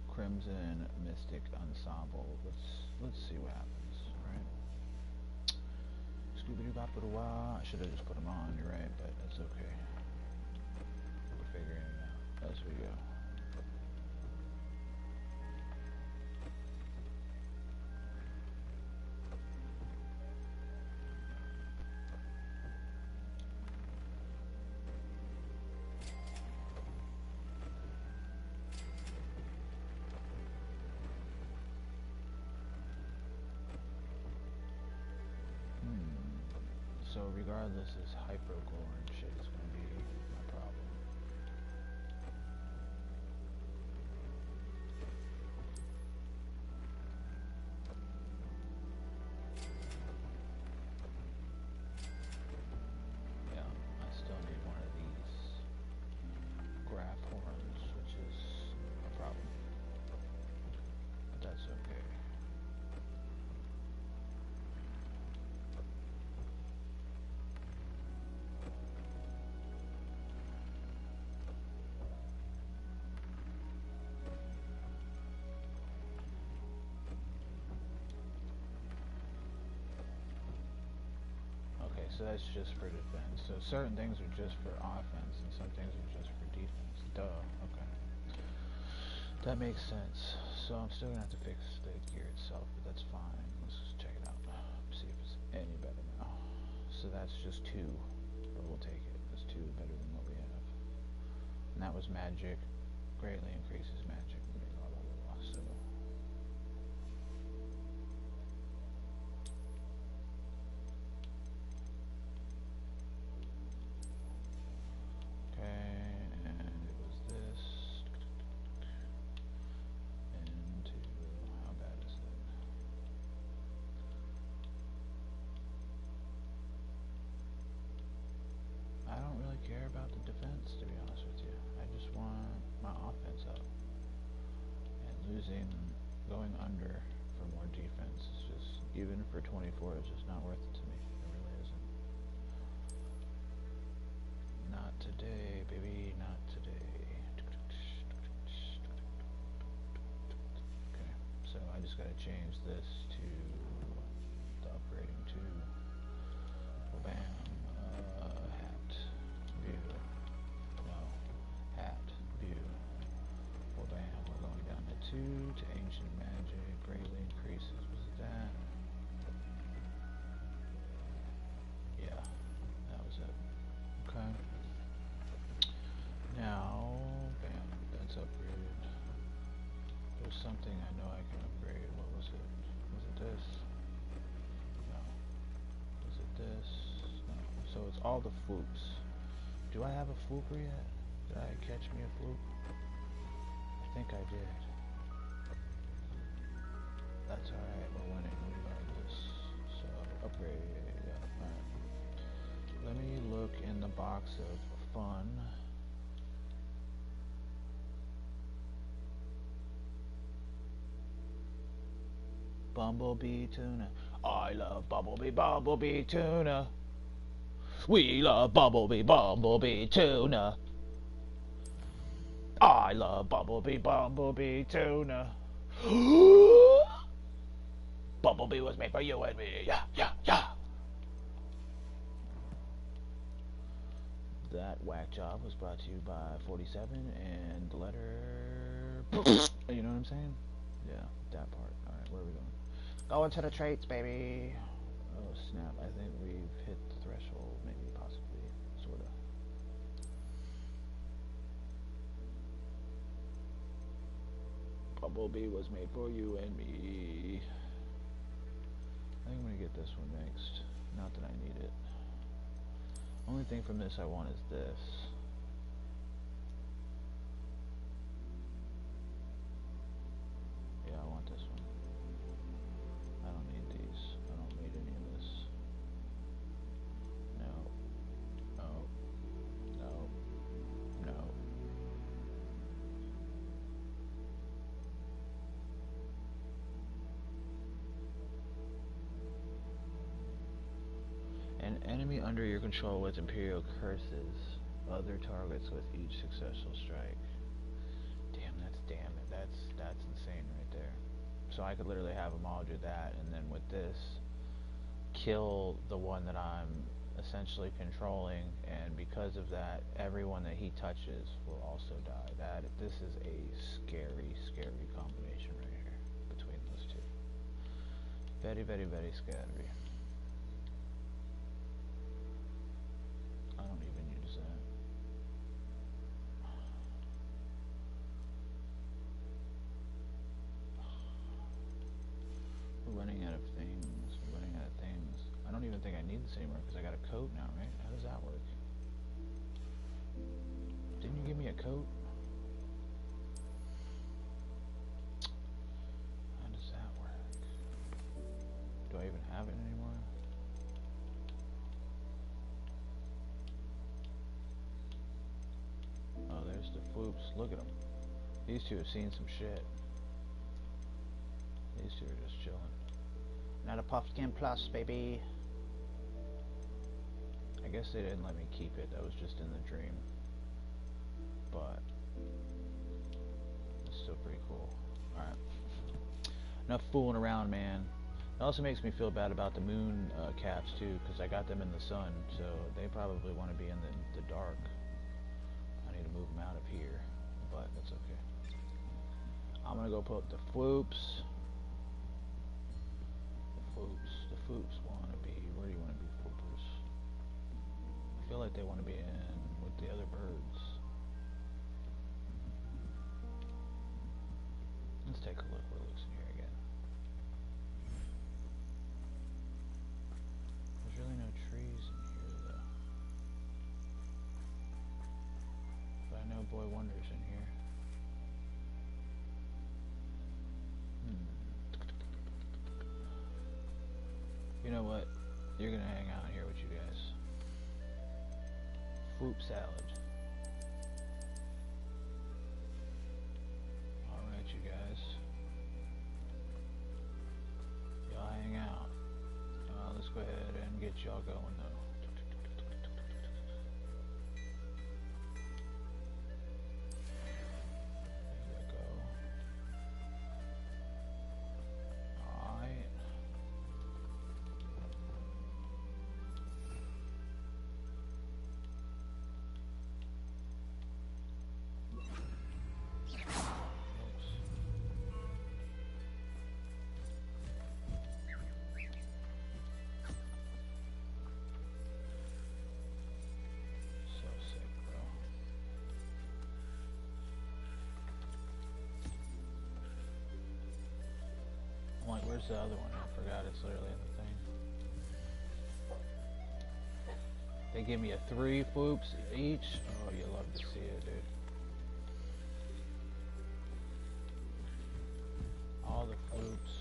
Crimson Mystic Ensemble. Let's see what happens, right? Scooby-Doo-Bop-a-Doo-Wah. I should have just put them on, you're right, but that's okay. We're figuring it out as we go. So regardless, this hypercore and shit is going to be my problem. Yeah, I still need one of these graph horns, which is a problem. But that's okay. Okay, so that's just for defense. So certain things are just for offense, and some things are just for defense. Duh. Okay. That makes sense. So I'm still gonna have to fix the gear itself, but that's fine. Let's just check it out. See if it's any better now. So that's just 2, but we'll take it. That's 2 better than what we have. And that was magic. Greatly increases magic. Blah, blah, blah, blah. So care about the defense, to be honest with you. I just want my offense up. And going under for more defense is just, even for 24, it's just not worth it to me. It really isn't. Not today, baby, not today. Okay, so I just gotta change this to the upgrading to bam. To ancient magic greatly increases. Was it that? Yeah, that was it. Okay. Now, bam, that's upgraded. There's something I know I can upgrade. What was it? Was it this? No. Was it this? No. So it's all the flukes. Do I have a fluker yet? Did I catch me a fluke? I think I did. That's alright, we're winning regardless. So, upgrade, yeah, alright. Let me look in the box of fun. Bumblebee tuna. I love Bumblebee tuna. We love Bumblebee tuna. I love Bumblebee tuna. Bumblebee was made for you and me. Yeah. That whack job was brought to you by 47 and the letter. You know what I'm saying? Yeah, that part. Alright, where are we going? Going to the traits, baby. Oh, snap. I think we've hit the threshold. Maybe, possibly. Sorta. Bumblebee was made for you and me. think I'm gonna get this one next. Not that I need it. Only thing from this I want is this. Yeah, I want this one. I don't need these. I don't need any of this. No. No. No. No. An enemy under your control with Imperial curses other targets with each successful strike. That's insane right there. So I could literally have them all do that, and then with this, kill the one that I'm essentially controlling, and because of that, everyone that he touches will also die. This is a scary, scary combination right here between those two. Very, very, very scary. I don't even use that. We're running out of things. We're running out of things. I don't even think I need this anymore because I got a coat now, right? How does that work? Didn't you give me a coat? How does that work? Do I even have it anymore? Oh, there's the floops. Look at them. These two have seen some shit. These two are just chilling. Not a Puffskin Plus, baby. I guess they didn't let me keep it. That was just in the dream. But it's still pretty cool. Alright. Enough fooling around, man. It also makes me feel bad about the moon caps, too, because I got them in the sun, so they probably want to be in the dark. I need to move them out of here, but that's okay. I'm going to go put up the floops. The floops want to be, where do you want to be, floopers? I feel like they want to be in with the other birds. Let's take a look what it looks in here again. There's really no trees in here though. But I know Boy Wonder's in here. You know what? You're gonna hang out here with you guys. Fruit salad. Alright, you guys. Y'all hang out. Let's go ahead and get y'all going though. Like, where's the other one? I forgot it's literally in the thing. They give me a 3 floops each. Oh, you love to see it, dude. All the floops.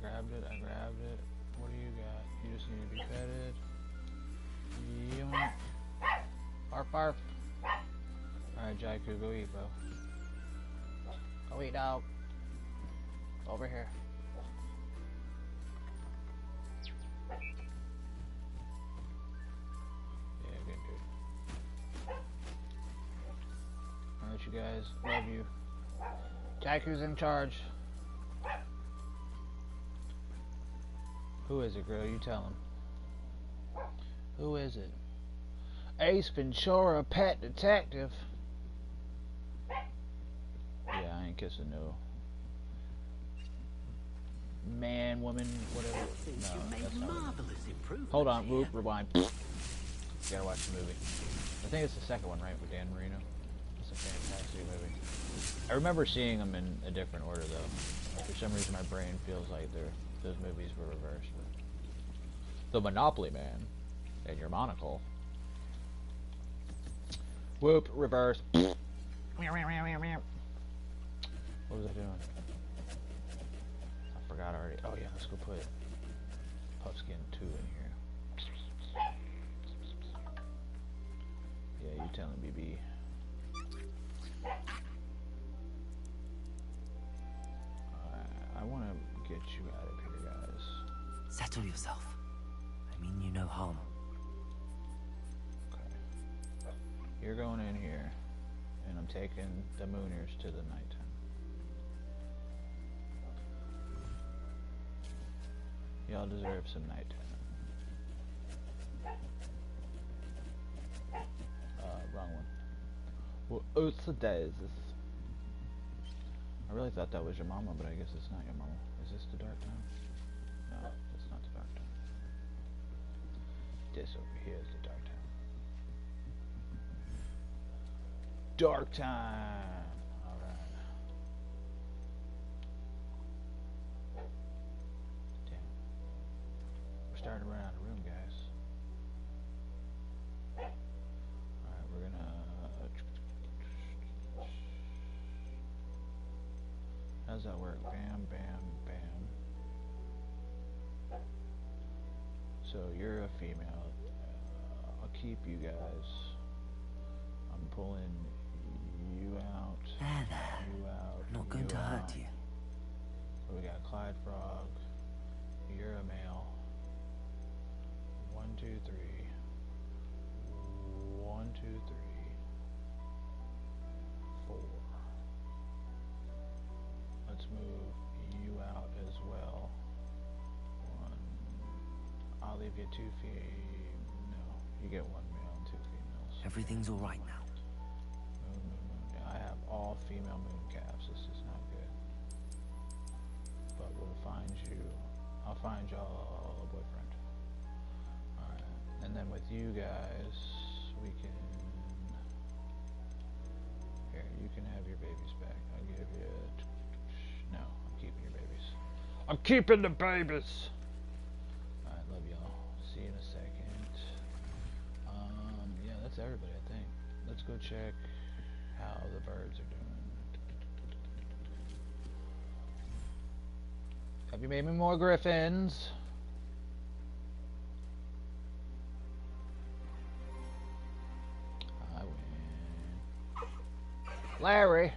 I grabbed it. What do you got? You just need to be petted. Barf, barf. Alright, Jaiku, go eat, bro. Go eat, dog. Over here. Yeah, good dude. Alright, you guys. Love you. Jaiku's in charge. Who is it, girl? You tell him. Who is it? Ace Ventura, pet detective. Yeah, I ain't kissing no man, woman, whatever. No, that's not Hold on, whoop, rewind. You gotta watch the movie. I think it's the second one, right, with Dan Marino. It's a fantastic movie. I remember seeing them in a different order, though. For some reason, my brain feels like they're Those movies were reversed. The Monopoly Man and your monocle. Whoop, reverse. What was I doing? I forgot already. Oh yeah, let's go put Puffskin 2 in here. Yeah, you telling BB. I want to get you out of here, guys. Settle yourself. I mean you no harm. Okay. You're going in here, and I'm taking the Mooners to the nighttime. Y'all deserve some nighttime. Wrong one. Well, it's the days. I really thought that was your mama, but I guess it's not your mama. Is this the dark time? No, it's not the dark time. This over here is the dark time. Dark time! Alright. Damn. We're starting to run out of room, guys. Alright, we're gonna... How's that work? Bam, bam, bam. So you're a female. I'll keep you guys. I'm pulling you out. There. You out. I'm not going to hurt you. So we got Clyde Frog. You're a male. 1, 2, 3. 1, 2, 3. 4. Let's move you out as well. 1. I'll leave you 2 No, you get 1 male and 2 females. Everything's all right now. Moon. I have all female moon calves. This is not good. But we'll find you. I'll find y'all a boyfriend. Alright. And then with you guys, we can... Here, you can have your babies back. I'll give you... No, I'm keeping your babies. I'm keeping the babies! Alright, love y'all. See you in a second. Yeah, that's everybody, I think. Let's go check how the birds are doing. Have you made me more griffins? I win. Larry!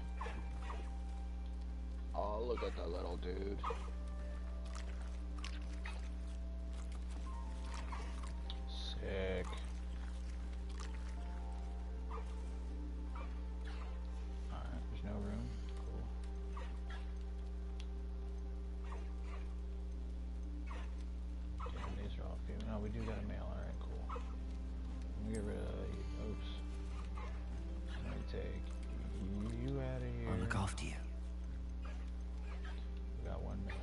Oh, look at the little dude. Sick. Alright, there's no room. Cool. Damn, these are all female. No, we do got a male. Alright, cool. Let me get rid of... Oops. Let me take you out of here. I'll look after you. We got 1 male.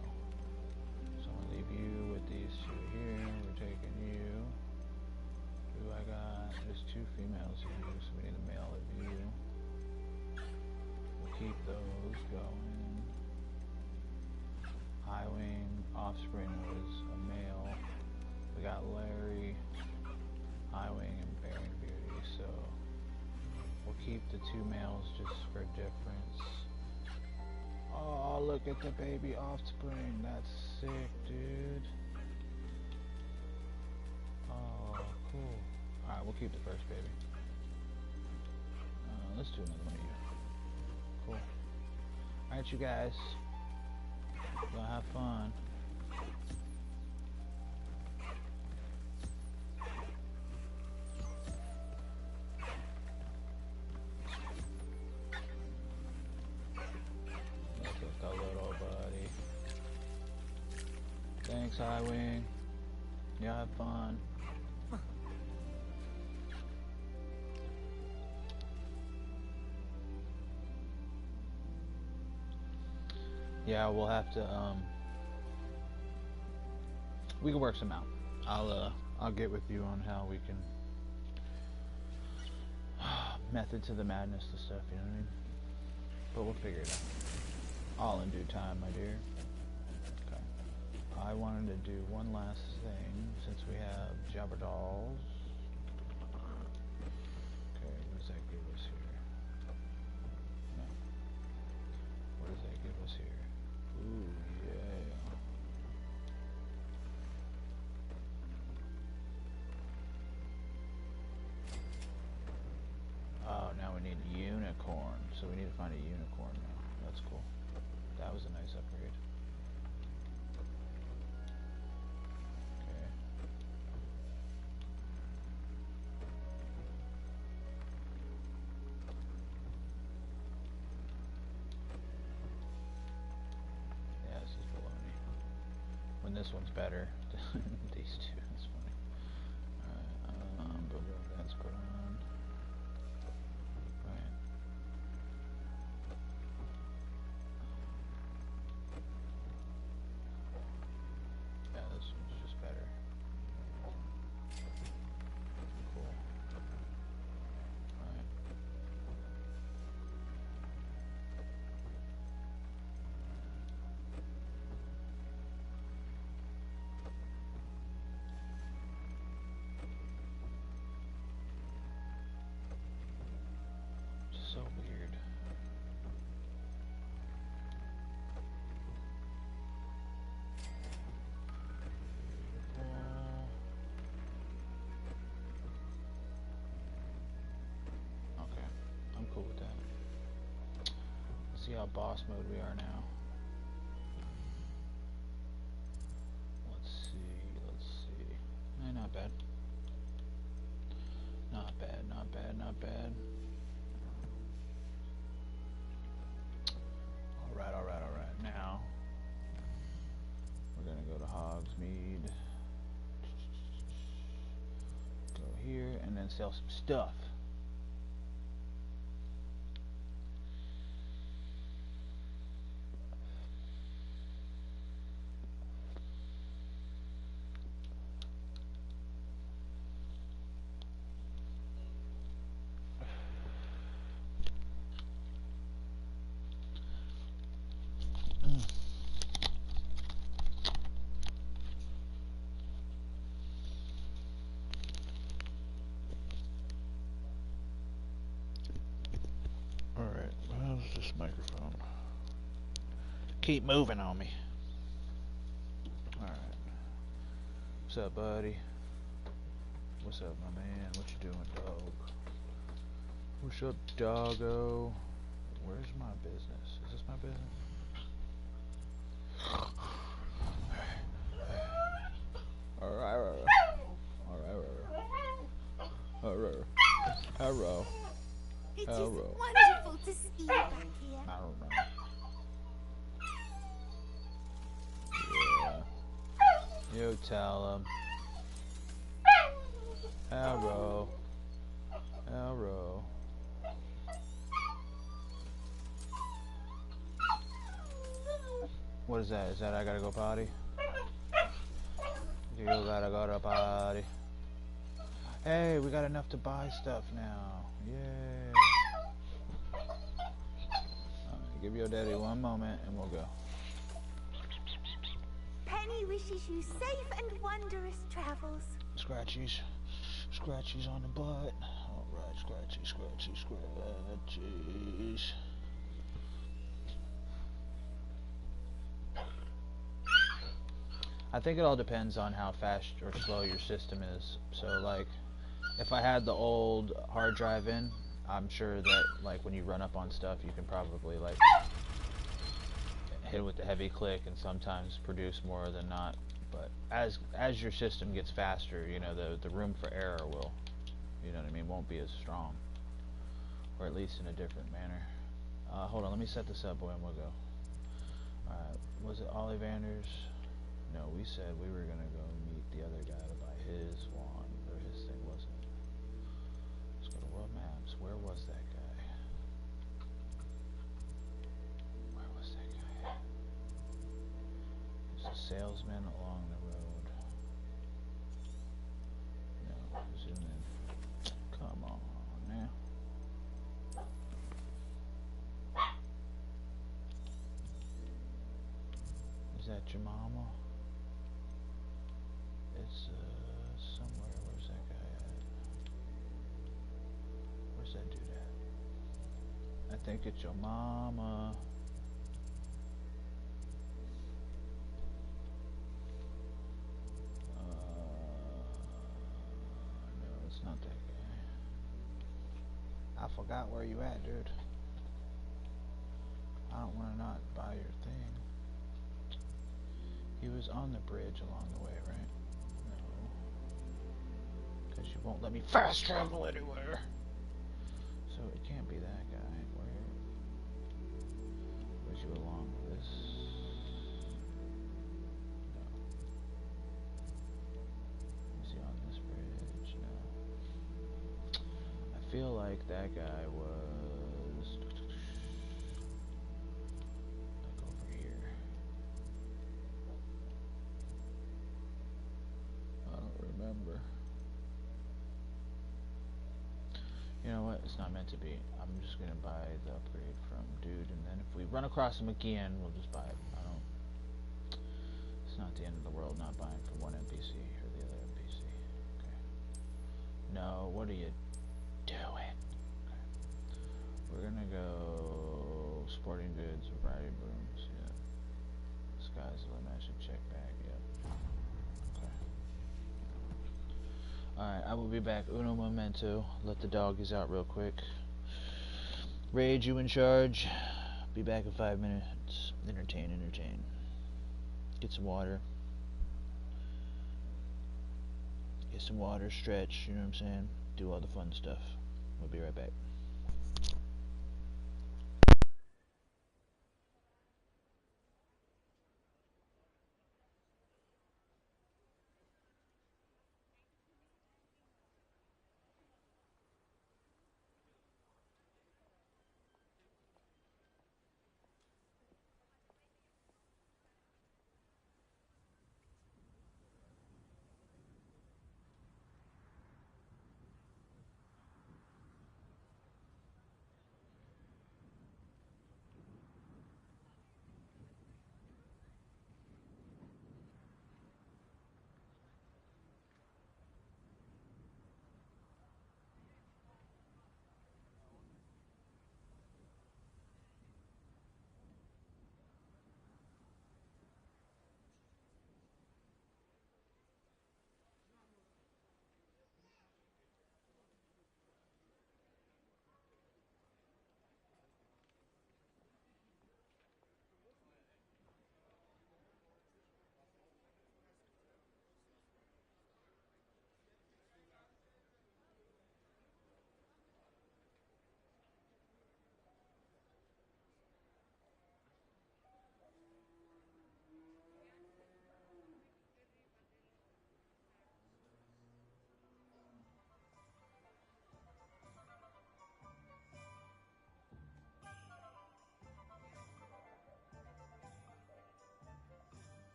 So I'm gonna leave you with these 2 here. We're taking you. Who I got? There's 2 females here, so we need a male of you. We'll keep those going. Highwing offspring was a male. We got Larry, Highwing, and Bearing Beauty, so we'll keep the 2 males just for difference. Oh, look at the baby offspring. That's sick, dude. Oh, cool. Alright, we'll keep the first baby. Let's do another one of you. Cool. Alright, you guys. Y'all have fun. Look at the little buddy. Thanks, Highwing. Y'all have fun. Yeah, we'll have to, we can work some out. I'll get with you on how we can, method to the madness and stuff, you know what I mean? But we'll figure it out. All in due time, my dear. Okay. I wanted to do one last thing since we have Jabber Dolls. Okay, what does that give us here? No. What does that give us here? Ooh, yeah. Oh, now we need unicorn. So we need to find a unicorn now. That's cool. That was a nice upgrade. Okay. Yeah, this is baloney. When this one's better than these two, that's funny. Alright, but that's put on. Right. Yeah, this one's just better. Cool. Alright. So weird. Okay, I'm cool with that. Let's see how boss mode we are now. Let's see. Not bad. Not bad. Alright. Now, we're gonna go to Hogsmeade. Go here, and then sell some stuff. Alright, how's this microphone? Keep moving on me. Alright. What's up, buddy? What's up, my man? What you doing, dog? What's up, doggo? Where's my business? Is this my business? Alright. Hello. It is Hello. wonderful to see you back here. I don't know. Yeah. You tell him. Hello. What is that? Is that I gotta go potty? You gotta go to potty. Hey, we got enough to buy stuff now. Yay. Alright, give your daddy one moment and we'll go. Penny wishes you safe and wondrous travels. Scratchies. Scratchies on the butt. Alright, scratchies. I think it all depends on how fast or slow your system is. So, like, if I had the old hard drive in, I'm sure that, like, when you run up on stuff, you can probably, like, hit it with the heavy click and sometimes produce more than not. But as your system gets faster, you know, the room for error will, you know what I mean, won't be as strong. Or at least in a different manner. Hold on, let me set this up, boy, and we'll go. Alright, was it Ollivander's? No, we said we were gonna go meet the other guy to buy his wand, or his thing, wasn't it? Let's go to World Maps. Where was that guy? There's a salesman along the road. No, zoom in. Come on now. Is that your mama? It's somewhere. Where's that guy at? Where's that dude at? I think it's your mama. No, it's not that guy. I forgot where you at, dude. I don't want to not buy your thing. He was on the bridge along the way, right? No. Because you won't let me fast travel anywhere. So it can't be that guy. Where's you along this? No. Is he on this bridge? No. I feel like that guy was like over here. I don't remember. You know what? It's not meant to be. I'm just gonna buy the upgrade from dude, and then if we run across him again, we'll just buy it. It's not the end of the world not buying from one NPC or the other NPC. Okay. No, what are you doing? Okay. We're gonna go sporting goods, variety brooms. Yeah. Sky's the limit. I should check back. Yep. Okay. Alright, I will be back. Uno momento. Let the doggies out real quick. Rage, you in charge. Be back in 5 minutes. Entertain. Get some water. Get some water, stretch, you know what I'm saying? Do all the fun stuff. We'll be right back.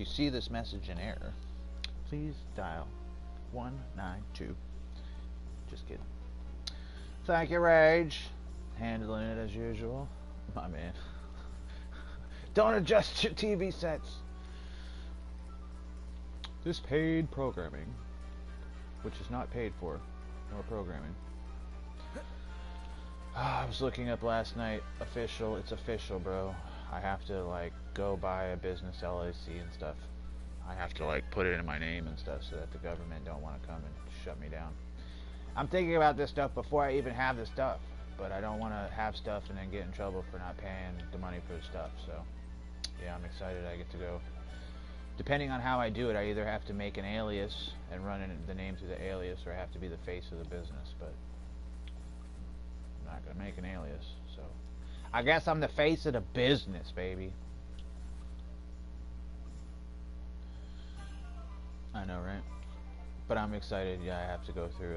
you see this message in error, please dial 192. Just kidding. Thank you, Rage. Handling it as usual. My man. Don't adjust your TV sets. This paid programming, which is not paid for, nor programming. I was looking up last night. Official. It's official, bro. I have to, like, go buy a business LLC and stuff. I have to, like, put it in my name and stuff so that the government don't want to come and shut me down. I'm thinking about this stuff before I even have the stuff, but I don't want to have stuff and then get in trouble for not paying the money for the stuff, so yeah, I'm excited I get to go. Depending on how I do it, I either have to make an alias and run the name through the alias, or I have to be the face of the business, but I'm not going to make an alias, so I guess I'm the face of the business, baby. I know, right? But I'm excited, yeah, I have to go through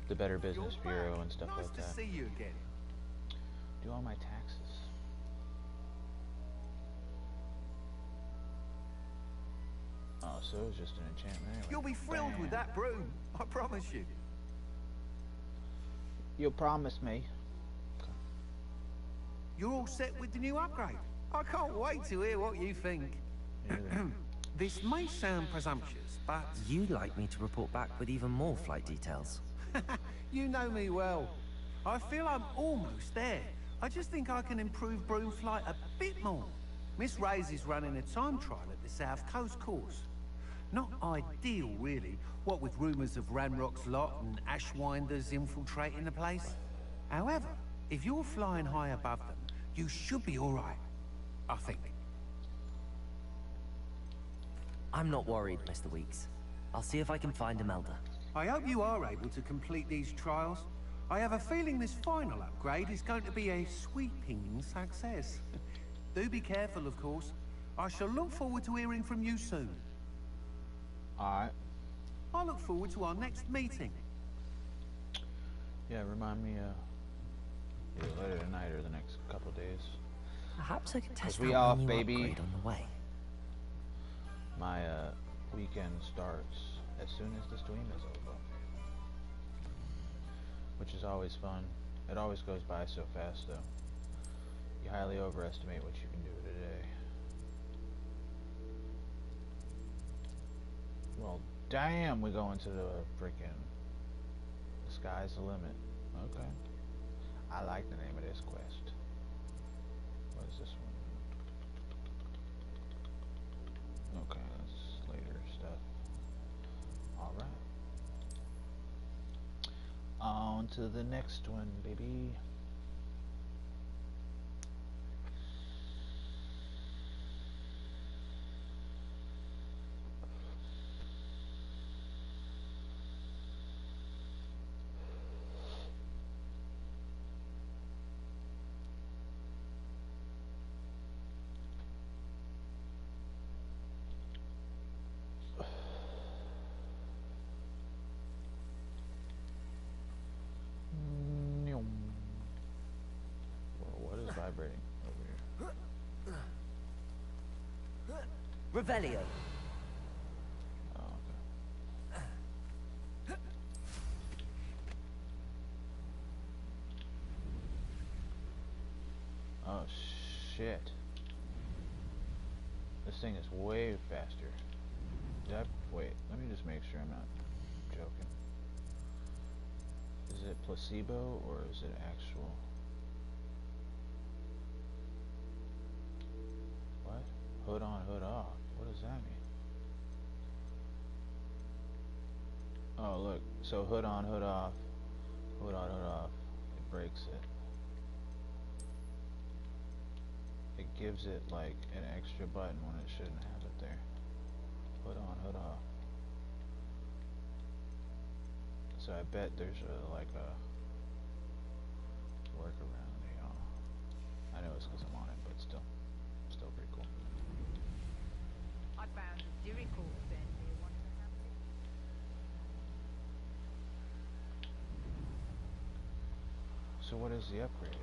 the Better Business Bureau and stuff like that. Nice to see you again. Do all my taxes. Oh, so it was just an enchantment anyway. You'll be thrilled with that broom, I promise you. You'll promise me. You're all set with the new upgrade. I can't wait to hear what you think. This may sound presumptuous, but... You'd like me to report back with even more flight details. You know me well. I feel I'm almost there. I just think I can improve broom flight a bit more. Miss Reyes is running a time trial at the South Coast course. Not ideal, really, what with rumours of Ranrock's lot and Ashwinders infiltrating the place. However, if you're flying high above them, you should be alright, I think. I'm not worried, Mr. Weeks. I'll see if I can find Imelda. I hope you are able to complete these trials. I have a feeling this final upgrade is going to be a sweeping success. Do be careful, of course. I shall look forward to hearing from you soon. Alright. I look forward to our next meeting. Yeah, remind me either later tonight or the next couple of days. Perhaps I could test we out off, my new baby. upgrade on the way. My weekend starts as soon as the stream is over, which is always fun. It always goes by so fast, though. You highly overestimate what you can do today. Well, damn, we go into the freaking sky's the limit. Okay, I like the name of this quest. What is this one? Okay, that's later stuff. Alright. On to the next one, baby. Vibrating over here. Revelio. Oh, okay. Oh shit. This thing is way faster. Wait, let me just make sure I'm not joking. Is it placebo or is it actual? Hood on, hood off. What does that mean? Oh, look. So hood on, hood off. Hood on, hood off. It breaks it. It gives it like an extra button when it shouldn't have it there. Hood on, hood off. So I bet there's like a workaround, y'all. I know it's because I'm on it, but still pretty cool. I found a Jericho then near one of the houses. So what is the upgrade?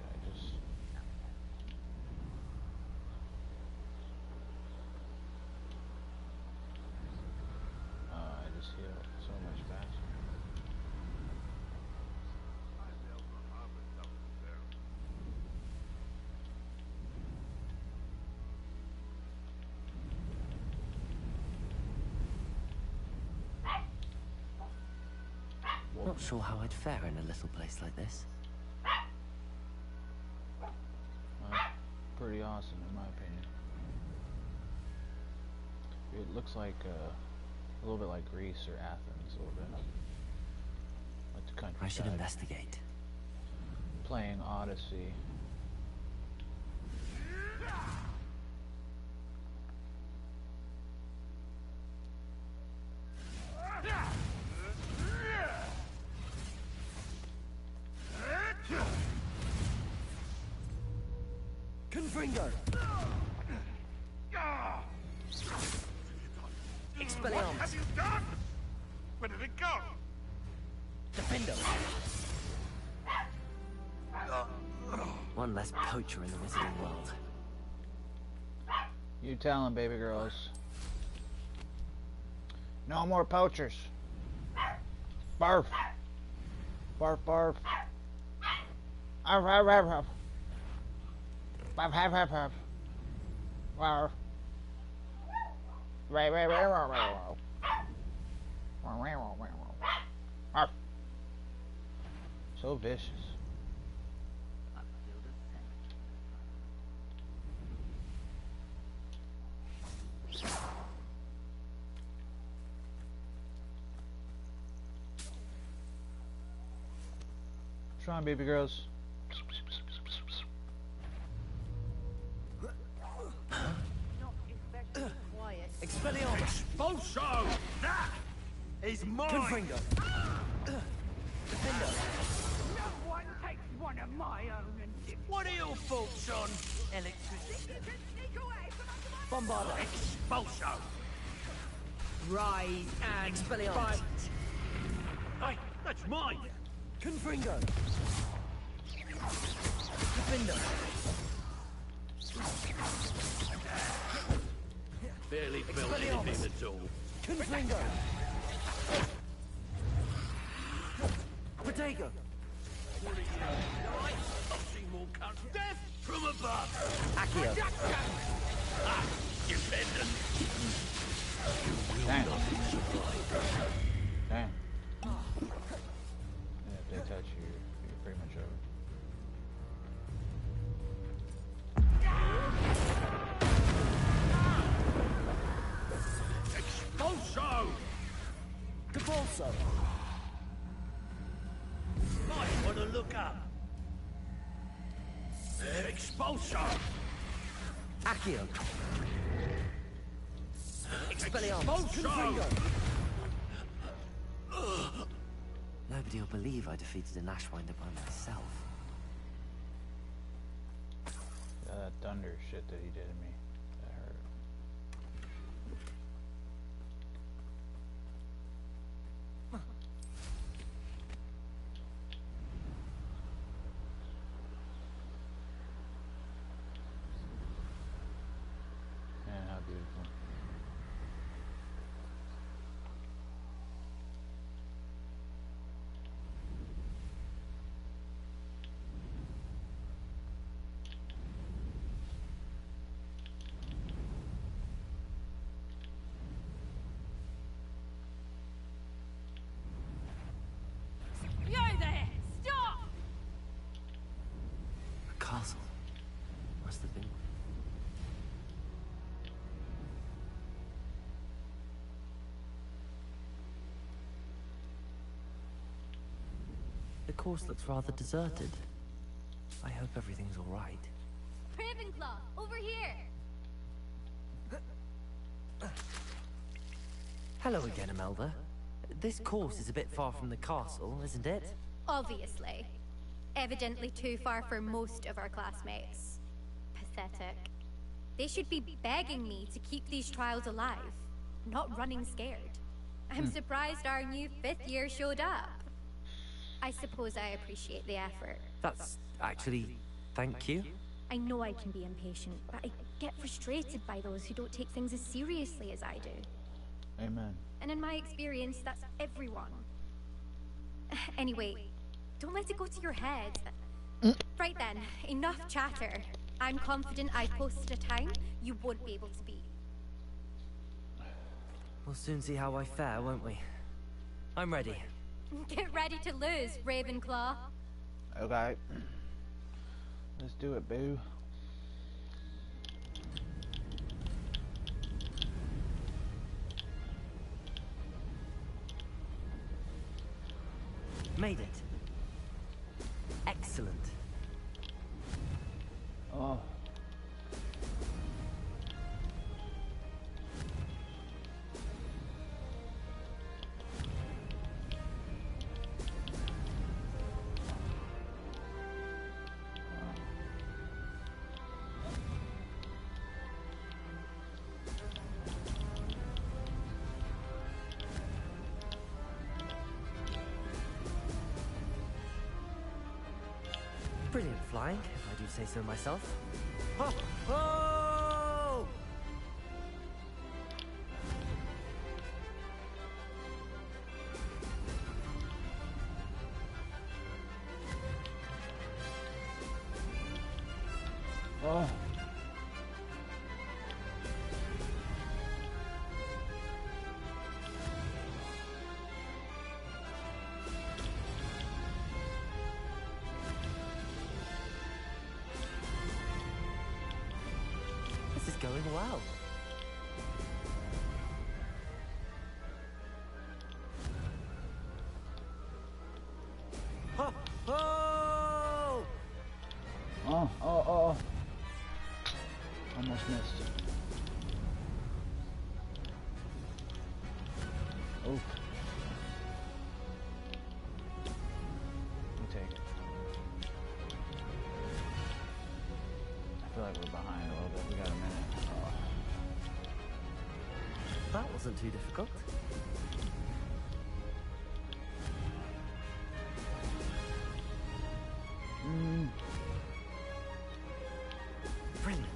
Not sure how I'd fare in a little place like this. Pretty awesome, in my opinion. It looks like a little bit like Greece or Athens, a little bit. Like the countryside. I should investigate. Playing Odyssey. Confringo! Expelliarmus! What have you done? Where did it go? Defendo! One less poacher in the wizarding world. You tell them, baby girls. No more poachers. Barf. Barf, barf. Arf, arf, arf, arf. Barf, arf, arf, arf. Barf. Arf. So vicious. Try on, baby girls. Expelliarmus! Expulso! That is mine! Confringo! Defendo! No one takes one of my own and dips. What are your thoughts on Electricity! You can sneak away from under my Bombarda! expulso? rise and Expelliarmus! fight. Hey, that's mine! Confringo! Defendo! Barely felt anything at all. Confringo! Protego! I'll see more cuts. Death from above! Accio! Ah, dependent! Damn. Damn. And if they touch you, you're pretty much over. Expulso! Capulso! Might want to look up. Expulso! Accio! Expelliarmus! Expulso! Nobody will believe I defeated an Ashwinder by myself. Yeah, that thunder shit that he did to me. That hurt. Man, how beautiful. Yo there! Stop! A castle. Must have been. The course looks rather deserted. I hope everything's all right. Ravenclaw, over here! Hello again, Imelda. This course is a bit far from the castle, isn't it? Obviously. Evidently too far for most of our classmates. Pathetic. They should be begging me to keep these trials alive, not running scared. I'm surprised our new 5th year showed up. I suppose I appreciate the effort. That's actually... thank you. I know I can be impatient, but I get frustrated by those who don't take things as seriously as I do. Amen. And in my experience, that's everyone. Anyway, don't let it go to your head. Right then, enough chatter. I'm confident I posted a time you won't be able to beat. We'll soon see how I fare, won't we? I'm ready. Get ready to lose, Ravenclaw. Okay. Let's do it, boo. Made it. Excellent. Oh. Brilliant flying, if I do say so myself. Ho! Ho! Oh. This is going well. Ho! Ho! Oh. Almost missed. Oh. We take it. I feel like we're behind a little bit. We got a minute. Oh. That wasn't too difficult. Brilliant.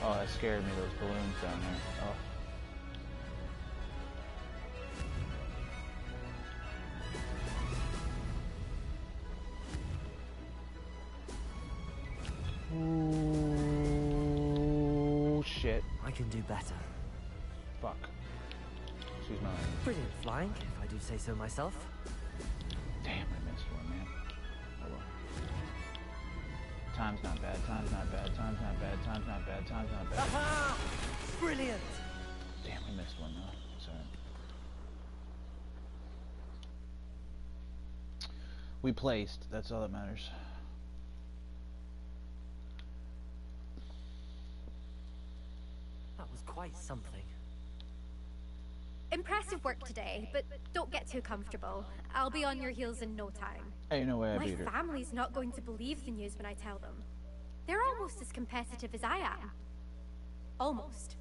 Oh, that scared me, those balloons down there. Oh. Ooh, shit. I can do better. Fuck. Excuse my language. Brilliant flying, if I do say so myself. Damn, I missed one, man. Oh well. Time's not bad, time's not bad, time's not bad, time's not bad, time's not bad. Aha! Brilliant! Damn, we missed one though. Sorry. We placed, that's all that matters. That was quite something. Impressive work today, but don't get too comfortable. I'll be on your heels in no time. Ain't no way I My beat her. family's not going to believe the news when I tell them. They're almost as competitive as I am. Almost.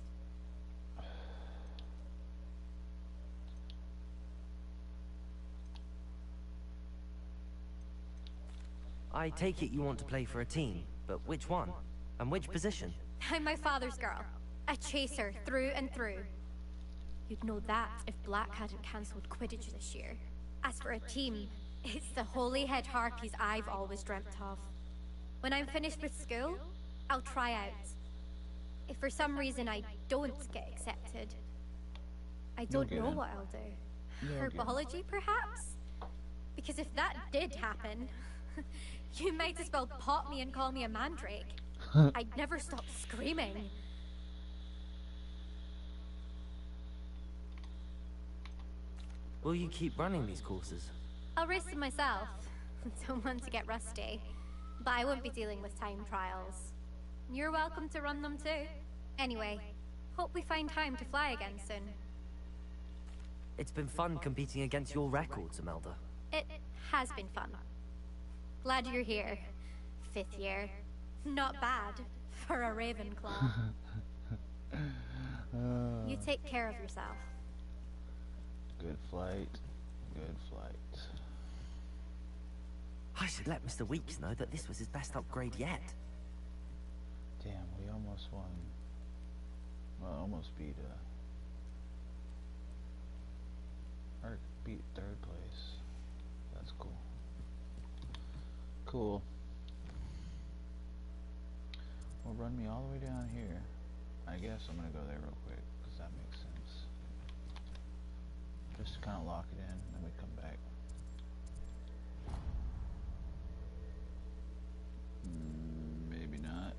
I take it you want to play for a team, but which one? And which position? I'm my father's girl. A chaser, through and through. You'd know that if Black hadn't cancelled Quidditch this year. As for a team, it's the Holyhead Harpies I've always dreamt of. When I'm finished with school, I'll try out. If for some reason I don't get accepted, I don't know what I'll do. Herbology, perhaps? Because if that did happen, you might as well pop me and call me a mandrake. I'd never stop screaming. Will you keep running these courses? I'll race them myself. Don't want to get rusty. But I won't be dealing with time trials. You're welcome to run them too. Anyway, hope we find time to fly again soon. It's been fun competing against your records, Imelda. It has been fun. Glad you're here. 5th year. Not bad for a Ravenclaw. You take care of yourself. Good flight. Good flight. I should let Mr. Weeks know that this was his best upgrade yet. Damn, we almost won. Well, almost beat or beat 3rd place. That's cool. Cool. Well, run me all the way down here. I guess I'm gonna go there real quick, because that makes sense. kind of lock it in, then we come back. Maybe not.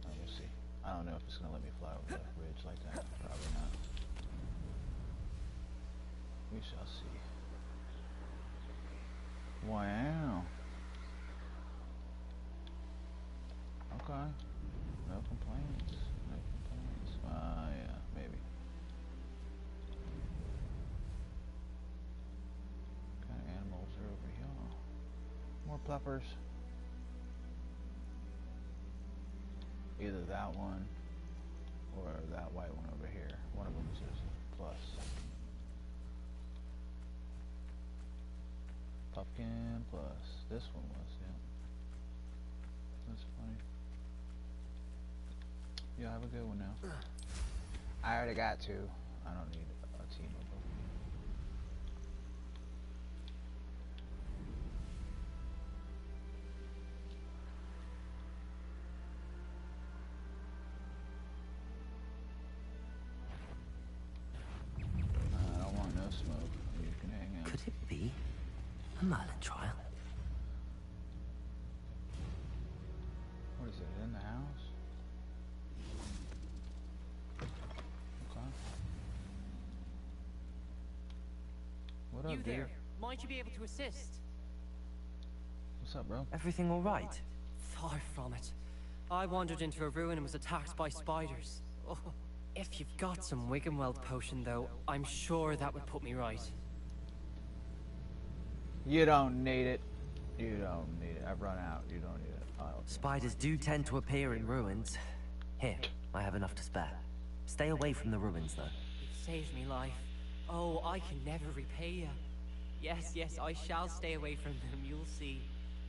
Oh, we'll see. I don't know if it's gonna let me fly over the ridge like that. Probably not. We shall see. Wow. Okay. No complaints. No complaints. Yeah, maybe. What kind of animals are over here? More pluppers. Either that one or that white one over here. One of them is a plus. Pumpkin plus. This one was, yeah. That's funny. Yeah, have a good one now. I already got two. I don't need a team of them. I don't want no smoke. You can hang out. Could it be a Merlin trial? What is it, in the house? Okay. What up, You dude? there? Might you be able to assist? What's up, bro? Everything all right? Far from it. I wandered into a ruin and was attacked by spiders. Oh. If you've got some Wiggenweld potion, though, I'm sure that would put me right. You don't need it. You don't need it. I've run out. You don't need it. Spiders do tend to appear in ruins. Here, I have enough to spare. Stay away from the ruins, though. You've saved me life. Oh, I can never repay you. Yes, yes, I shall stay away from them, you'll see.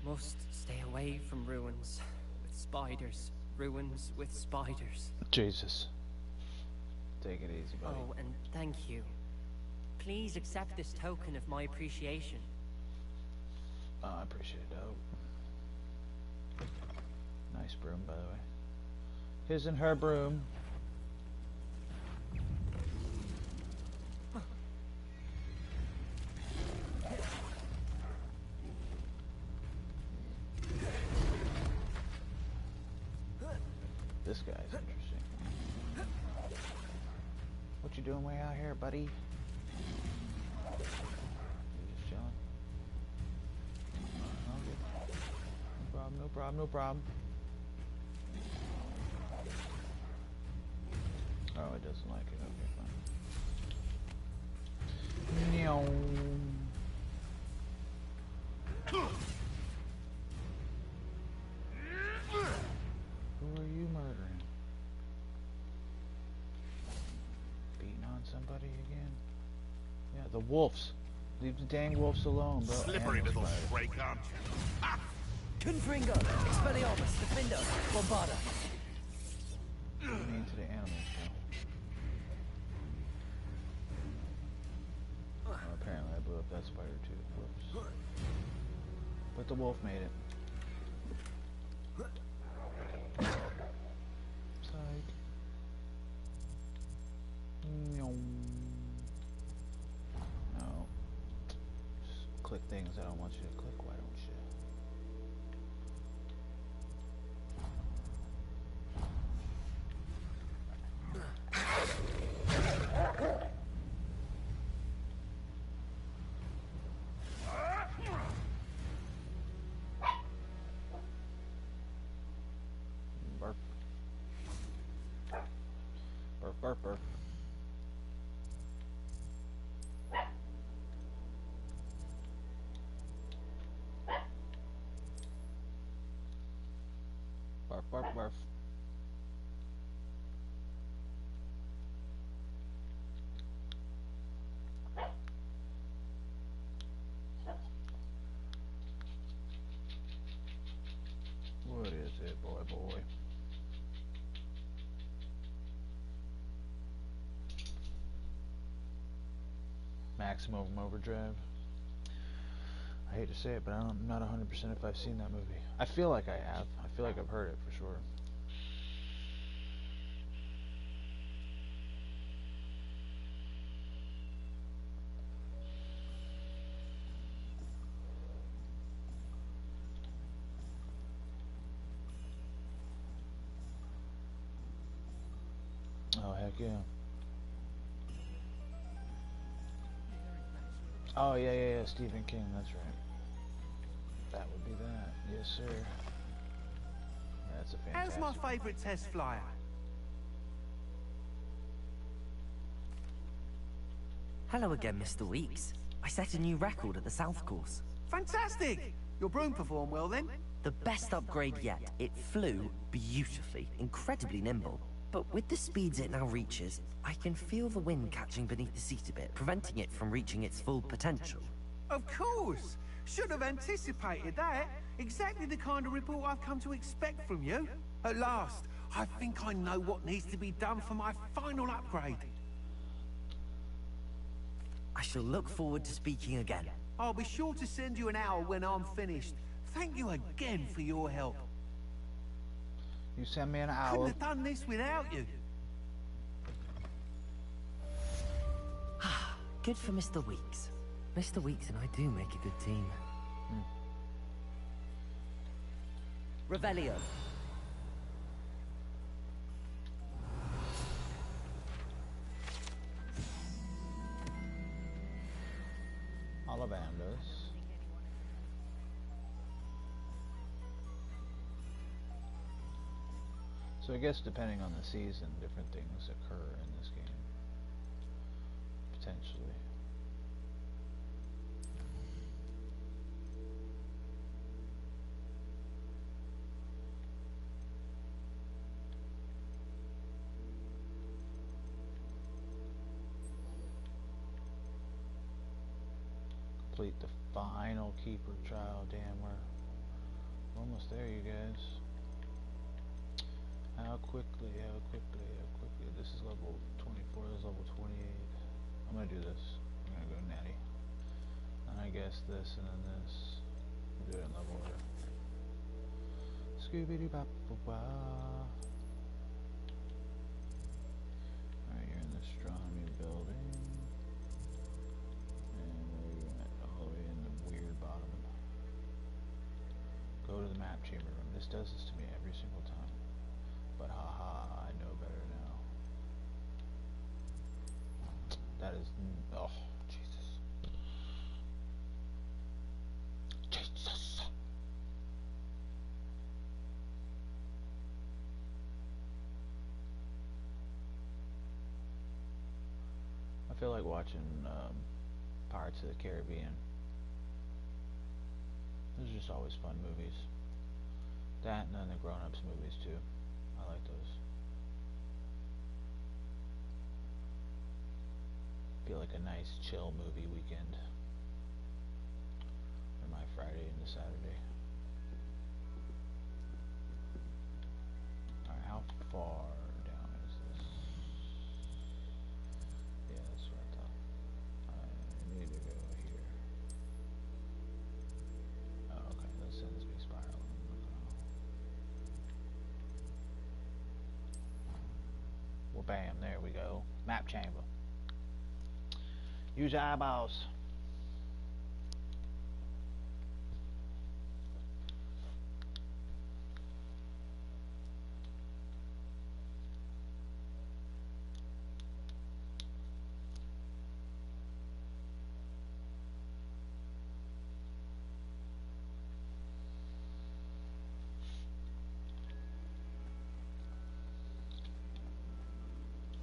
Must stay away from ruins with spiders. Ruins with spiders. Jesus. Take it easy, buddy. Oh, and thank you. Please accept this token of my appreciation. Oh, I appreciate it, dope. Nice broom, by the way. His and her broom. This guy's interesting. What you doing way out here, buddy? You just chilling? Okay. No problem, no problem, no problem. Oh, it doesn't like it. Okay, fine. Meow. Who are you murdering? Beating on somebody again? Yeah, the wolves. Leave the dang wolves alone, bro. Slippery little freak, aren't you? Ah! Confringo, Expelliarmus, Defender, Bombarda. What do you mean to the animals, bro? Oh, apparently I blew up that spider too. Whoops. But the wolf made it. Psych. No. Just click things I don't want you to click. Why don't you? Burp. Burp, burp, burp. Barf, barf, barf. What is it, boy? Maximum Overdrive. I hate to say it, but I'm not 100% if I've seen that movie. I feel like I have. I feel like I've heard it for sure. Heck yeah. Oh, yeah, Stephen King, that's right. That would be that. Yes, sir. That's a fantastic How's my favourite test flyer? Hello again, Mr. Weeks. I set a new record at the South Course. Fantastic! Your broom performed well then? The best upgrade yet. It flew beautifully, incredibly nimble. But with the speeds it now reaches, I can feel the wind catching beneath the seat a bit, preventing it from reaching its full potential. Of course! Should have anticipated that. Exactly the kind of report I've come to expect from you. At last, I think I know what needs to be done for my final upgrade. I shall look forward to speaking again. I'll be sure to send you an hour when I'm finished. Thank you again for your help. You send me an Couldn't hour. have done this without you. Good for Mr. Weeks. Mr. Weeks and I do make a good team. Revelio. Ollivander's. So I guess depending on the season, different things occur in this game. Potentially. Complete the final keeper trial. Damn, we're almost there, you guys. How quickly? This is level 24, this is level 28. I'm gonna do this. I'm gonna go natty. And I guess this and then this. We'll do it in level order. Scooby-Doo bop ba. Alright, you're in the astronomy building. And where are you at? All the way in the weird bottom. Go to the map chamber room. This does this to me every single time. But haha, I know better now. That is, oh, Jesus. Jesus. I feel like watching Pirates of the Caribbean. Those are just always fun movies. That and then the grown-ups movies too. I like those. Feel like a nice chill movie weekend. Or my Friday into Saturday. Alright, how far down is this? Yeah, that's what I thought. I need to go here. Oh, okay, that sends me spiraling. Well, bam, there we go. Map chamber. Use your eyeballs.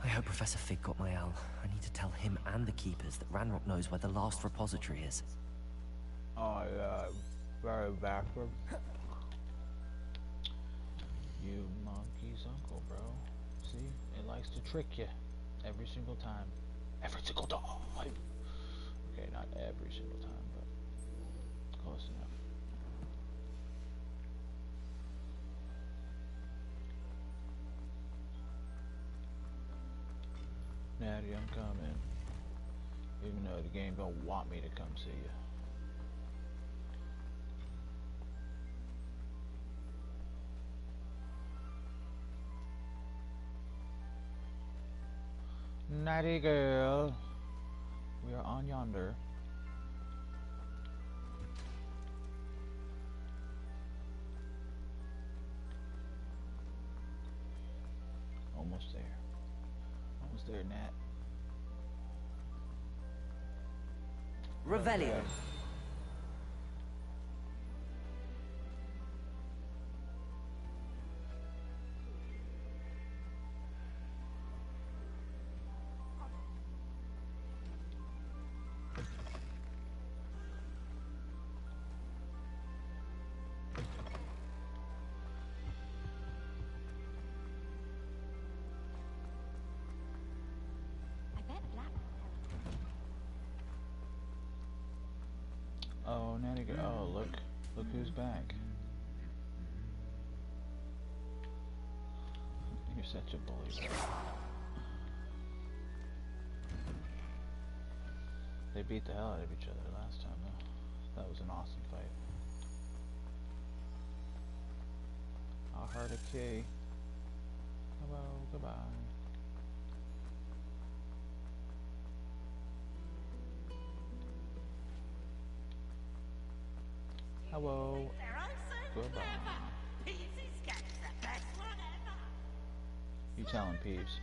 I hope Professor Fig got my owl. I need to tell him and the keepers that Ranrock knows where the last repository is. Oh, yeah. Very backward. You monkey's uncle, bro. See? It likes to trick you. Every single time. Every single time! Okay, not every single time, but close enough. Natty, I'm coming. Even though the game don't want me to come see you. Natty girl. We are on yonder. Almost there. almost there, Nat. Revelio. Oh, Natty. Oh, look who's back. You're such a bully, bro. They beat the hell out of each other last time, though. That was an awesome fight. I heard a key. Hello, goodbye. Hello. Goodbye. You telling Peeves?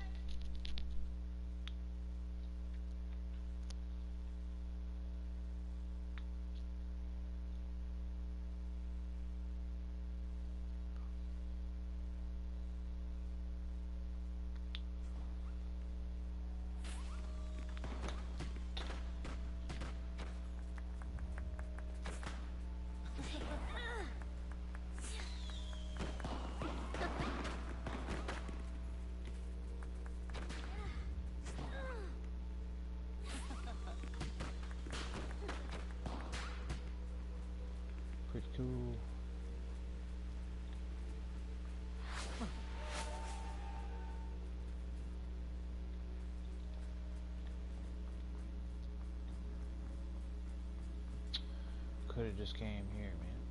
Pretty cool. Could have just came here, man.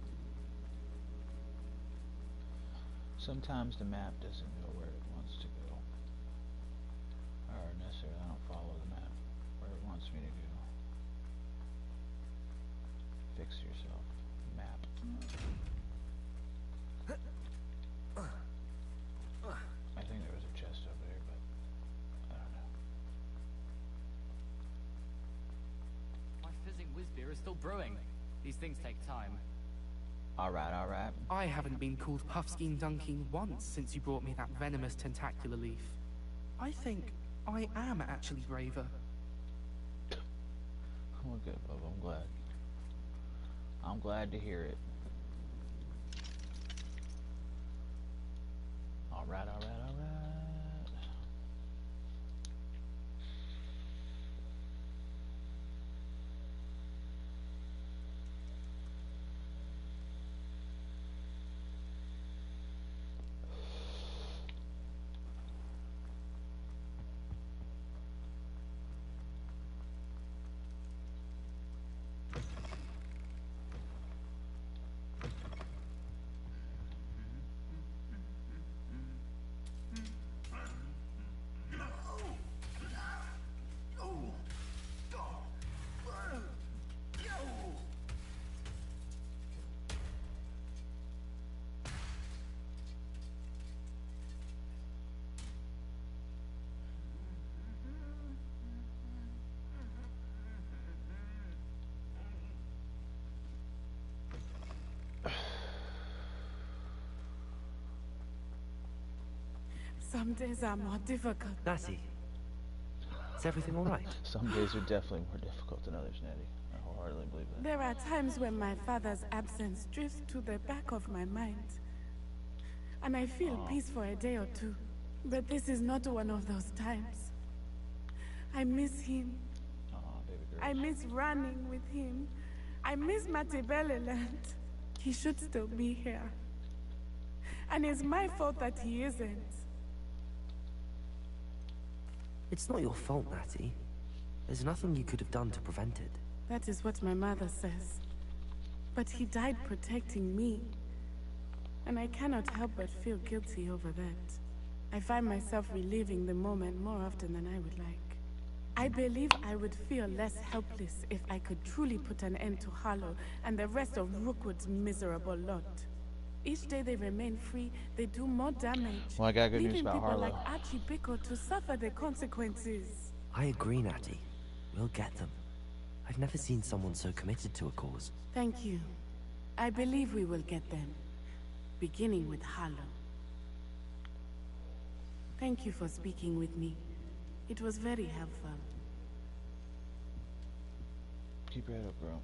Sometimes the map doesn't go where it wants to go. Or necessarily, I don't follow the map where it wants me to go. Fix yourself. Map. I think there was a chest over there, but I don't know. My fizzing whiz beer is still brewing. These things take time. Alright. I haven't been called Puffskein Dunkin once since you brought me that venomous tentacular leaf. I think I am actually braver. Well, good, Bub. I'm glad. I'm glad to hear it. Alright. Some days are more difficult. Natty, is everything all right? Some days are definitely more difficult than others, Natty. I wholeheartedly believe that. There are times when my father's absence drifts to the back of my mind. And I feel peace for a day or two. But this is not one of those times. I miss him. Baby girl. I miss running with him. I miss Matibeleland. He should still be here. And it's my fault that he isn't. It's not your fault, Natty. There's nothing you could have done to prevent it. That is what my mother says. But he died protecting me. And I cannot help but feel guilty over that. I find myself reliving the moment more often than I would like. I believe I would feel less helpless if I could truly put an end to Harlow and the rest of Rookwood's miserable lot. Each day they remain free, they do more damage. Well, I got good news leaving about people Harlow. like Archie Pickle to suffer the consequences. I agree, Natty. We'll get them. I've never seen someone so committed to a cause. Thank you. I believe we will get them. Beginning with Harlow. Thank you for speaking with me. It was very helpful. Keep your head up, girl.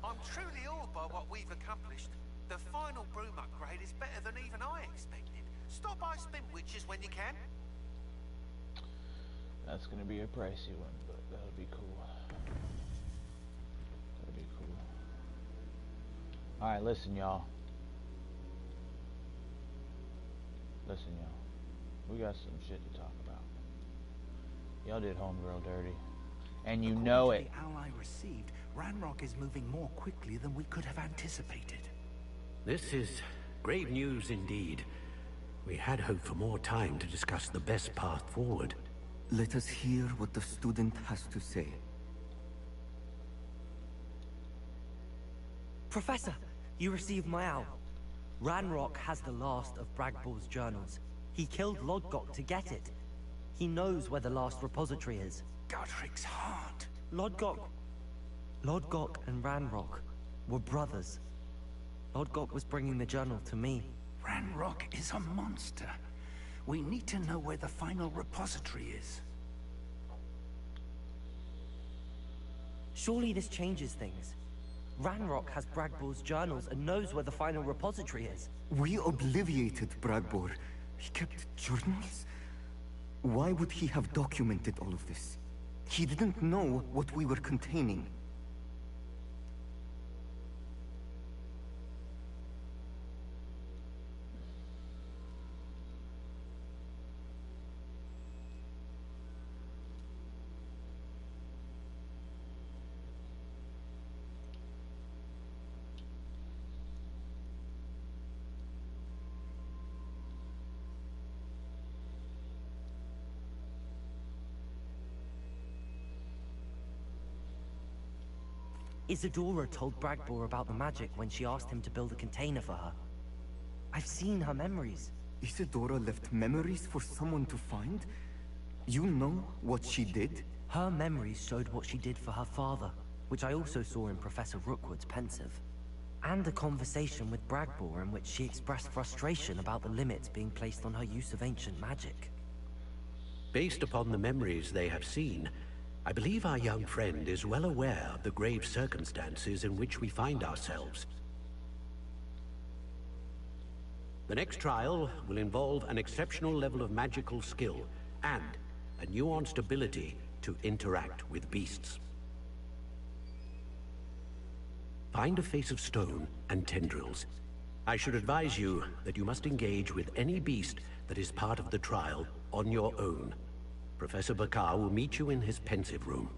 I'm truly awed by what we've accomplished. The final broom upgrade is better than even I expected. Stop by Spin Witches when you can. That's gonna be a pricey one, but that'll be cool. That'll be cool. Alright, listen, y'all. Listen, y'all. We got some shit to talk about. Y'all did Homegirl dirty. And you know it. The owl I received, Ranrock is moving more quickly than we could have anticipated. This is grave news indeed. We had hoped for more time to discuss the best path forward. Let us hear what the student has to say. Professor, you received my owl. Ranrock has the last of Bragbor's journals. He killed Lodgok to get it. He knows where the last repository is. Godric's heart. Lodgok and Ranrock were brothers. Lodgok was bringing the journal to me. Ranrock is a monster. We need to know where the final repository is. Surely this changes things. Ranrock has Bragbor's journals and knows where the final repository is. We obliviated Bragbor. He kept journals? Why would he have documented all of this? He didn't know what we were containing. Isadora told Bragbor about the magic when she asked him to build a container for her. I've seen her memories. Isadora left memories for someone to find? You know what she did? Her memories showed what she did for her father, which I also saw in Professor Rookwood's pensive. And a conversation with Bragbor in which she expressed frustration about the limits being placed on her use of ancient magic. Based upon the memories they have seen, I believe our young friend is well aware of the grave circumstances in which we find ourselves. The next trial will involve an exceptional level of magical skill and a nuanced ability to interact with beasts. Find a face of stone and tendrils. I should advise you that you must engage with any beast that is part of the trial on your own. Professor Bakar will meet you in his pensive room.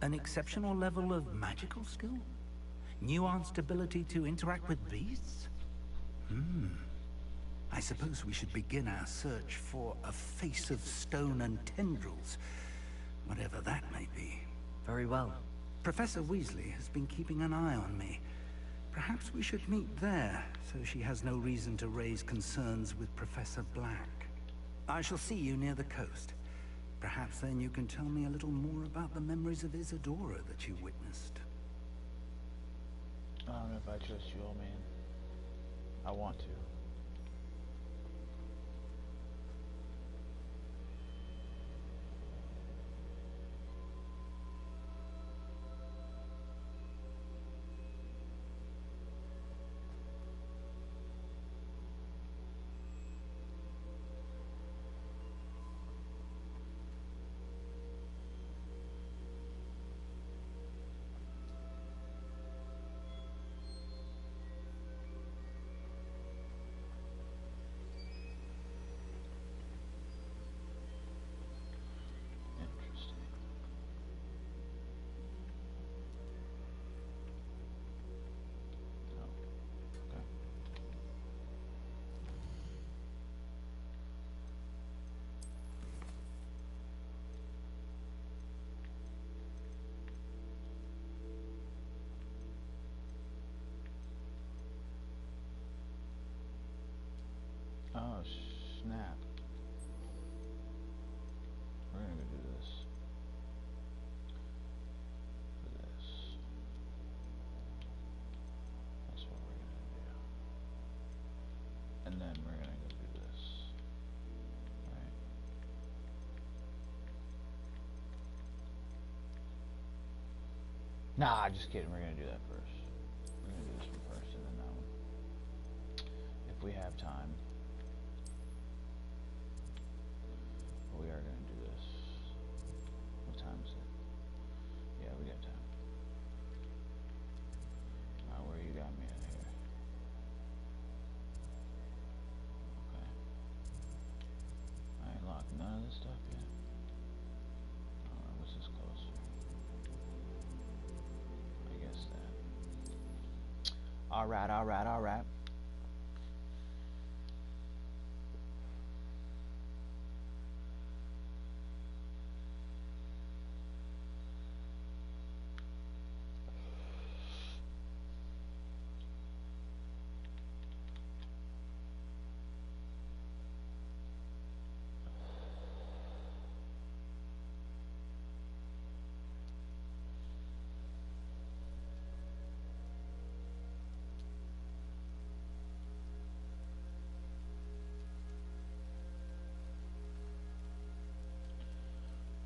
An exceptional level of magical skill? Nuanced ability to interact with beasts? I suppose we should begin our search for a face of stone and tendrils, whatever that may be. Very well. Professor Weasley has been keeping an eye on me. Perhaps we should meet there, so she has no reason to raise concerns with Professor Black. I shall see you near the coast. Perhaps then you can tell me a little more about the memories of Isadora that you witnessed. I don't know if I trust you, old man. I want to. snap. We're gonna go do this. For this. That's what we're gonna do. And then we're gonna go do this. Right? Nah, just kidding. We're gonna do that first. We're gonna do this one first and then that one. If we have time. But we are gonna do this. What time is it? Yeah, we got time. Alright, where you got me at here? Okay. I ain't locked none of this stuff yet. Alright, what's this closer? I guess that. Alright, alright, alright.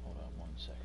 Hold on 1 second.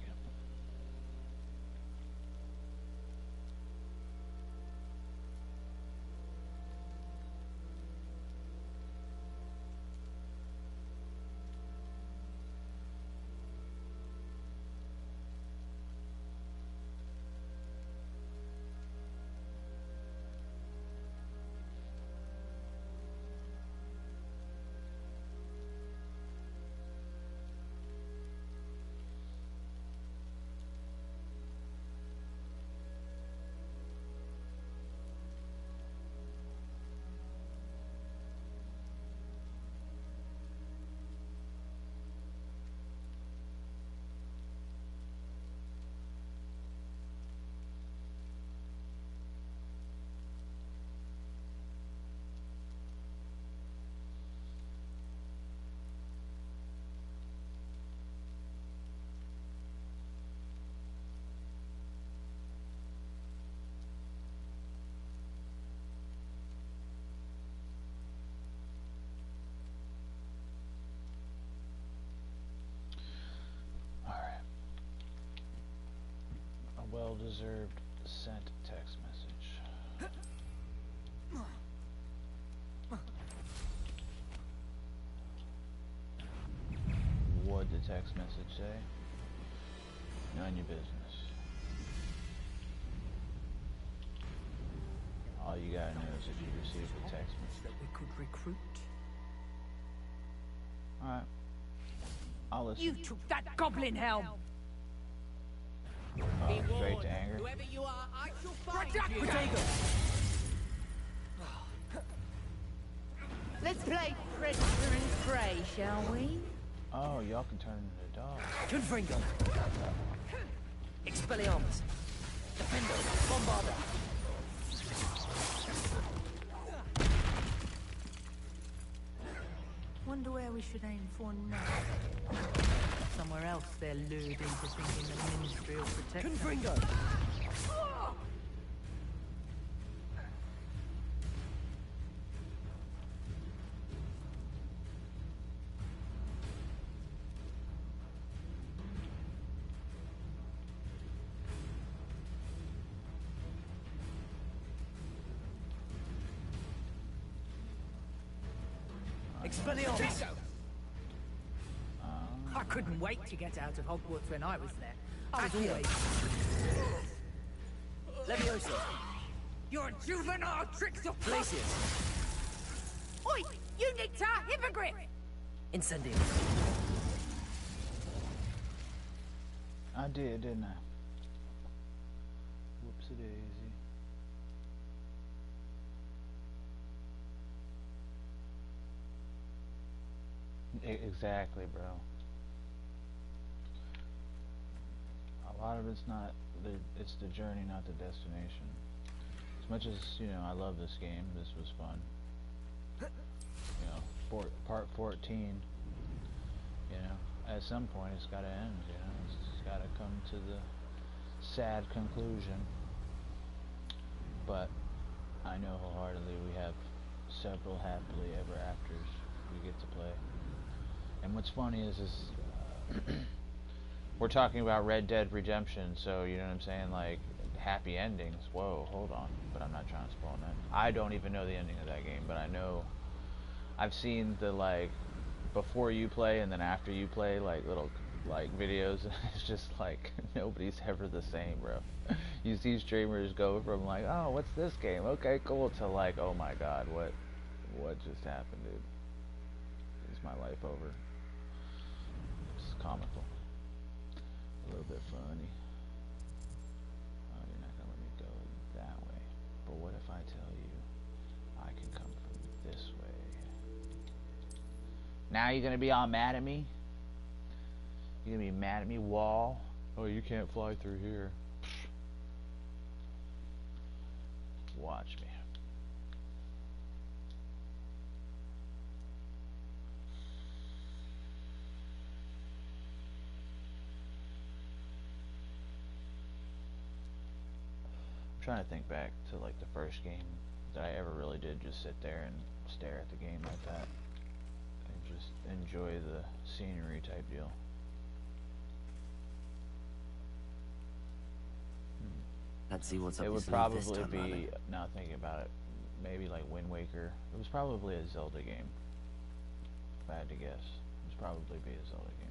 Well-deserved sent text message. What'd the text message say? None of your business. All you gotta know is that you received the text message. That we could recruit. Alright. I'll listen. You took that goblin helm! Straight to anger. Whoever you are, I shall find you. Potato. Let's play predator and prey, shall we? Oh, y'all can turn into dogs. Confringo. Expelliarmus. Defendo. Bombarda. Wonder where we should aim for now. Somewhere else they're lured into thinking the Ministry will protect them. Confringo. Expelliarmus. I couldn't wait to get out of Hogwarts when I was there. I was Accio. always... Levioso. Your juvenile tricks of... Glacius. Oi! Unita! Hippogriff! Incendio. I did, didn't I? Whoopsie-daisy. Exactly, bro. A lot of it's not it's the journey, not the destination. As much as, you know, I love this game, this was fun. You know, part 14. You know, at some point it's got to end. You know, it's got to come to the sad conclusion. But I know wholeheartedly we have several happily ever afters we get to play. And what's funny is we're talking about Red Dead Redemption, so you know what I'm saying, like happy endings. Whoa, hold on, but I'm not trying to spoil that. I don't even know the ending of that game, but I know I've seen the like before you play and then after you play like little like videos. It's just like nobody's ever the same, bro. You see streamers go from like, oh, what's this game? Okay, cool, to like, oh my god, what just happened, dude? Is my life over? It's comical. A little bit funny. Oh, you're not gonna let me go that way. But what if I tell you I can come from this way? Now you're gonna be all mad at me? You're gonna be mad at me, wall? Oh, you can't fly through here. Watch me. I'm trying to think back to like the first game that I ever really did just sit there and stare at the game like that and just enjoy the scenery type deal. Let's see what's up. It would probably be, now thinking about it, maybe like Wind Waker. It was probably a Zelda game. If I had to guess, it would probably be a Zelda game.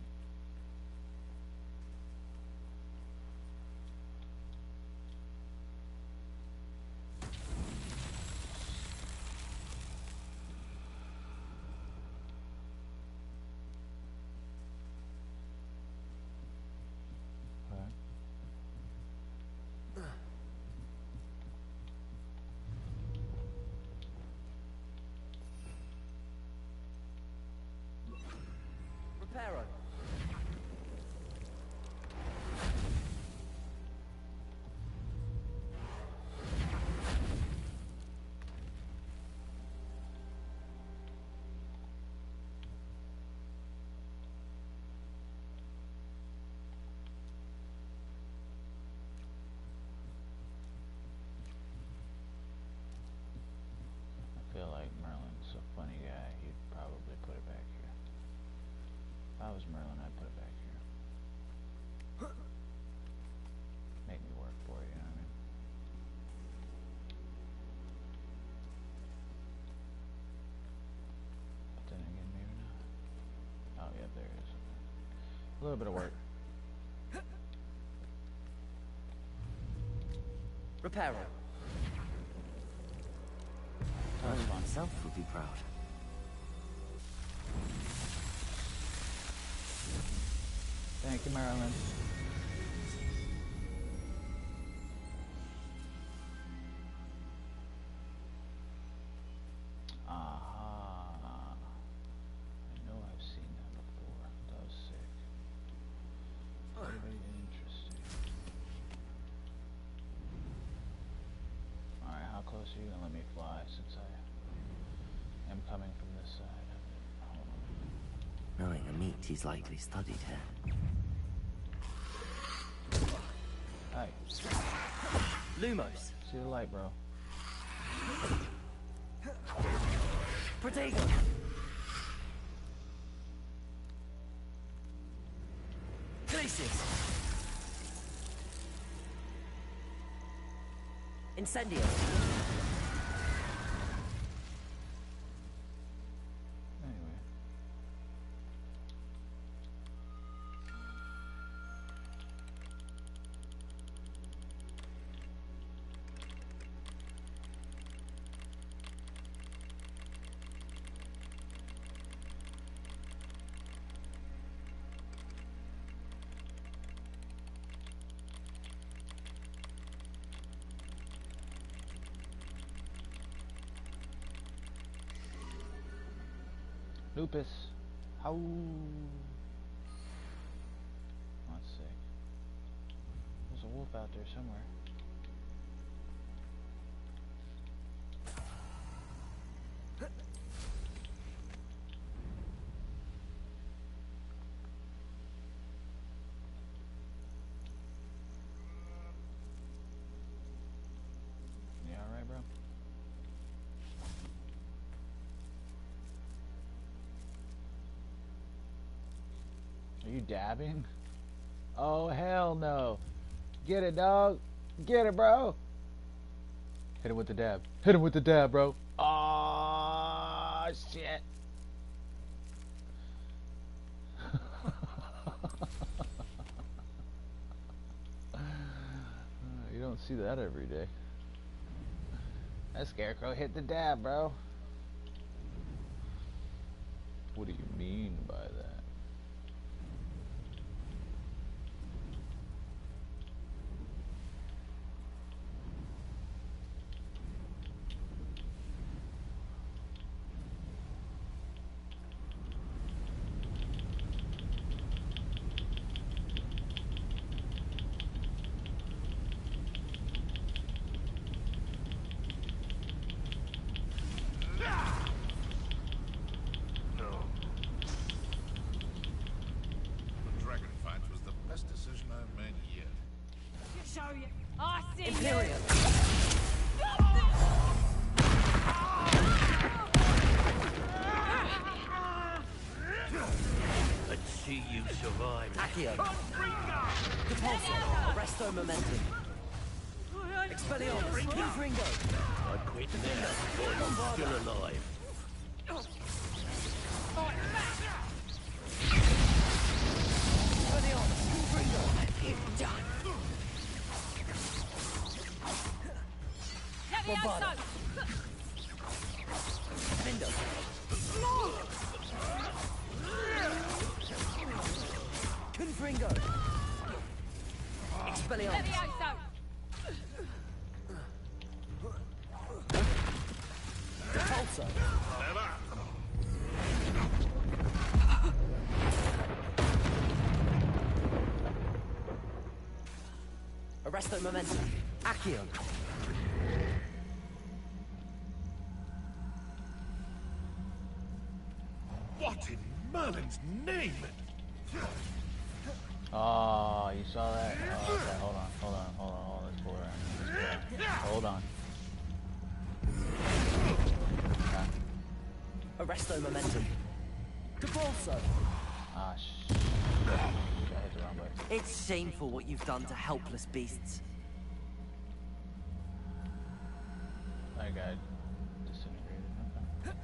Reparo. I feel like Merlin's a funny guy. He'd probably put it back here. If I was Merlin, I'd put it back here. Make me work for it, you know what I mean? But then again, maybe not. Oh, yeah, there it is. A little bit of work. Reparo. Merlin himself would be proud. Thank you, Marilyn. Aha. I know I've seen that before. That was sick. Very interesting. Alright, how close are you gonna let me fly since I am coming from this side of it? Hold on. Knowing a meat he's likely studied here. Hey. Lumos. See the light, bro. Protego. Glacius. Incendio. Anyway. Lupus. How? Let's see. There's a wolf out there somewhere. Are you dabbing? Oh, hell no. Get it, dog. Get it, bro. Hit him with the dab. Hit him with the dab, bro. Oh, shit. You don't see that every day. That scarecrow hit the dab, bro. What do you mean by that? Arresto momentum. Expelliarmus. Ringo. I quit there. I'm still alive. Expelliarmus. Ringo. You're done. Bombarda. Mindo. Confringo. Expelliarmus. Repulsor. Arresto momentum. Accio. What in Merlin's name? Oh, you saw that? Oh, okay, hold on. Let's pull around. Hold on. Okay. Arresto momentum. Repulsor. Ah, shit. I hit the wrong button. It's shameful what you've done to helpless beasts. That guy disintegrated. Okay.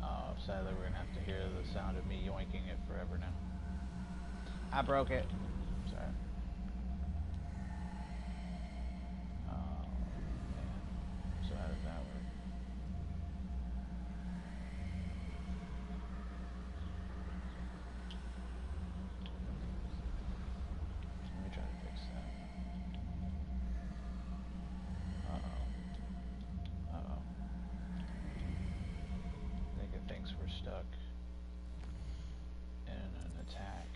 Oh, sadly we're gonna have to hear the sound of me yoinking it forever now. I broke it. Sorry. Oh, man. So how does that work? Let me try to fix that. Uh-oh. I think it thinks we're stuck in an attack.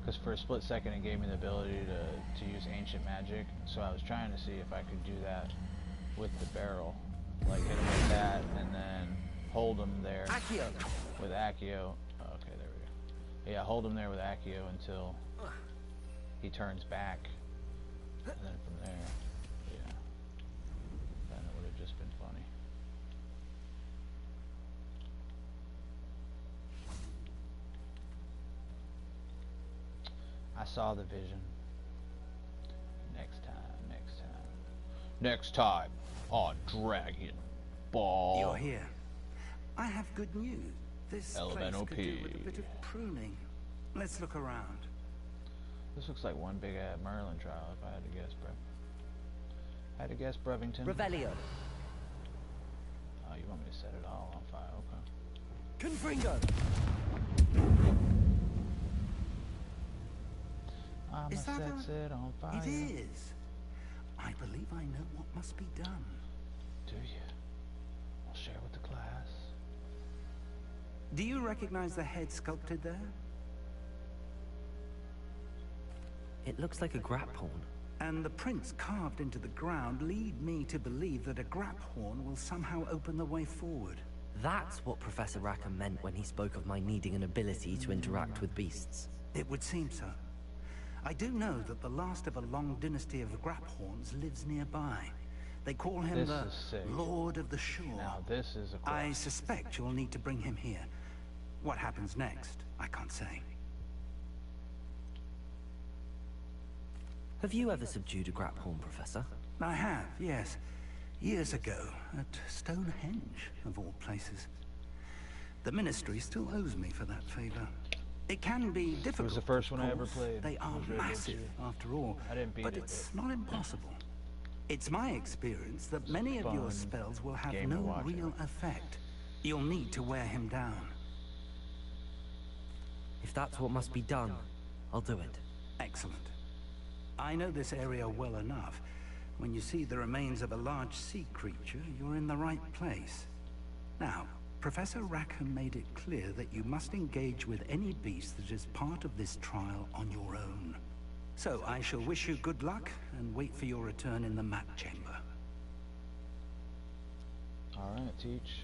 Because for a split second it gave me the ability to use ancient magic, so I was trying to see if I could do that with the barrel. Like hit him with that and then hold him there Accio. with Accio. Oh, okay, there we go. Yeah, hold him there with Accio until he turns back. And then from there, yeah. Then it would have just been funny. I saw the vision. Next time on Dragon Ball. You're here. I have good news. This place could do with a bit of pruning. Let's look around. This looks like one big Merlin trial, if I had to guess, bro. I had to guess, Brevington. Revelio. Oh, you want me to set it all on fire? Okay. Confringo. Is that it on fire? It is. I believe I know what must be done. Do you? I'll share with the class. Do you recognize the head sculpted there? It looks like a grap horn. And the prints carved into the ground lead me to believe that a grap horn will somehow open the way forward. That's what Professor Rackham meant when he spoke of my needing an ability to interact with beasts. It would seem so. I do know that the last of a long dynasty of grap horns lives nearby. They call him This the is sick. Lord of the Shore. Now this is a quest. I suspect you'll need to bring him here. What happens next, I can't say. Have you ever subdued a Graphorn, Professor? I have, yes. Years ago, at Stonehenge, of all places. The Ministry still owes me for that favor. It can be difficult. It was the first one I ever played. They are massive, after all. I didn't beat but it, it's not impossible. It's my experience that many of your spells will have no real effect. You'll need to wear him down. If that's what must be done, I'll do it. Excellent. I know this area well enough. When you see the remains of a large sea creature, you're in the right place. Now, Professor Rackham made it clear that you must engage with any beast that is part of this trial on your own. So I shall wish you good luck and wait for your return in the map chamber. Alright, teach.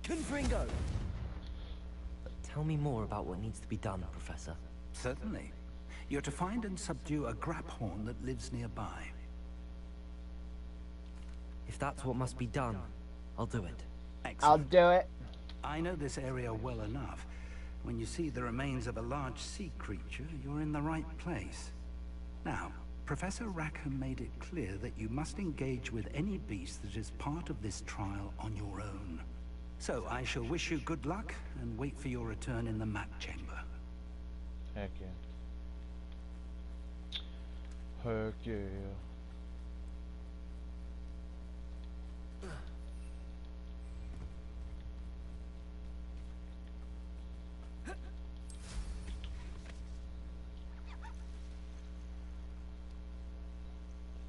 Confringo! Tell me more about what needs to be done, Professor. Certainly. You're to find and subdue a Graphorn that lives nearby. If that's what must be done, I'll do it. Excellent. I'll do it. I know this area well enough. When you see the remains of a large sea creature, you're in the right place. Now, Professor Rackham made it clear that you must engage with any beast that is part of this trial on your own. So I shall wish you good luck and wait for your return in the map chamber. Heck yeah. Heck yeah.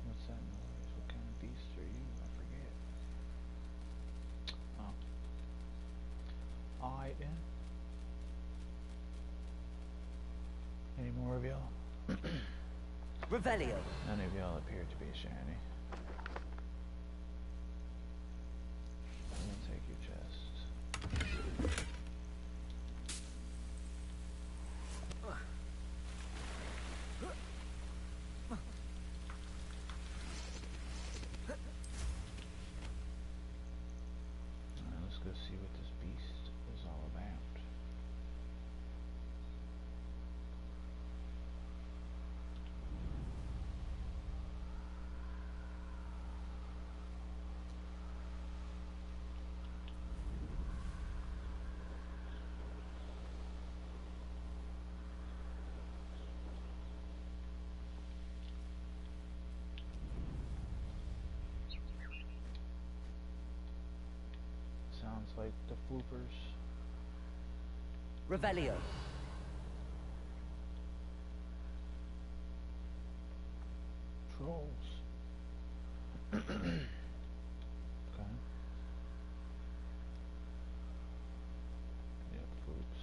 What's that noise? What kind of beast are you? I forget. Oh. I am. Any more of y'all? Revelio. None of y'all appear to be shiny. I'm gonna take your chest. Alright, let's go see what this beast is all about. Sounds like the floopers. Revelio. Trolls. Okay. Yep, floops.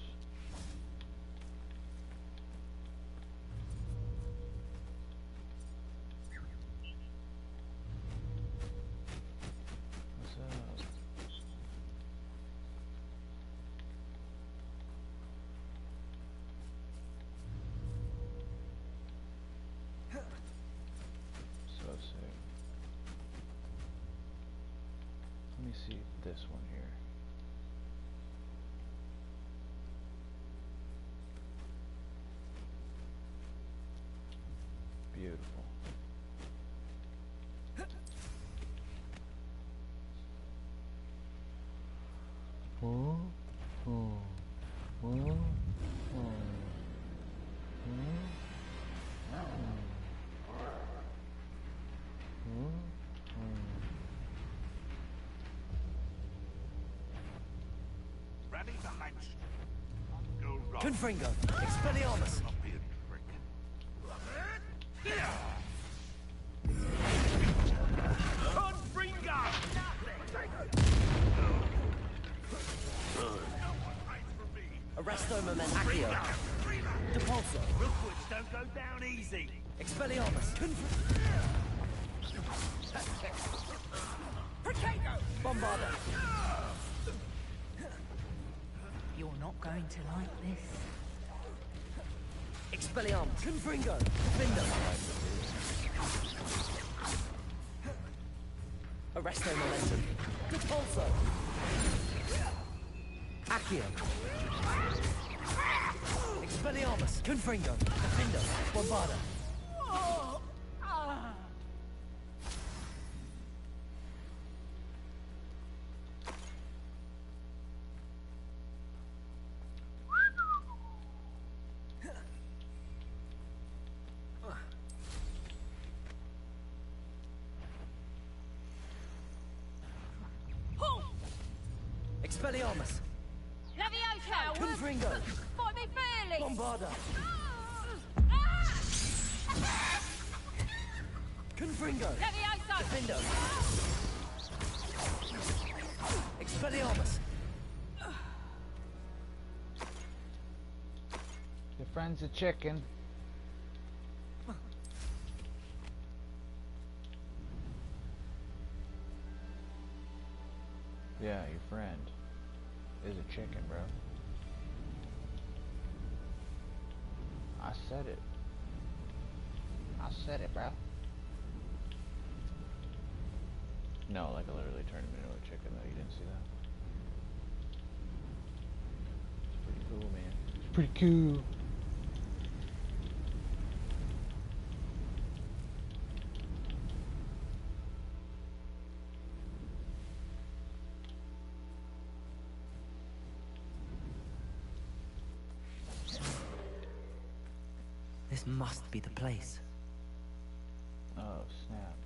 What's up? So sick. Let me see this one here. Beautiful. Ready the hatch. Go wrong. Confringo. Expelliarmus. Not be a prick. Confringo! Arresto Momentaccio. Depulso. Rookwoods don't go down easy. Expelliarmus. Bombardo. You're not going to like this. Expelliarmus. Confringo. Defender. Arresto momentum. Repulso. Accio. Expelliarmus. Confringo. Defendo. Bombarda. Expelliarmus. Levioso! Confringo. Fight me fairly! Bombarda. Confringo. Levioso! Defendo. Expelliarmus. Your friend's a chicken. Yeah, your friend is a chicken, bro. I said it. I said it, bro. No, like I literally turned him into a chicken, though. You didn't see that? It's pretty cool, man. It's pretty cool. This must be the place. Oh, snap.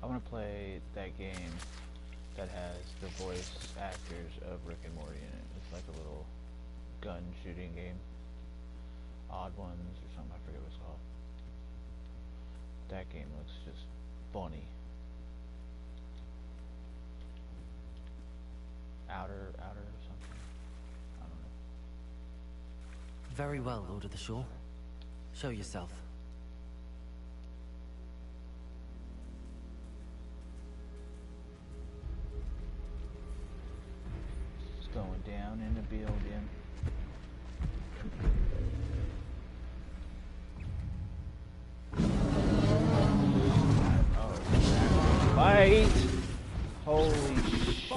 I want to play that game that has the voice actors of Rick and Morty in it. It's like a little gun shooting game. Odd Ones or something, I forget what it's called. That game looks just funny. Outer or something. I don't know. Very well, Lord of the Shore. Show yourself. It's going down in the building. Fight! Holy shit.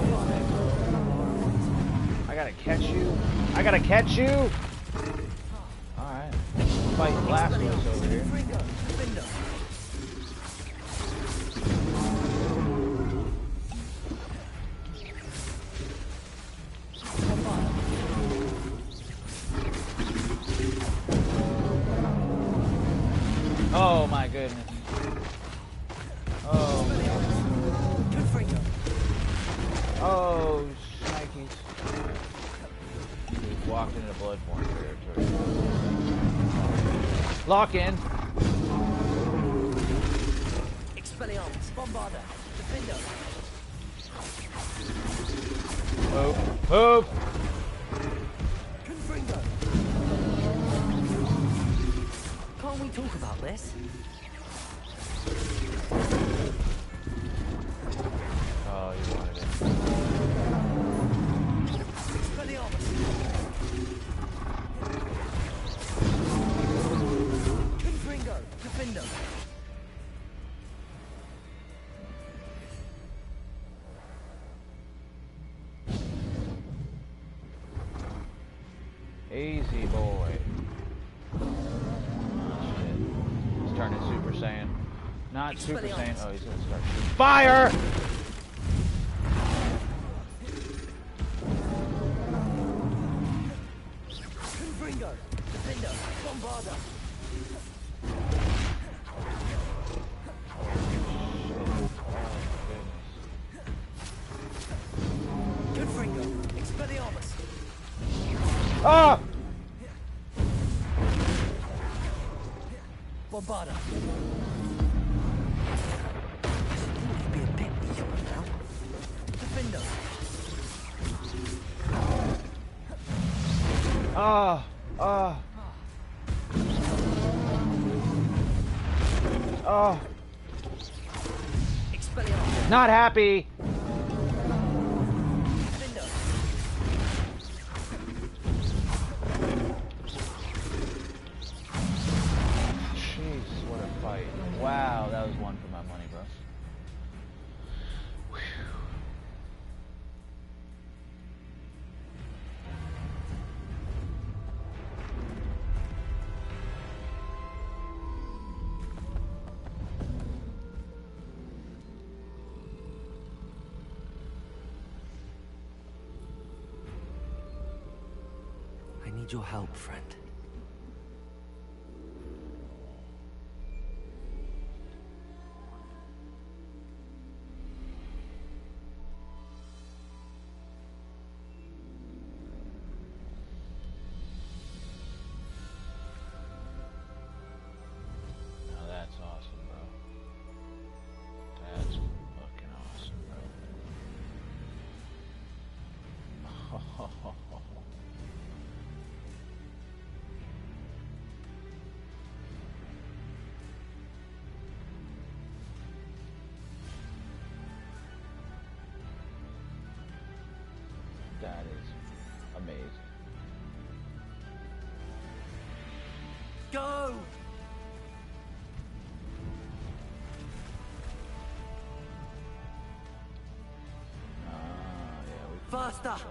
I gotta catch you. I gotta catch you! Alright. Fight Blasphemous over here. Oh my goodness. Oh. Oh, shnikes. We've walked into Bloodborne territory. Lock in. Expelliarmus. Bombarda. Defendo. Move. Move. Confringo. Can't we talk about this? Oh, you wanted it. Expelliarmus. Confringo. Defendo. Easy boy. Shit. He's turning Super Saiyan. Not Super Saiyan. Oh, he's gonna start shooting. Fire! Confringo. Defendo. Bombarda. Confringo. Expelliarmus. Ah! Bombarda. Be a bit weaker now. Defendo. Ah! Ah! Ah! Not happy! Jeez, what a fight. Wow, that was one for my money, bro. Whew. I need your help, friend. Now that's awesome, bro. That's fucking awesome, bro. That is amazing. Go! Yeah, we Faster! up.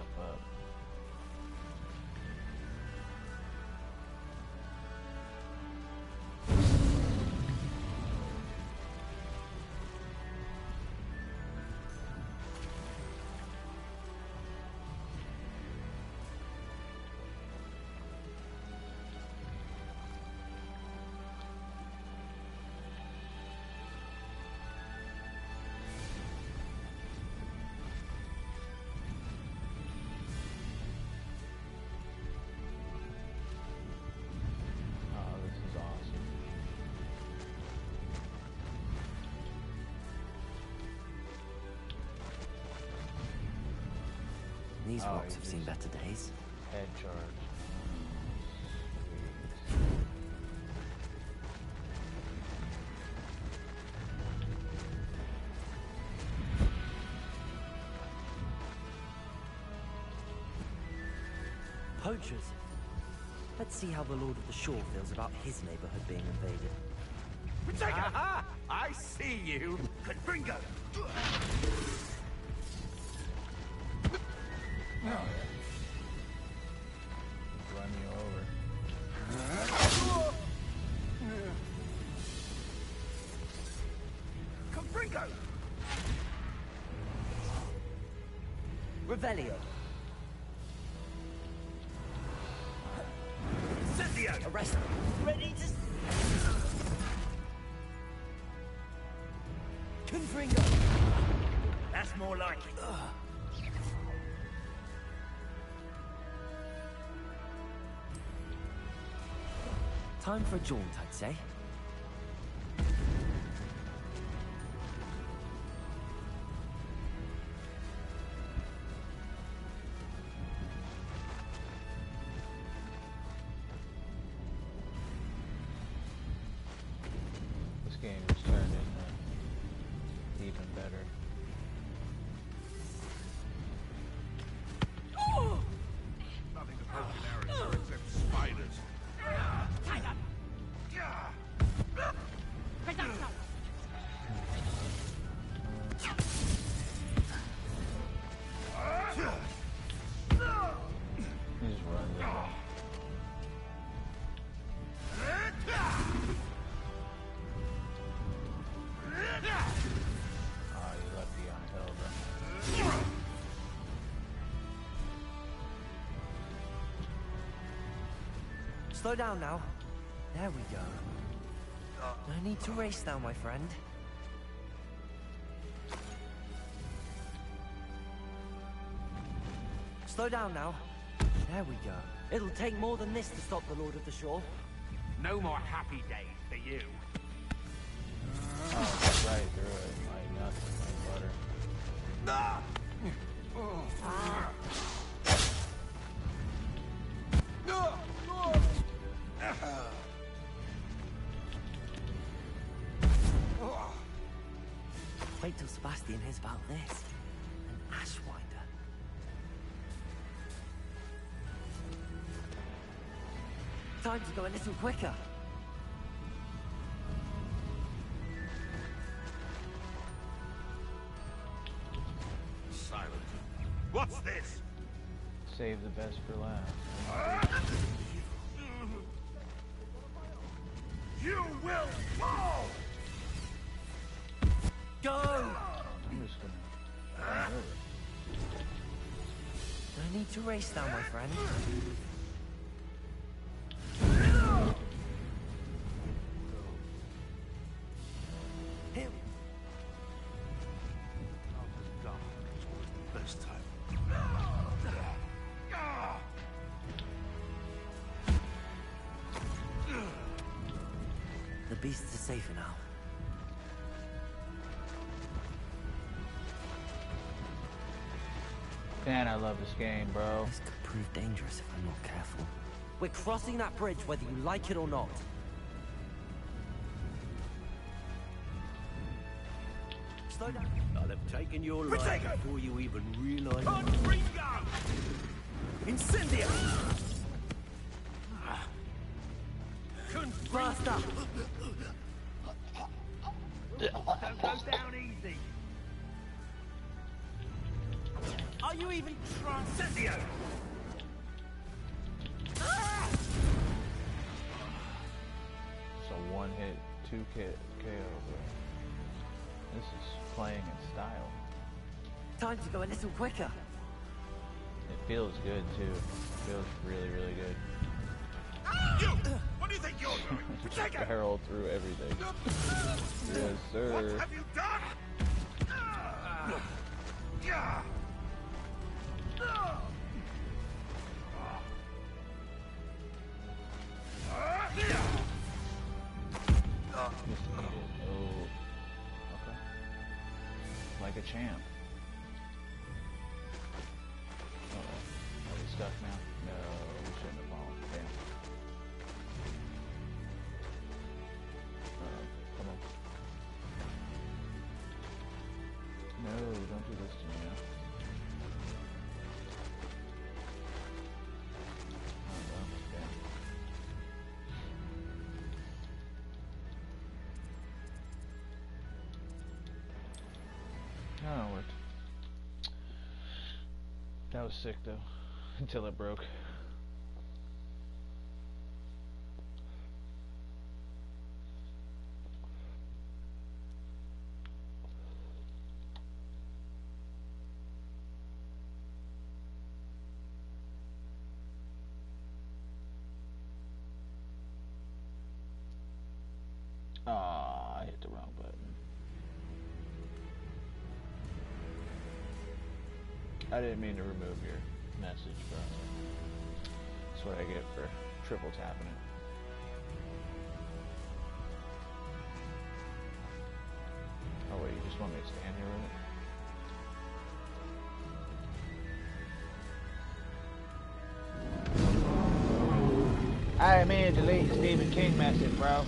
These rocks have seen better days. Head charge. Poachers. Let's see how the Lord of the Shore feels about his neighborhood being invaded. Aha! I see you! Confringo! Run you over. Confringo! Revelio. Incendio! Arrest him. Ready to... Confringo. That's more like it. Time for a jaunt, I'd say. This game is turned into even better. Nothing to poke in arrows except spiders. He just runs in. Oh, you left me on a hill, bro. Slow down now. There we go. No need to race now, my friend. Slow down now. There we go. It'll take more than this to stop the Lord of the Shore. No more happy days for you. Oh, that's right through it. Like nothing, like butter. Wait till Sebastian hears about this. An Ashwinder. Time to go a little quicker. Silent. What's this? Save the best for last. You will fall! Go! I'm just gonna run over. No need to race now, my friend. Him. Best time. The beasts are safer now. Man, I love this game, bro. This could prove dangerous if I'm not careful. We're crossing that bridge whether you like it or not. Slow down. I'll have taken your life before you even realize. Incendio! Faster! Don't go down easy. Are you even trying? Incendio! It's a one-hit, two-hit KO, bro. This is playing in style. Time to go a little quicker. It feels good too. It feels really, really good. You! What do you think you're doing? Just barrel through everything. Yes, sir. What have you done? Oh, okay. Like a champ. Uh-oh. Are we stuck now? No, we shouldn't have fallen. Damn. Come on. No, don't do this to me now. Oh, well, damn. No, it worked. That was sick though, until it broke. Ah, I hit the wrong button. I didn't mean to remove your message, bro. That's what I get for triple tapping it. Oh wait, you just want me to stand here with it? I mean to delete Stephen King message, bro.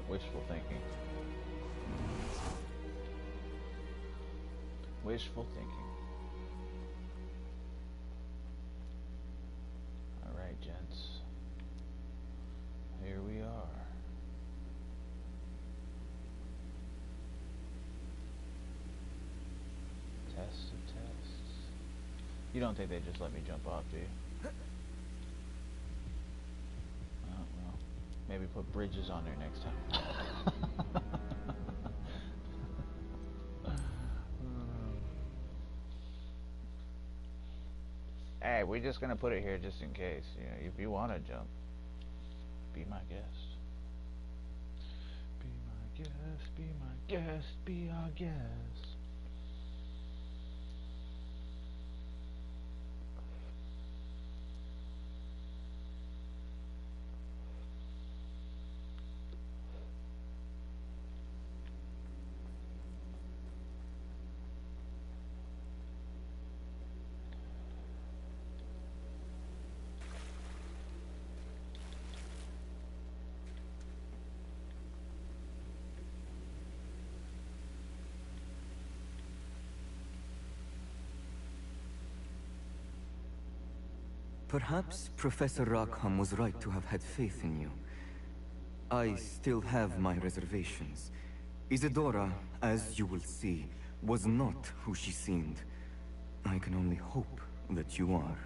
Wishful thinking. Wishful thinking. Alright, gents. Here we are. Test of tests. You don't think they just let me jump off, do you? Maybe put bridges on there next time. Hey, we're just gonna put it here just in case. You know, if you wanna jump, be my guest. Be my guest, be my guest, be our guest. Perhaps Professor Rackham was right to have had faith in you. I still have my reservations. Isadora, as you will see, was not who she seemed. I can only hope that you are.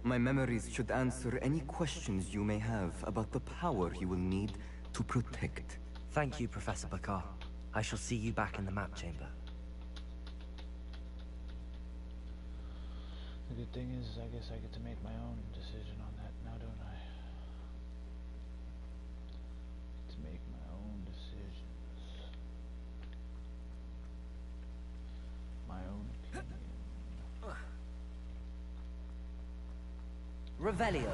My memories should answer any questions you may have about the power you will need to protect. Thank you, Professor Bakar. I shall see you back in the map chamber. The good thing is, I guess I get to make my own decision on that now, don't I? To make my own decisions. My own opinion. Revelio.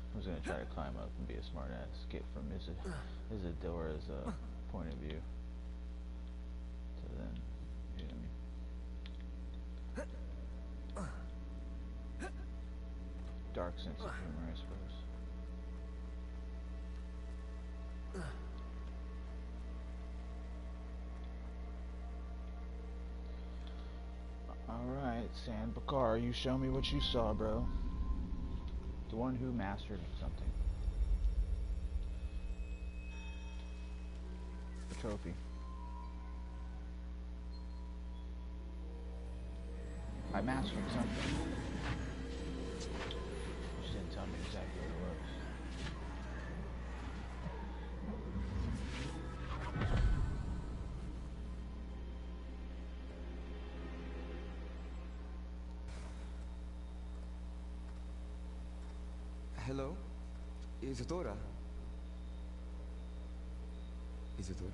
I was gonna try to climb up and be a smartass, get from Isadora's point of view. So then, you know what I mean? Dark sense of humor, I suppose. Alright, San Bakar, you show me what you saw, bro. The one who mastered something. The trophy. I mastered something. She didn't tell me exactly what it was. Hello? Isadora? Isadora?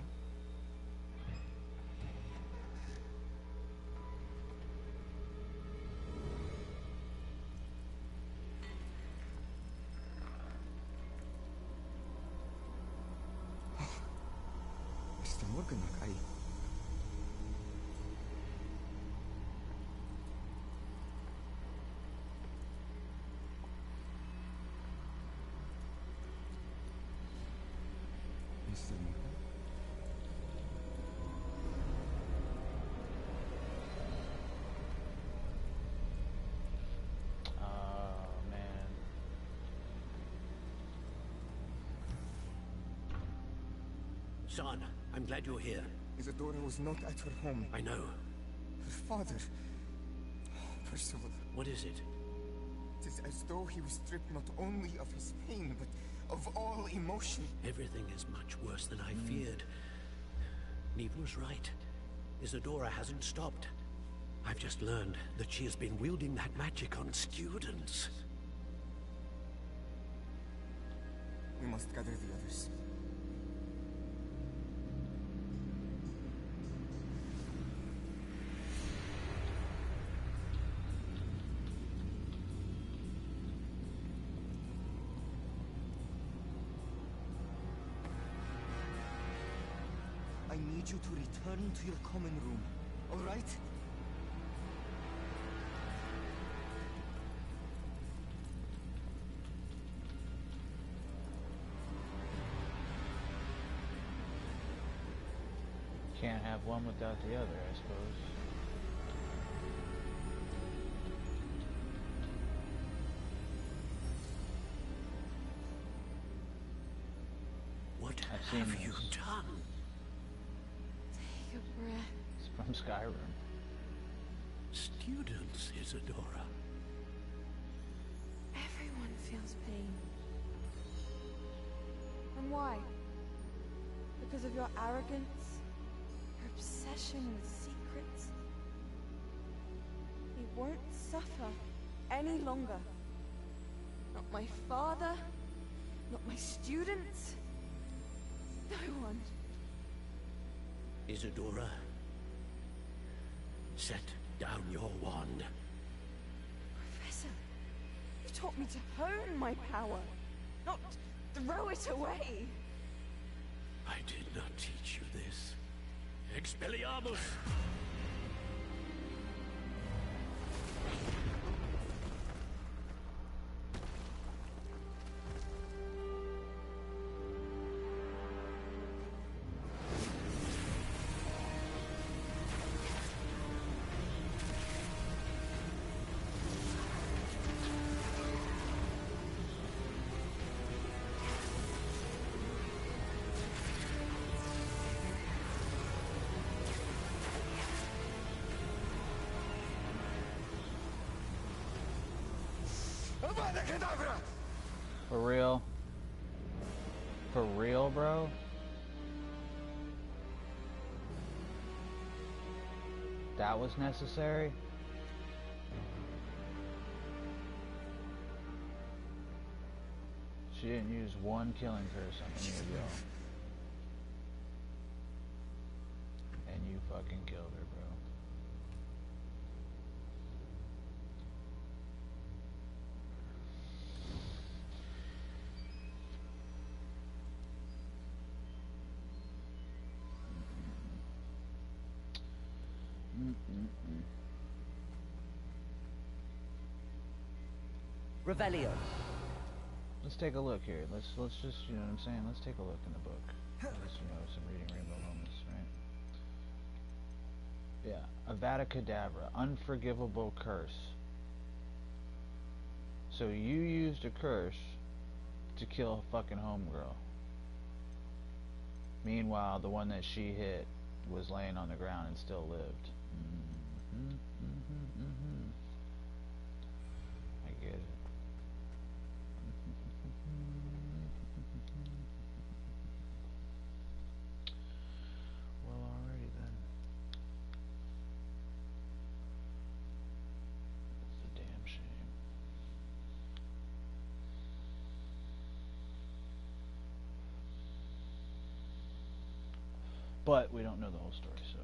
Mr. Morganak, Mr. Morgan? Oh, man. Son, I'm glad you're here. Isadora was not at her home. I know. Her father... Percival. What is it? It is as though he was stripped not only of his pain, but of all emotion. Everything is much worse than I feared. Neve was right. Isadora hasn't stopped. I've just learned that she has been wielding that magic on students. We must gather the others. I need you to return to your common room, all right? Can't have one without the other, I suppose. What have you done? Take a breath. It's from Skyrim. Students, Isadora. Everyone feels pain. why? Because of your arrogance? Your obsession with secrets? He won't suffer any longer. Not my father, not my students, no one. Isadora, set down your wand. Professor, you taught me to hone my power, not throw it away. I did not teach you this. Expelliarmus! For real? For real, bro? That was necessary? She didn't use one killing curse on any of y'all. And you fucking killed her, bro. Revelio. Let's take a look here. Let's just, you know what I'm saying? Let's take a look in the book. Just, you know, some reading rainbow moments, right? Yeah. Avada Kedavra. Unforgivable curse. So you used a curse to kill a fucking homegirl. Meanwhile, the one that she hit was laying on the ground and still lived. I get it. Well, alrighty then. It's a damn shame. But we don't know the whole story, so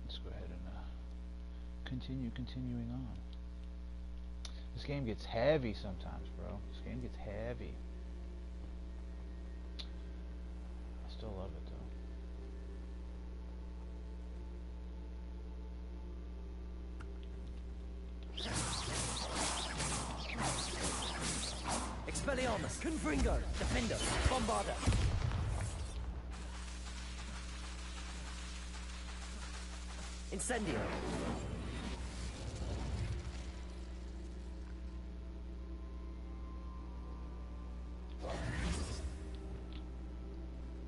let's go ahead and continuing on. This game gets heavy sometimes, bro. This game gets heavy. I still love it, though. Expelliarmus, Confringo, Defender, Bombarder. Incendio.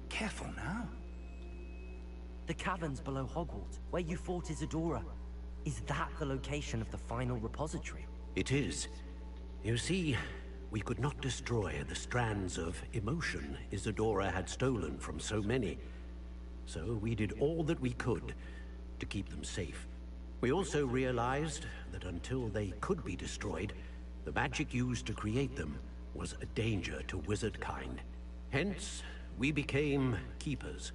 Careful now. The caverns below Hogwarts, where you fought Isadora. Is that the location of the final repository? It is. You see, we could not destroy the strands of emotion Isadora had stolen from so many. So we did all that we could to keep them safe. We also realized that until they could be destroyed, the magic used to create them was a danger to wizard kind. Hence, we became keepers.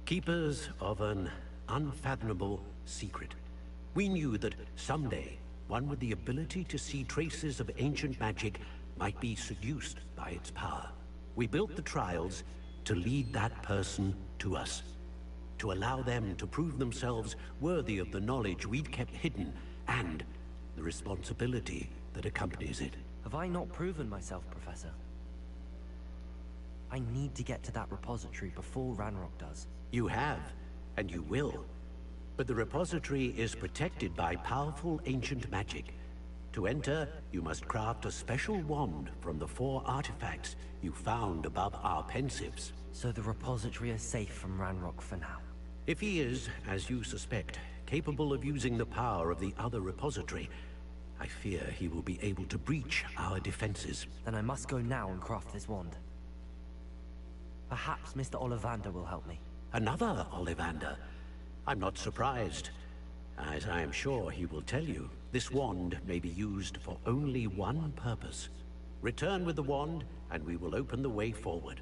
Keepers of an unfathomable secret. We knew that someday, one with the ability to see traces of ancient magic might be seduced by its power. We built the trials to lead that person to us, to allow them to prove themselves worthy of the knowledge we'd kept hidden and the responsibility that accompanies it. Have I not proven myself, Professor? I need to get to that repository before Ranrock does. You have, and you will. But the repository is protected by powerful ancient magic. To enter, you must craft a special wand from the 4 artifacts you found above our pensives. So the repository is safe from Ranrock for now? If he is, as you suspect, capable of using the power of the other repository, I fear he will be able to breach our defenses. Then I must go now and craft this wand. Perhaps Mr. Ollivander will help me. Another Ollivander? I'm not surprised. As I am sure he will tell you, this wand may be used for only one purpose. Return with the wand, and we will open the way forward.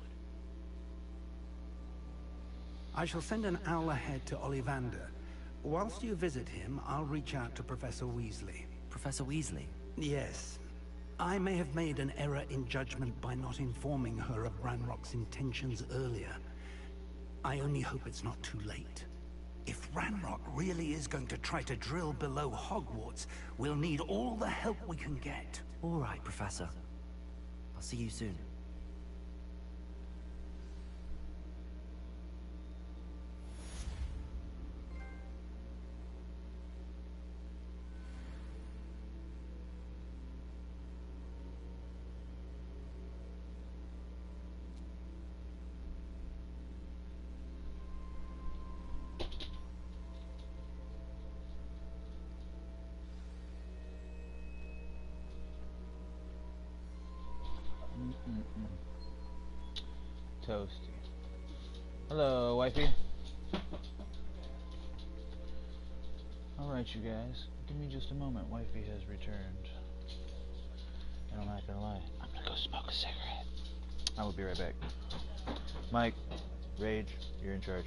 I shall send an owl ahead to Ollivander. Whilst you visit him, I'll reach out to Professor Weasley. Professor Weasley? Yes. I may have made an error in judgment by not informing her of Ranrock's intentions earlier. I only hope it's not too late. If Ranrock really is going to try to drill below Hogwarts, we'll need all the help we can get. All right, Professor. I'll see you soon. Toasty. Hello, wifey. Alright, you guys. Give me just a moment. Wifey has returned. And I'm not gonna lie. I'm gonna go smoke a cigarette. I will be right back. Mike, Rage, you're in charge.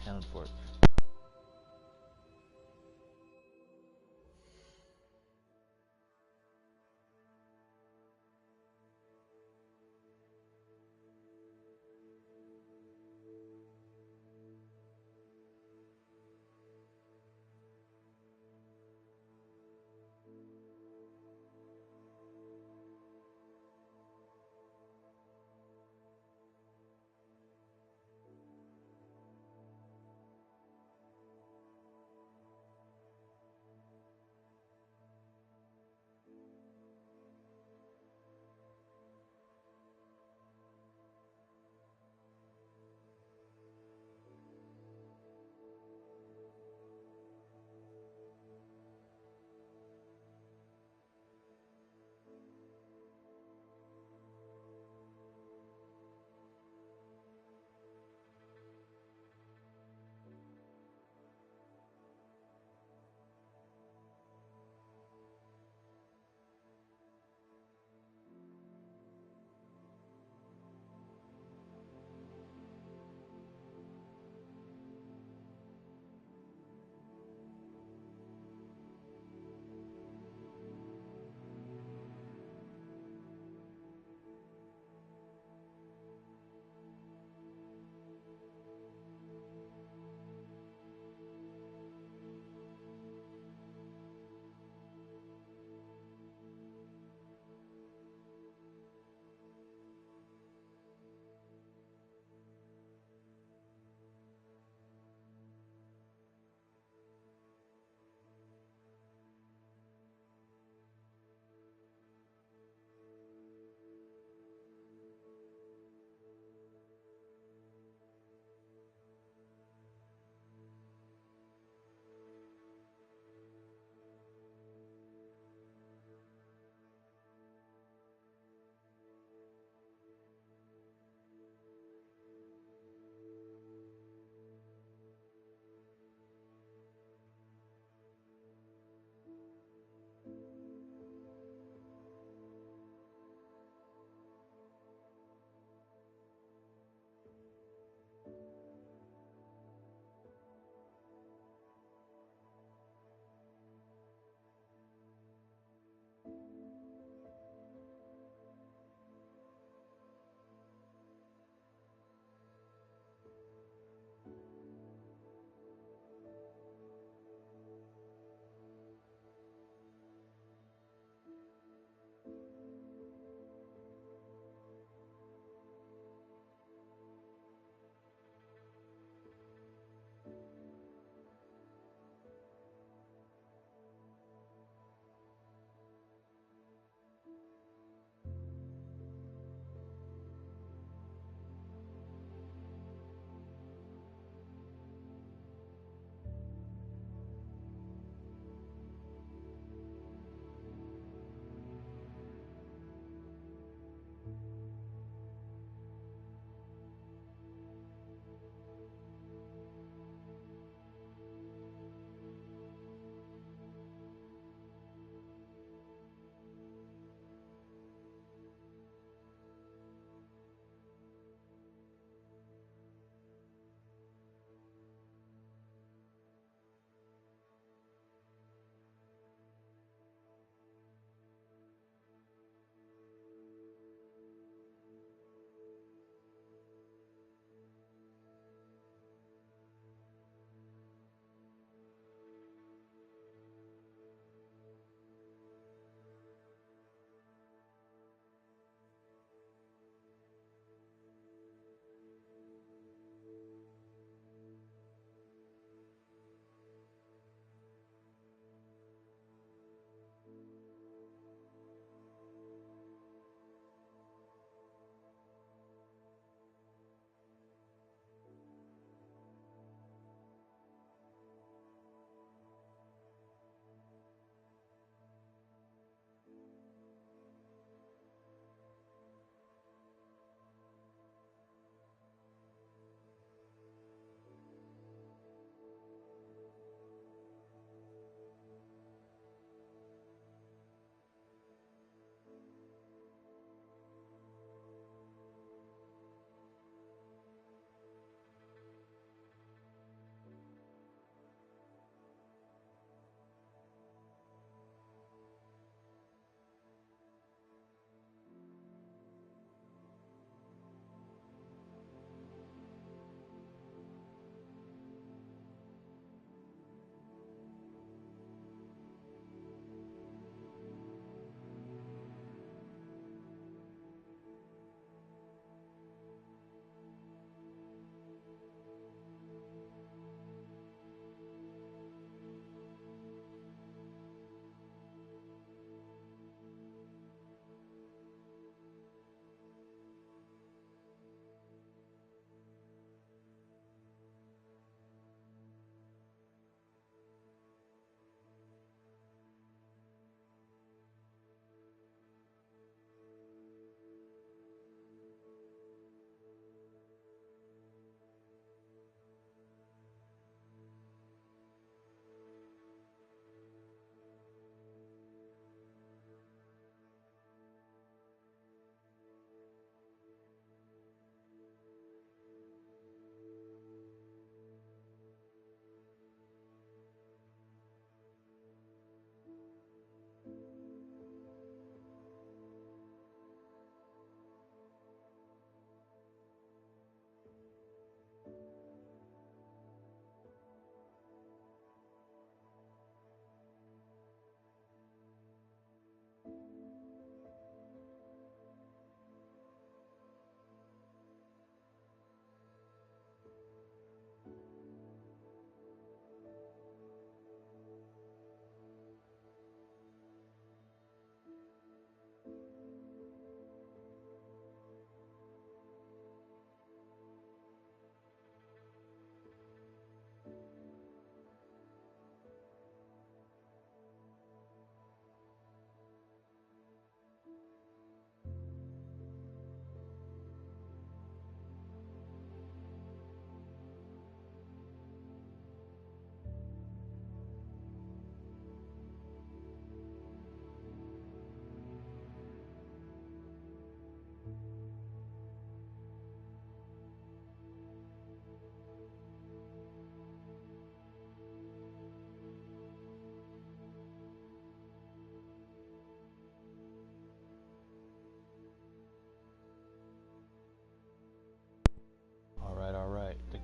Handle the fort.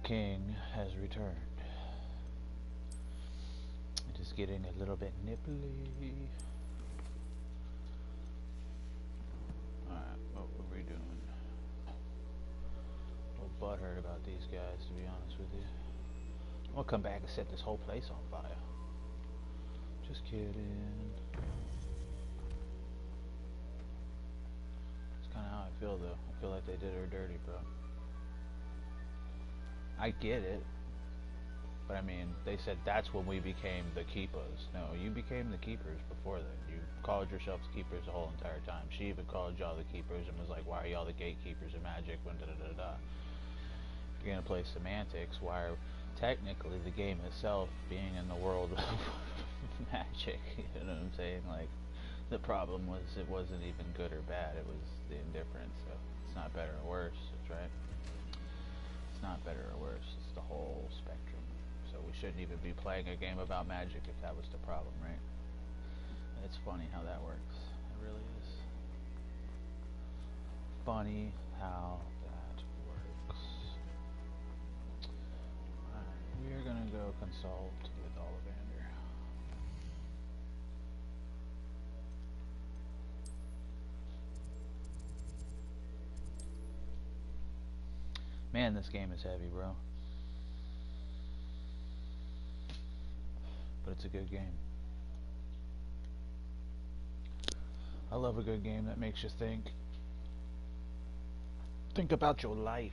king has returned. It is getting a little bit nipply. Alright, what were we doing? A little butthurt about these guys, to be honest with you. I'll come back and set this whole place on fire. Just kidding. That's kind of how I feel, though. I feel like they did her dirty, bro. I get it. But I mean, they said that's when we became the keepers. No, you became the keepers before then. You called yourselves keepers the whole entire time. She even called y'all the keepers and was like, why are y'all the gatekeepers of magic when da-da-da-da. If you're gonna play semantics, why are technically the game itself being in the world of magic? You know what I'm saying? Like, the problem was it wasn't even good or bad. It was the indifference. So it's not better or worse. That's right. It's not better or worse. It's the whole spectrum. So we shouldn't even be playing a game about magic if that was the problem, right? And it's funny how that works. It really is. Funny how that works. Alright, we're gonna go consult with Ollivander. Man, this game is heavy, bro. But it's a good game. I love a good game that makes you think. Think about your life.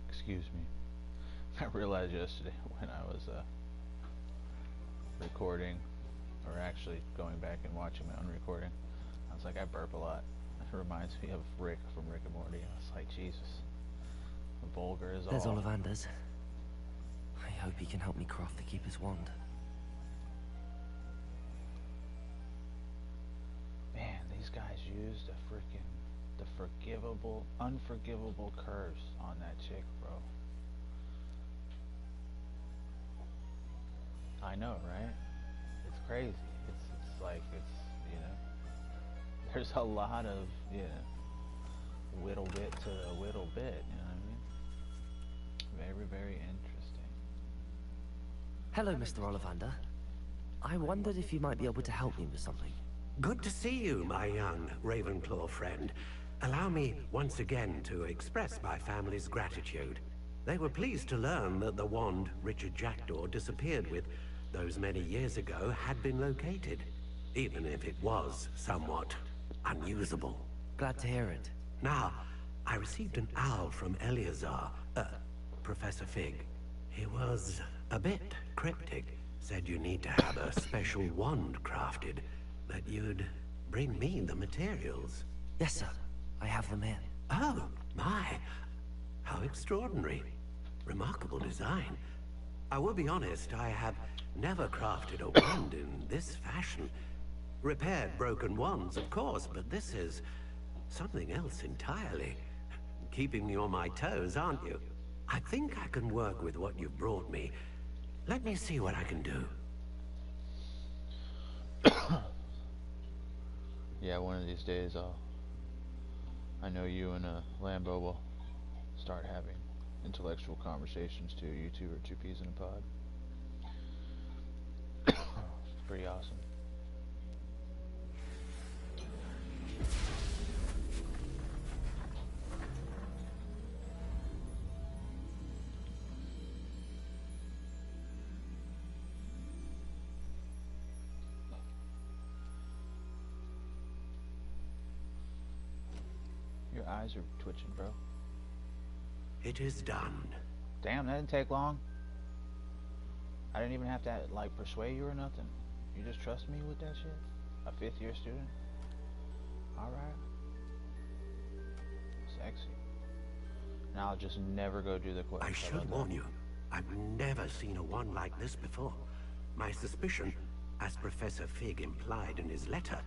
Excuse me. I realized yesterday when I was recording, or actually going back and watching my own recording, I was like, I burp a lot. It reminds me of Rick from Rick and Morty. I was like, Jesus, vulgar is all. There's Ollivander's. I hope he can help me craft the Keeper's wand. Man, these guys used the unforgivable curse on that chick, bro. I know, right? It's crazy. It's like, you know, there's a lot of, you know, whittle bit to a whittle bit, you know what I mean? Very, very interesting. Hello, Mr. Ollivander. I wondered if you might be able to help me with something. Good to see you, my young Ravenclaw friend. Allow me once again to express my family's gratitude. They were pleased to learn that the wand Richard Jackdaw disappeared with those many years ago had been located, even if it was somewhat unusable. Glad to hear it. Now, I received an owl from Eleazar, Professor Fig. He was a bit cryptic. Said you need to have a special wand crafted, that you'd bring me the materials. Yes, sir. I have them here. Oh, my. How extraordinary. Remarkable design. I will be honest, I have never crafted a wand in this fashion. Repaired broken wands, of course, but this is something else entirely. Keeping me on my toes, aren't you? I think I can work with what you've brought me. Let me see what I can do. Yeah, one of these days I know you and Lambo will start having intellectual conversations too. You two are two peas in a pod. It's pretty awesome. Your eyes are twitching, bro. It is done. Damn, that didn't take long. I didn't even have to, like, persuade you or nothing. You just trust me with that shit? A 5th year student? Alright. Sexy. Now I'll just never go do the quest. I should warn you, I've never seen a wand like this before. My suspicion, as Professor Fig implied in his letter,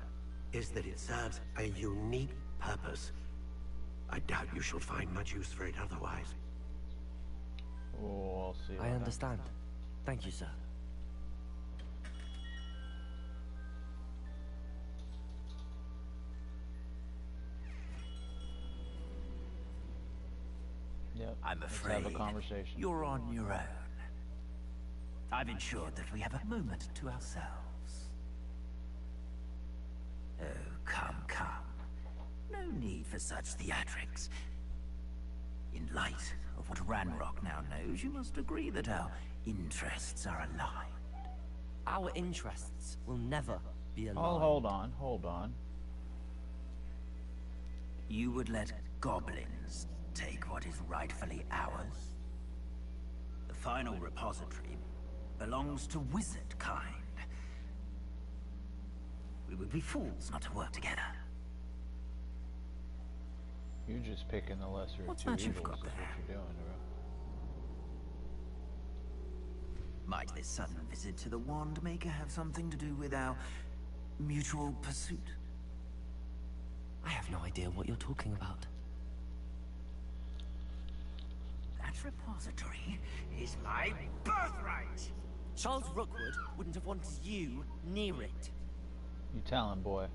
is that it serves a unique purpose. I doubt you shall find much use for it otherwise. Oh, I'll see. I understand. Thank you, sir. Yep. I'm Let's afraid have a conversation. you're on your own. I've ensured that we have a moment to ourselves. Oh, come, come. No need for such theatrics. In light of what Ranrock now knows, you must agree that our interests are aligned. Our interests will never be aligned. Oh, hold on. You would let goblins take what is rightfully ours? The final repository belongs to wizard kind. We would be fools not to work together. You're just picking the lesser of What's two that evils. you've got Is what there? you're doing, bro. Might this sudden visit to the Wand Maker have something to do with our mutual pursuit? I have no idea what you're talking about. That repository is my birthright! Charles Rookwood wouldn't have wanted you near it. You tell him, boy.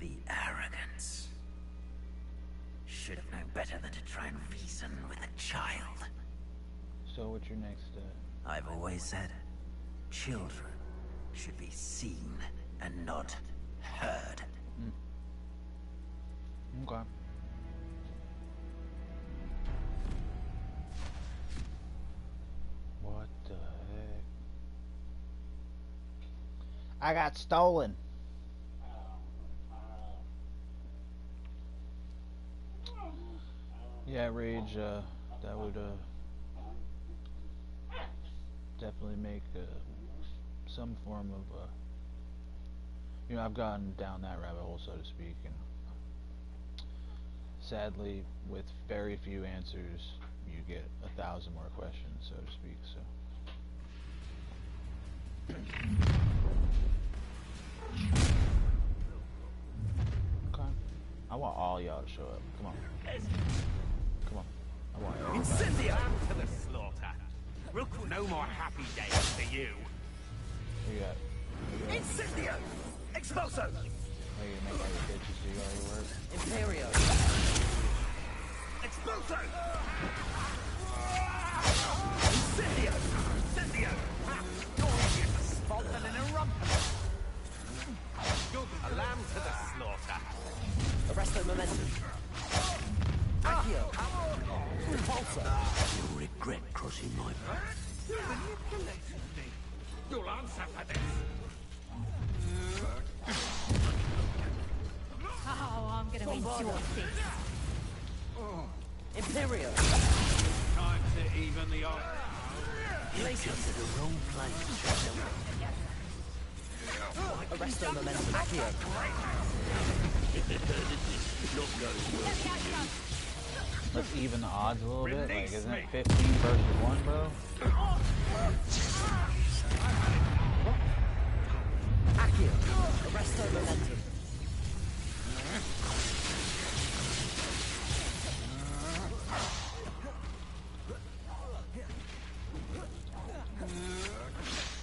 The arrogance. Should have known better than to try and reason with a child. So what's your next step? I've always said, children should be seen and not heard. Okay. What the heck? I got stolen. Yeah, Rage, that would, definitely make, some form of, you know, I've gone down that rabbit hole, so to speak, and sadly, with very few answers, you get 1,000 more questions, so to speak, so. Okay. I want all y'all to show up. Come on. Come on. I want everybody. Incendia to the slaughter. No more happy days for you. Who you got? Incendio! Expulso! Are you gonna make all your bitches do all your work? Imperio! Expulso! Incendio! Incendio! You're here for Spalton and a rump. A lamb to the slaughter. Arresto momentum. Accio. Repulsor. You'll regret crossing my path. You manipulated me. You'll answer for this. Oh, I'm gonna rinse your face. Imperio. Time to even the odds. Glacius. The wrong place. Arresto momentum. Accio. Let's even the odds a little bit. Like, isn't it 15 versus 1, bro? Accio. Arresto momentum.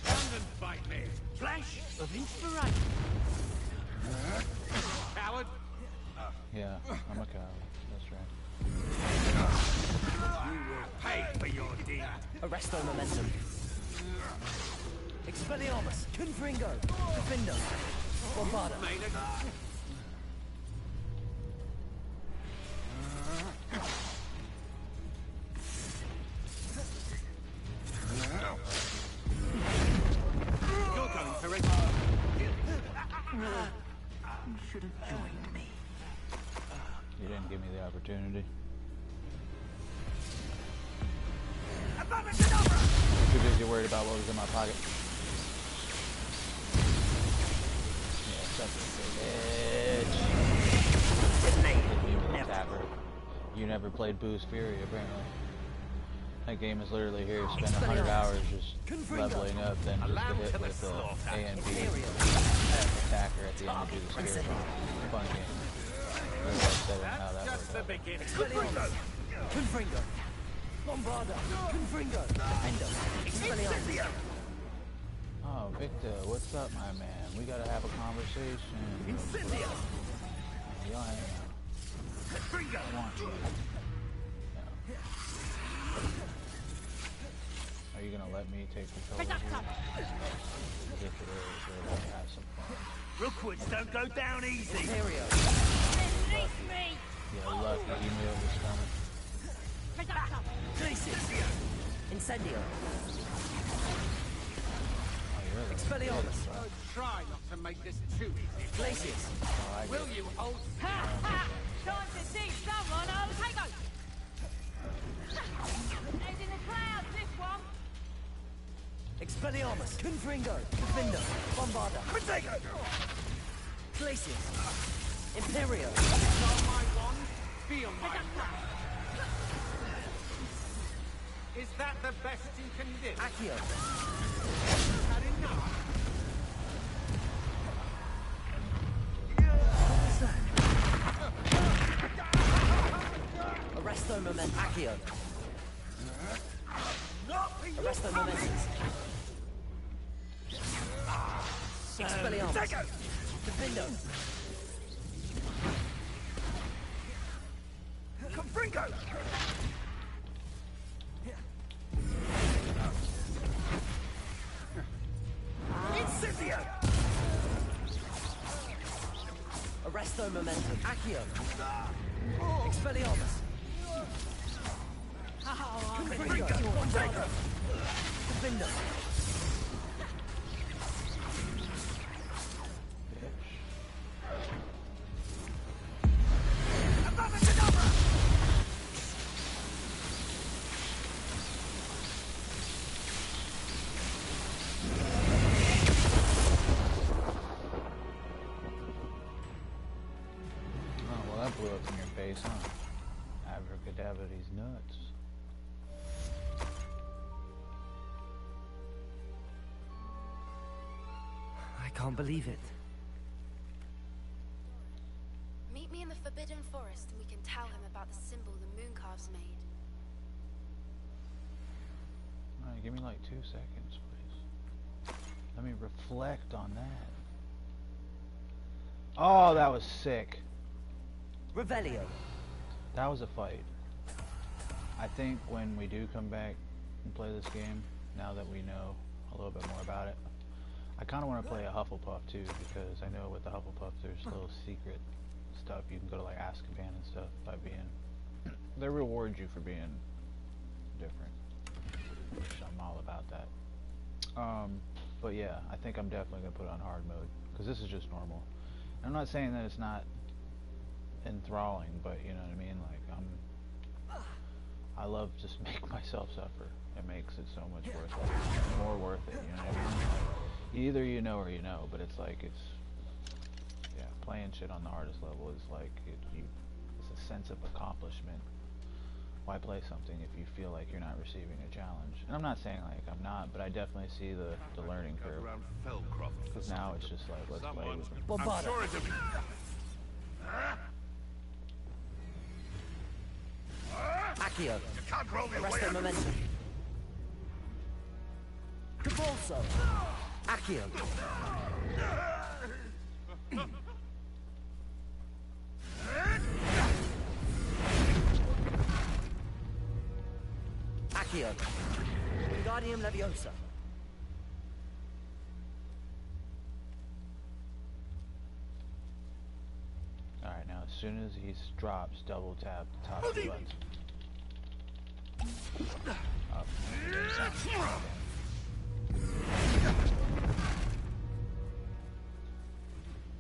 Stand and fight me. Flash of inspiration. Coward. Yeah, I'm a coward. That's right. You will pay for your deed. Arresto momentum. Expelliarmus. Confringo. Defender. Bombarda. You're going for it. You should have joined me. You didn't give me the opportunity. Too busy worried about what was in my pocket. Yeah, such a bitch. Hit me with a tapper. You never played Boost Fury, apparently. That game is literally here. Spend 100 hours just leveling up, then just to hit with the A and B attacker at the end to do the scare bomb. Fun game. begin. Expelliarmus. Confringo. Bombarda. Confringo. Defendo. Expelliarmus. Oh, Victor, what's up, my man? We gotta have a conversation. Incendio. Y'all hang out. Confringo. I want you. No. Are you gonna let me take control of you? If it is, we're gonna have some fun. Rookwoods don't go down easy. Imperio. Release me! Yeah, lucky email was coming. Glacius. Incendio. Oh, you're really Expelliarmus. Try not to make this too easy. Glacius. Will you hold? Ha ha! Time to see someone on the take He's in the clouds, this one! Expelliarmus. Confringo. Defendo. Bombarda. Protego. Glacius. Imperio. Not my wand, feel my wrath. Is that the best you can do? Accio. Had enough? Arresto moment. Accio. Arresto momentus. Expelliarmus. Defendo. Confringo. Incendio. Arresto momentum. Accio. Expelliarmus. Confringo. Defendo. Oh, well, that blew up in your face, huh? Abracadabra, these nuts. I can't believe it. Meet me in the Forbidden Forest and we can tell him about the symbol the Mooncalves made. Alright, give me like 2 seconds, please. Let me reflect on that. Oh, that was sick. Revelio. That was a fight. I think when we do come back and play this game, now that we know a little bit more about it, I kind of want to play a Hufflepuff too, because I know with the Hufflepuff there's little secret stuff you can go to, like Azkaban and stuff, by being they reward you for being different, which I'm all about that. But yeah, I think I'm definitely gonna put it on hard mode, because this is just normal. I'm not saying that it's not enthralling, but you know what I mean, like I love just make myself suffer. It makes it so much more worth it, you know what I mean? Either you know or you know, but it's like, yeah, playing shit on the hardest level is like, it's a sense of accomplishment. Why play something if you feel like you're not receiving a challenge? And I'm not saying like I'm not, but I definitely see the learning curve. Because now it's just like, let's play with them. Bombarda. Sure it's Accio. You can't roll your way Arresto out. momentum. Cabalso. Accio. Accio. Wingardium Leviosa. Alright, now as soon as he drops, double tap the top two buttons. Up.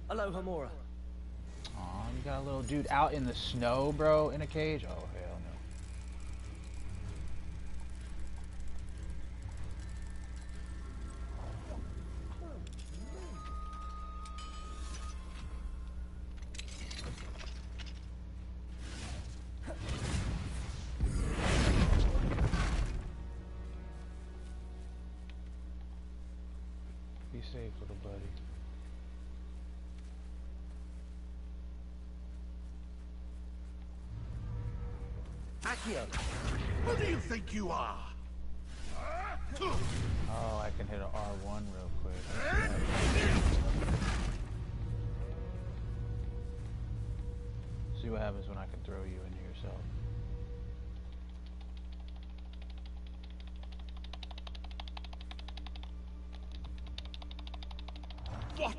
Aloha Mora. Aw, you got a little dude out in the snow, bro, in a cage? Oh, hell no. Be safe, little buddy. Accio! Who do you think you are? Oh, I can hit an R1 real quick. See what happens when I can throw you into yourself. What?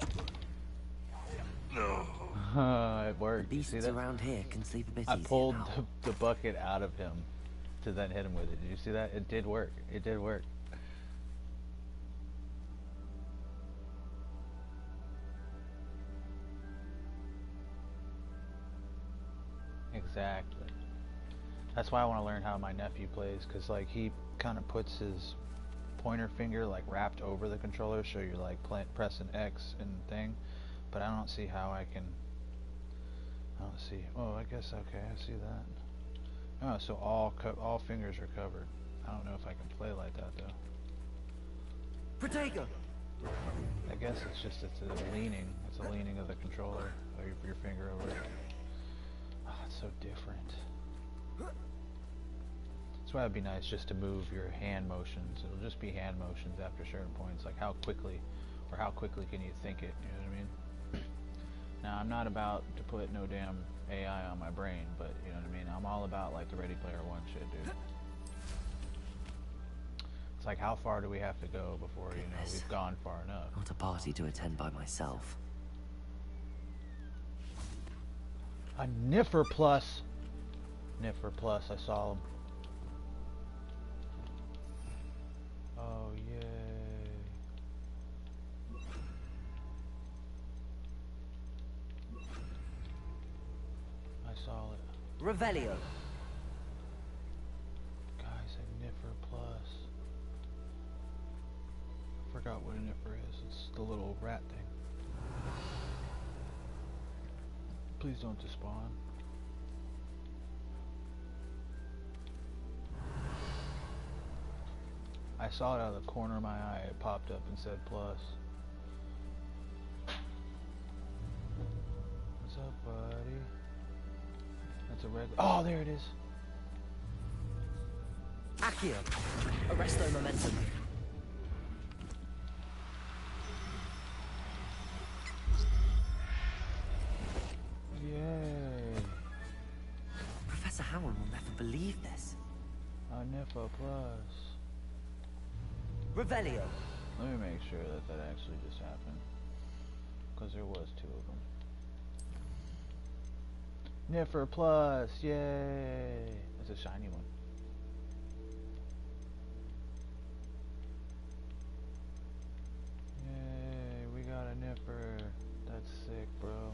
No. It worked. The beasts See that? around here can sleep a bit I easier pulled now. the bucket out of him to then hit him with it. Did you see that? It did work. It did work. Exactly. That's why I want to learn how my nephew plays, because like he kind of puts his pointer finger like wrapped over the controller, so you're like pressing X and thing. But I don't see how I can. I don't see. Oh, I guess okay. I see that. Oh, so all fingers are covered. I don't know if I can play like that though. Protego! I guess it's just it's a leaning. It's a leaning of the controller, or your finger over it. Oh, it's so different. That's why it'd be nice just to move your hand motions. It'll just be hand motions after certain points, like how quickly, or how quickly can you think it. You know what I mean? Now, I'm not about to put no damn AI on my brain, but you know what I mean? I'm all about like the Ready Player One shit, dude. It's like, how far do we have to go before, you know, we've gone far enough? Not a party to attend by myself. A Niffer Plus. Niffer Plus, I saw him. Oh, yay. I saw it. Revelio. Guys, a Niffer Plus. I forgot what a Niffer is. It's the little rat thing. Please don't despawn. I saw it out of the corner of my eye. It popped up and said plus. What's up, buddy? That's a regular. Oh, there it is. Accio. Arresto momentum. Yay. Professor Howell will never believe this. A Niffer Plus. Revelio. Let me make sure that that actually just happened, because there was two of them. Niffer Plus, yay! That's a shiny one. Yay, we got a Niffer. That's sick, bro.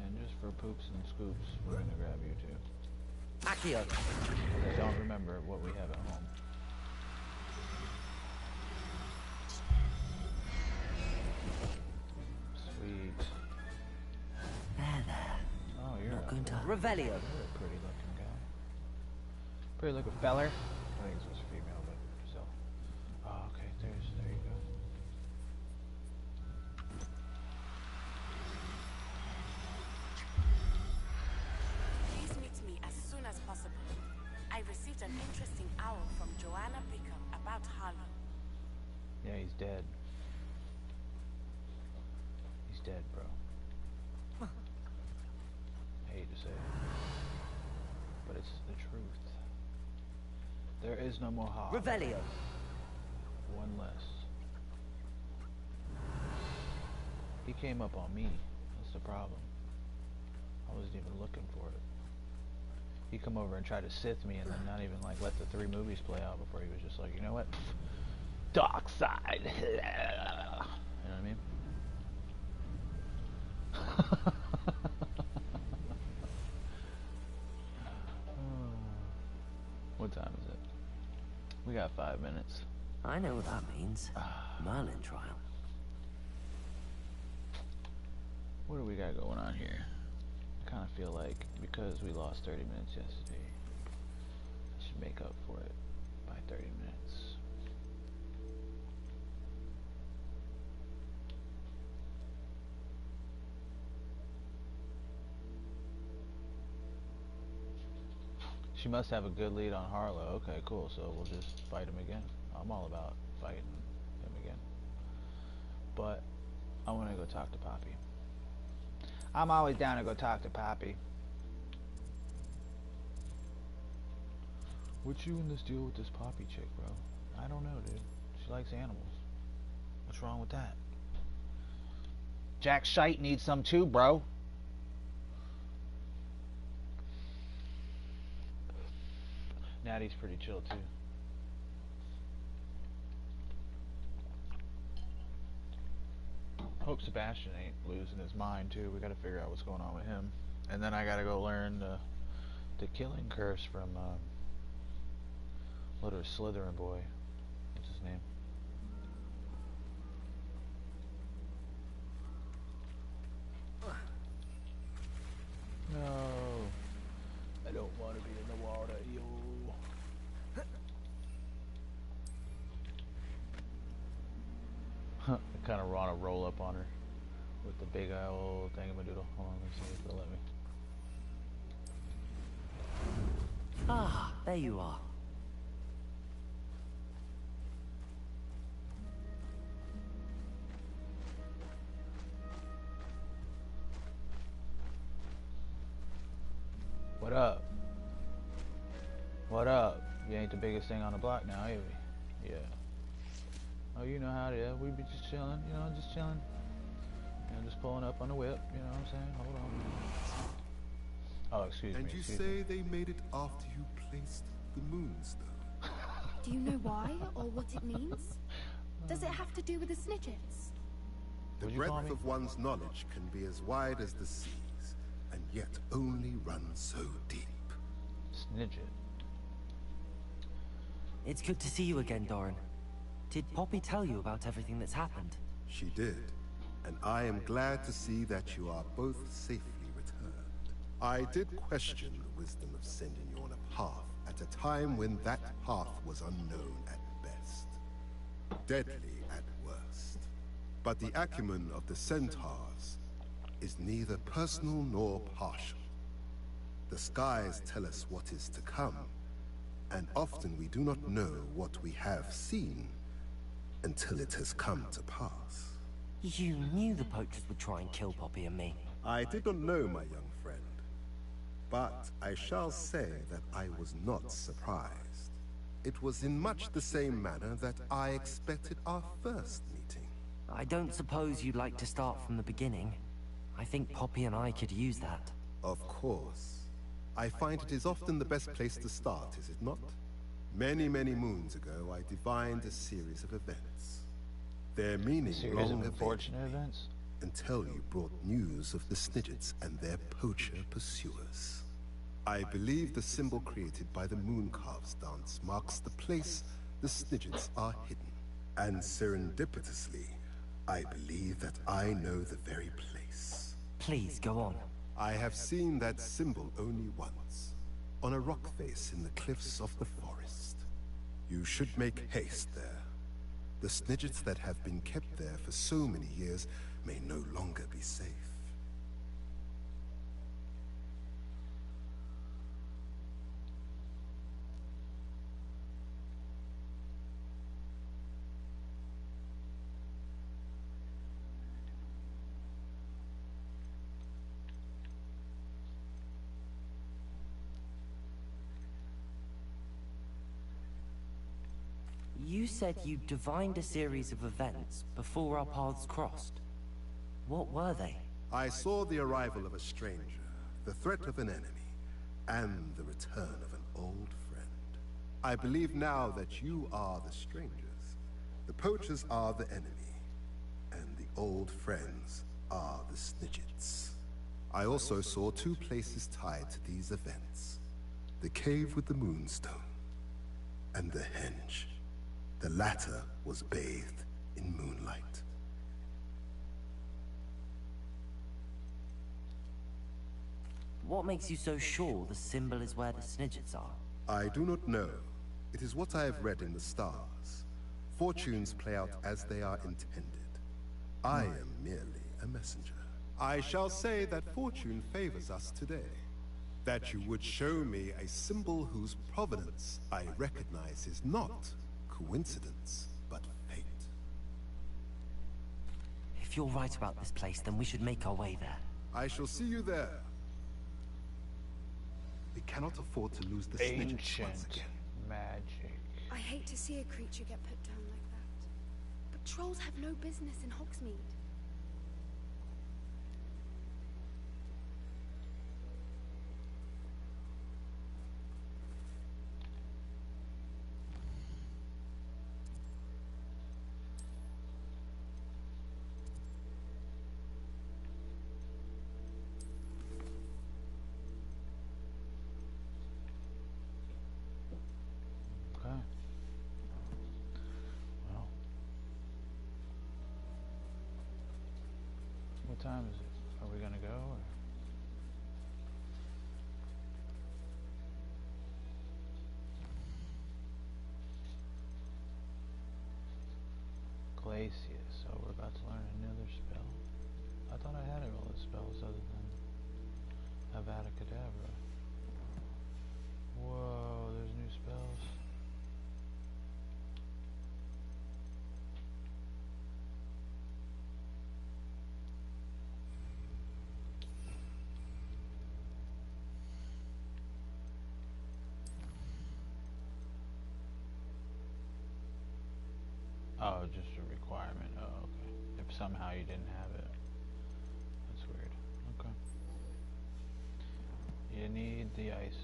And just for poops and scoops, we're gonna grab you too. Accio. I don't remember what we have at home. Sweet. There. Oh, you're Not going to You're Revelio. a pretty looking guy. Pretty looking feller. I think this was female, but still. Oh, okay. There you go. Please meet me as soon as possible. I received an interesting owl from Joanna Pickham about Harlow. Yeah, he's dead. He's dead, bro. I hate to say it, but it's the truth. There is no more Hog. Revelio. One less. He came up on me. That's the problem. I wasn't even looking for it. He come over and tried to Sith me, and then not even like let the 3 movies play out before he was just like, you know what? Dark side. You know what I mean? What time is it? We got 5 minutes. I know what that means. Merlin trial. What do we got going on here? I kind of feel like because we lost 30 minutes yesterday, I should make up for it by 30 minutes. She must have a good lead on Harlow. Okay, cool. So we'll just fight him again. I'm all about fighting him again. But I want to go talk to Poppy. I'm always down to go talk to Poppy. What's you in this deal with this Poppy chick, bro? I don't know, dude. She likes animals. What's wrong with that? Jack Shite needs some too, bro. Natty's pretty chill too. Hope Sebastian ain't losing his mind too. We gotta figure out what's going on with him. And then I gotta go learn the killing curse from little Slytherin boy. What's his name? No, I don't want to be in the water, yo. I kind of want to roll up on her with the big old thingamadoodle. Hold on, let's see if they'll let me. Ah, there you are. What up? What up? You ain't the biggest thing on the block now, are you? Yeah. Oh, you know how it is. We be just chilling, you know, just chilling. You know, just pulling up on the whip, you know what I'm saying? Hold on. Oh, excuse me. And you say they made it after you placed the moonstone. Do you know why or what it means? Does it have to do with the snidgets? The breadth of one's knowledge can be as wide as the seas, and yet only run so deep. Snidget. It's good to see you again, Doran. Did Poppy tell you about everything that's happened? She did, and I am glad to see that you are both safely returned. I did question the wisdom of sending you on a path at a time when that path was unknown at best, deadly at worst. But the acumen of the centaurs is neither personal nor partial. The skies tell us what is to come, and often we do not know what we have seen until it has come to pass. You knew the poachers would try and kill Poppy and me. I did not know, my young friend, but I shall say that I was not surprised. It was in much the same manner that I expected our first meeting. I don't suppose you'd like to start from the beginning. I think Poppy and I could use that. Of course. I find it is often the best place to start, is it not? Many, many moons ago, I divined a series of events. Their meaning long unfortunate events until you brought news of the Snidgets and their poacher pursuers. I believe the symbol created by the Mooncalves dance marks the place the Snidgets are hidden. And serendipitously, I believe that I know the very place. Please, go on. I have seen that symbol only once, on a rock face in the cliffs of the forest. You should make haste there. The Snidgets that have been kept there for so many years may no longer be safe. You said you divined a series of events before our paths crossed. What were they? I saw the arrival of a stranger, the threat of an enemy, and the return of an old friend. I believe now that you are the strangers, the poachers are the enemy, and the old friends are the Snidgets. I also saw two places tied to these events: the cave with the moonstone, and the henge. The latter was bathed in moonlight. What makes you so sure the symbol is where the Snidgets are? I do not know. It is what I have read in the stars. Fortunes play out as they are intended. I am merely a messenger. I shall say that fortune favors us today. That you would show me a symbol whose provenance I recognize is not coincidence, but fate. If you're right about this place, then we should make our way there. I shall see you there. We cannot afford to lose the snitches once again. Magic. I hate to see a creature get put down like that. But trolls have no business in Hogsmeade. What time is it? Are we gonna go? Or? Glacius. Oh, we're about to learn another spell. I thought I had all the spells other than Avada Kedavra. Whoa, there's new spells. Oh, just a requirement. Oh, okay. If somehow you didn't have it. That's weird. Okay. You need the ice.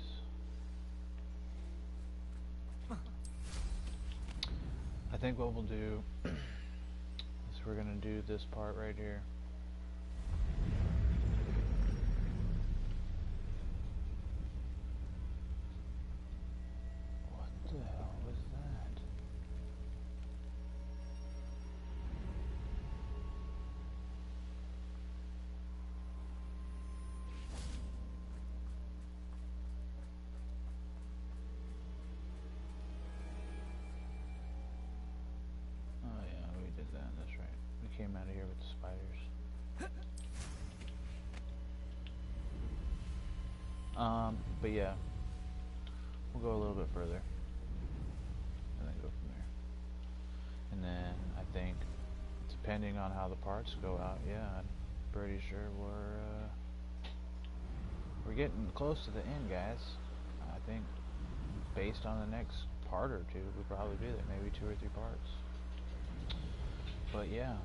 I think what we'll do is we're gonna do this part right here. What the hell was that? Oh yeah, we did that, that's right. We came out of here with the spiders. But yeah, we'll go a little bit further, and then go from there. And then I think, depending on how the parts go out, yeah, I'm pretty sure we're getting close to the end, guys. I think based on the next part or two, we'll probably be there, maybe 2 or 3 parts. But yeah.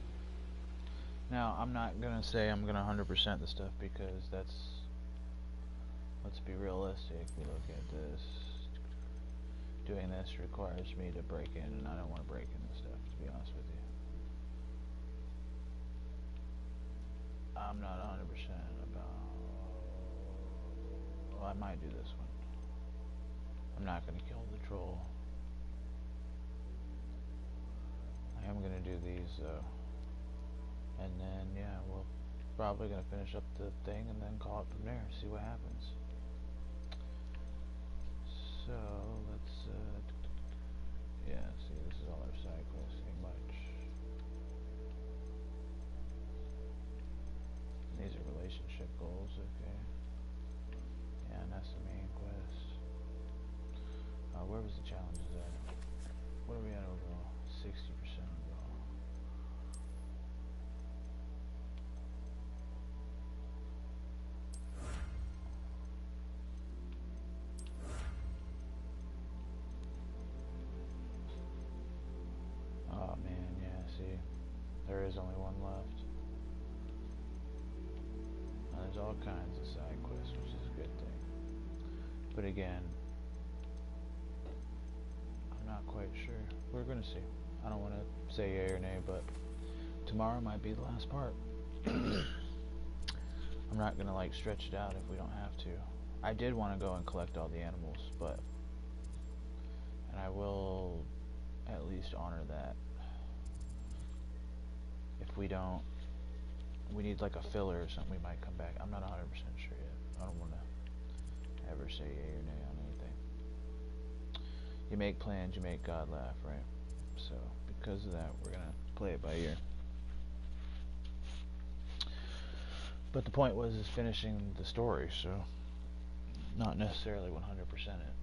Now, I'm not gonna say I'm gonna 100% the stuff because that's, let's be realistic. We look at this. Doing this requires me to break in, and I don't want to break in this stuff, to be honest with you. I'm not 100% about... Well, I might do this one. I'm not gonna kill the troll. I am gonna do these though. And then, yeah, we're probably gonna finish up the thing and then call it from there, see what happens. So, let's, yeah, see, this is all our side quests, pretty much. These are relationship goals, okay. Yeah, and that's the main quest. Where was the challenges at? What are we at overall? 60% overall. Oh man, yeah, see, there is only one left. Now, there's all kinds of side quests, which is a good thing. But again, I'm not quite sure. We're gonna see. I don't want to say yay or nay, but tomorrow might be the last part. I'm not gonna like stretch it out if we don't have to. I did want to go and collect all the animals, but, and I will at least honor that. If we don't, we need like a filler or something, we might come back. I'm not 100% sure yet. I don't want to ever say yay or nay on anything. You make plans, you make God laugh, right? So, because of that, we're gonna play it by ear. But the point was is finishing the story, so not necessarily 100% it.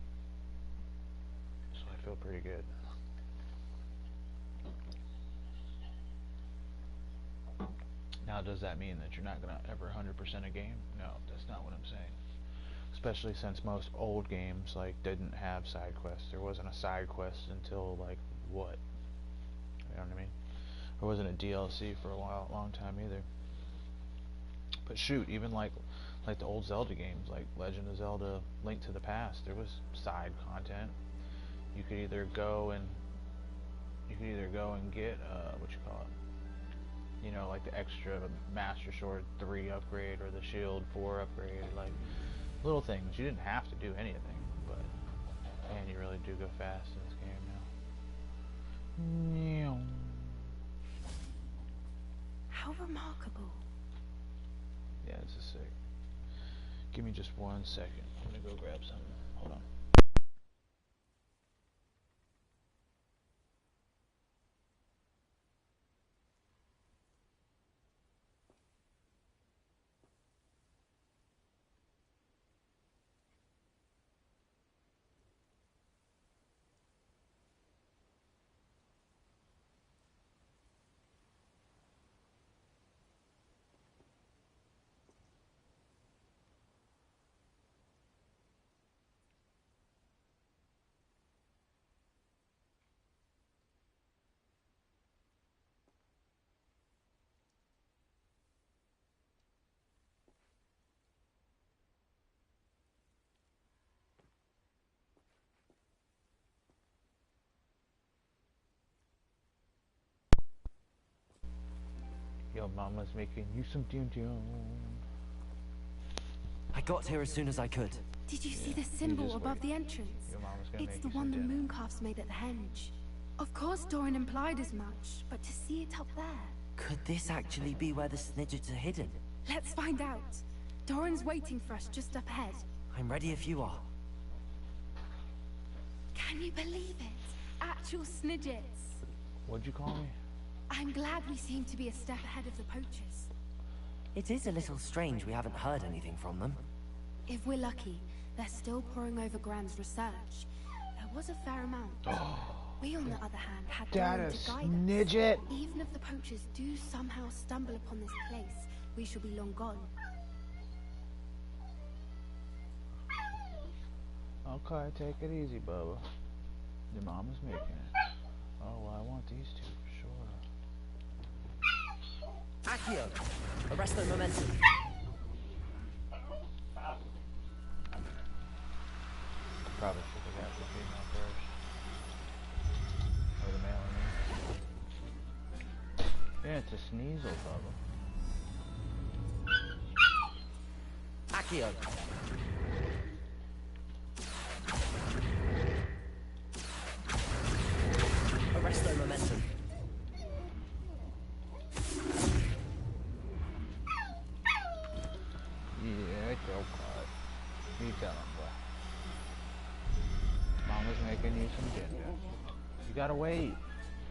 So I feel pretty good. Now, does that mean that you're not going to ever 100% a game? No, that's not what I'm saying. Especially since most old games like didn't have side quests. There wasn't a side quest until like what? You know what I mean? There wasn't a DLC for a long time either. But shoot, even like the old Zelda games, like Legend of Zelda: Link to the Past, there was side content. You could either go and get what you call it, you know, like the extra Master Sword 3 upgrade or the Shield 4 upgrade, like little things. You didn't have to do anything, but man, you really do go fast in this game now. How remarkable. Yeah, this is sick. Give me just 1 second. I'm gonna go grab something. Hold on. Yo, mama's making you some dim-dum. I got here as soon as I could. Did you see the symbol above the entrance? It's the one the mooncalves made at the henge. Of course Doran implied as much, but to see it up there... Could this actually be where the Snidgets are hidden? Let's find out. Doran's waiting for us just up ahead. I'm ready if you are. Can you believe it? Actual Snidgets. What'd you call me? I'm glad we seem to be a step ahead of the poachers. It is a little strange we haven't heard anything from them. If we're lucky, they're still poring over Graham's research. There was a fair amount. We, on the other hand, had Doran to guide us. Even if the poachers do somehow stumble upon this place, we shall be long gone. Okay, take it easy, Bubba. Your mama's making it. Oh, well, I want these two for sure. Accio! Arrest their momentum. Probably should have got the female first. Or the male, I mean. Yeah, it's a Sneasel, Bubba. Accio! Arrest their momentum. Yeah, it's your part. You tell him, boy. Mama's making you some ginger. You gotta wait.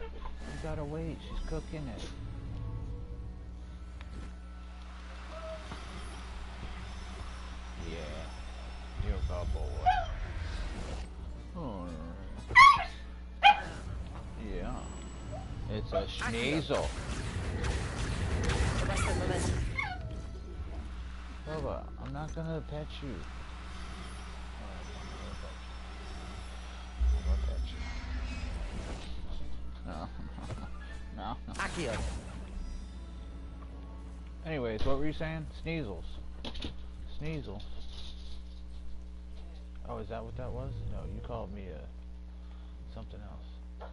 You gotta wait. She's cooking it. Yeah. You're a boy. Oh. Yeah. It's a Sneasel. Arrest their momentum. Bubba, I'm not gonna pet you. I'm gonna pet you. No. No. Accio. Anyways, what were you saying? Sneasels. Sneasel. Oh, is that what that was? No, you called me something else.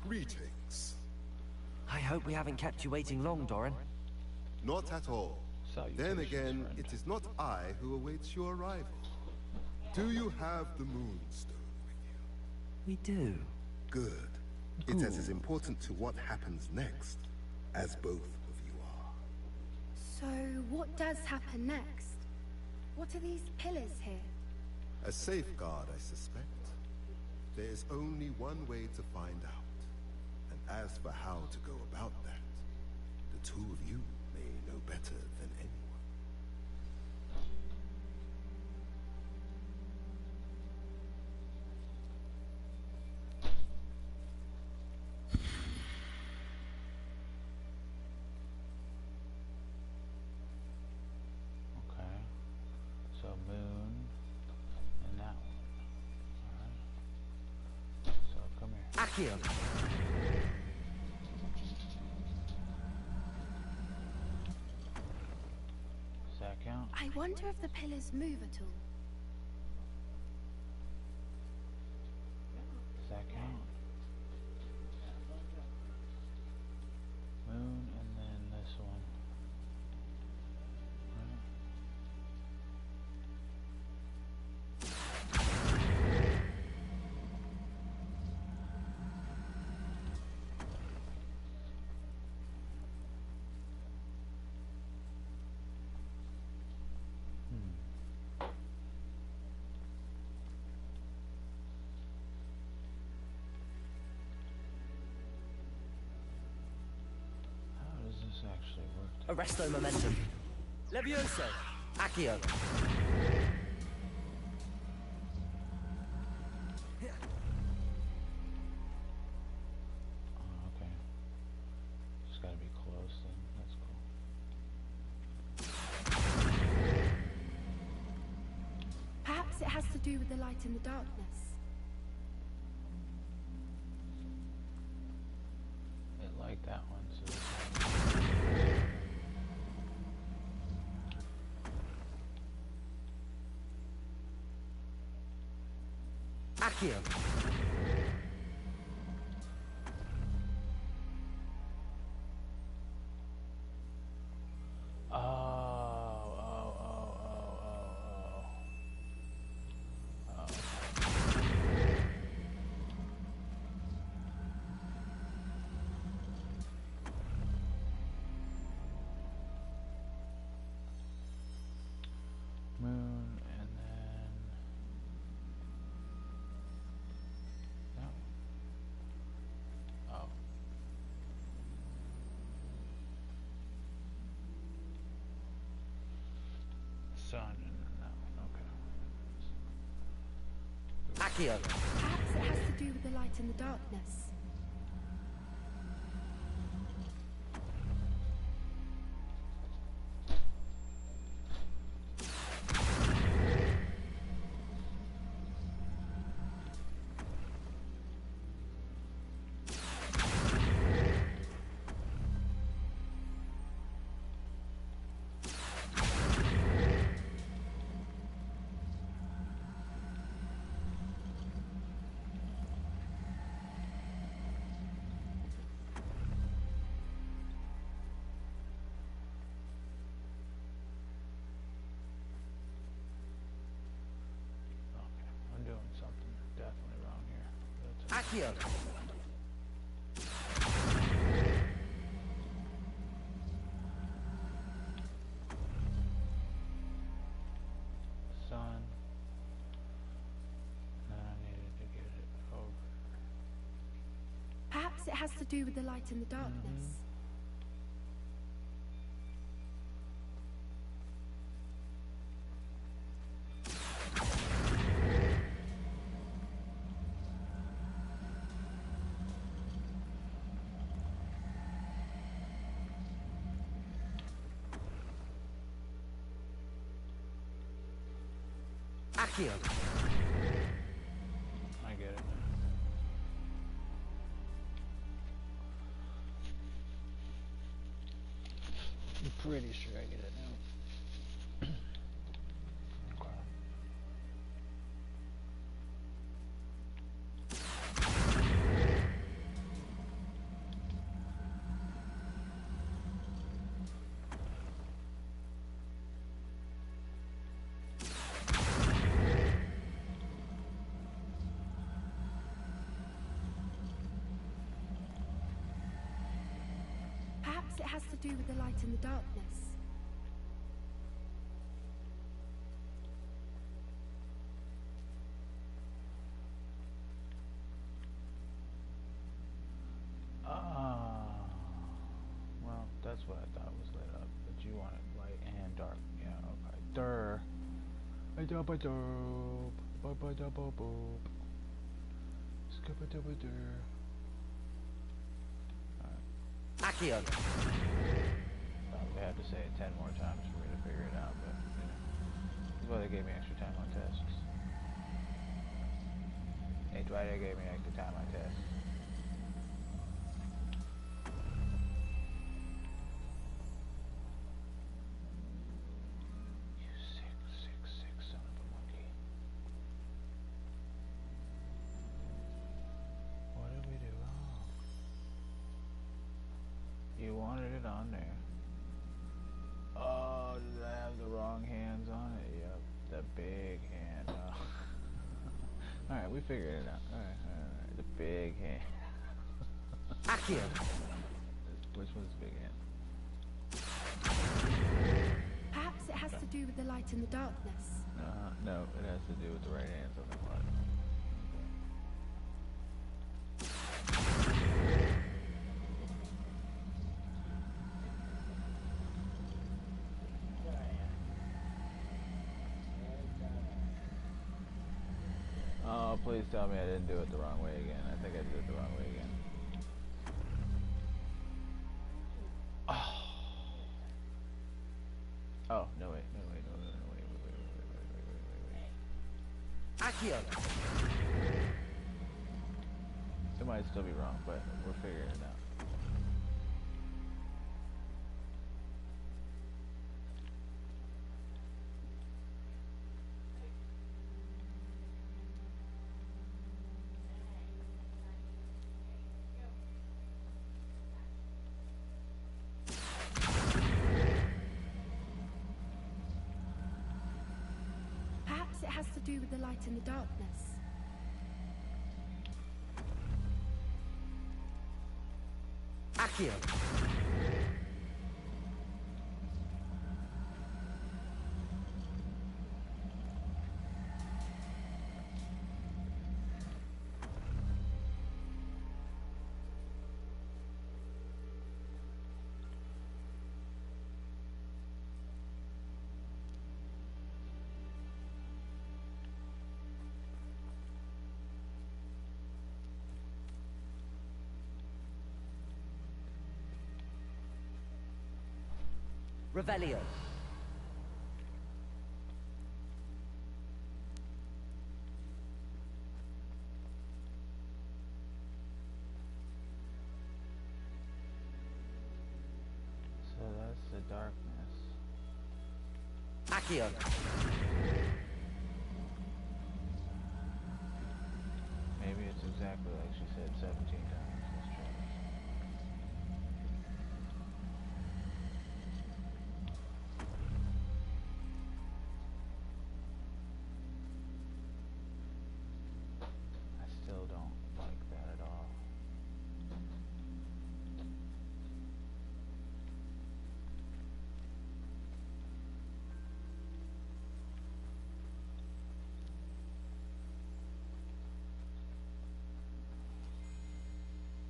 Greetings. I hope we haven't kept you waiting long, Doran. Not at all. Then again, it is not I who awaits your arrival. Do you have the Moonstone with you? We do. Good. It is as important to what happens next as both of you are. So, what does happen next? What are these pillars here? A safeguard, I suspect. There is only one way to find out. And as for how to go about that, the two of you may know better than anyone. Accio. Does that count? I wonder if the pillars move at all. Does that count? Moon and then this one. Right. How does this actually work? Arresto momentum. Levioso. Accio. Oh, okay. Just gotta be close then. That's cool. Perhaps it has to do with the light in the darkness. It liked that one, so this Accio. moon and then no. Oh. Sun and then that one. Okay. Accio. Perhaps it has to do with the light in the darkness. I'm doing something definitely wrong here. Accio. Sun. And then I needed to get it over. Perhaps it has to do with the light in the darkness. Accio. I get it now. I'm pretty sure I get it now. Okay. Perhaps it has to do with the light in the darkness. Well, that's what I thought was lit up, but you want it light and dark. Yeah, okay. Durr. Ba-da-ba-doop. Ba-ba-da-ba-boop. Skibba-dibba-dur. Accio. Probably have to say it 10 more times for me to figure it out, but, you know. That's why they gave me extra time on tests. That's why they gave me extra time on tests. we figured it out. Alright. The big hand. Accio. Which one's the big hand? Perhaps it has to do with the light and the darkness. No, it has to do with the right hand. Something like that. Oh, please tell me I didn't do it the wrong way again. I think I did it the wrong way again. Oh, no wait, wait. Accio. It might still be wrong, but we're figuring it out. Perhaps it has to do with the light and the darkness. Accio. Revelio. So that's the darkness. Accio. Maybe it's exactly like she said 17 times. Let's try this. I still don't like that at all.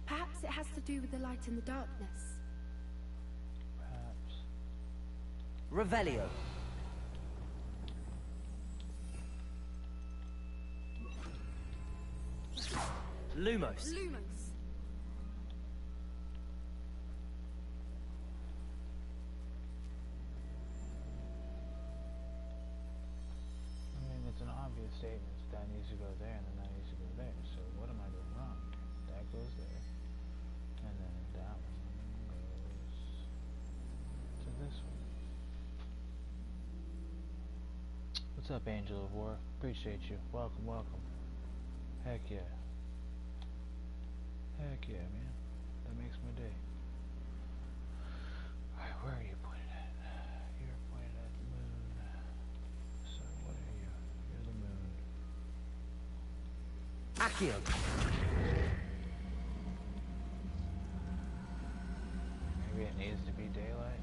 Perhaps it has to do with the light and the darkness. Perhaps. Revelio. Lumos. Lumos. I mean, it's an obvious statement. That needs to go there, and then that needs to go there. So what am I doing wrong? That goes there, and then that one goes to this one. What's up, Angel of War? Appreciate you. Welcome, welcome. Heck yeah. Heck yeah, man. That makes my day. Alright, where are you pointed at? You're pointed at the moon. So what are you? You're the moon. Accio. Maybe it needs to be daylight.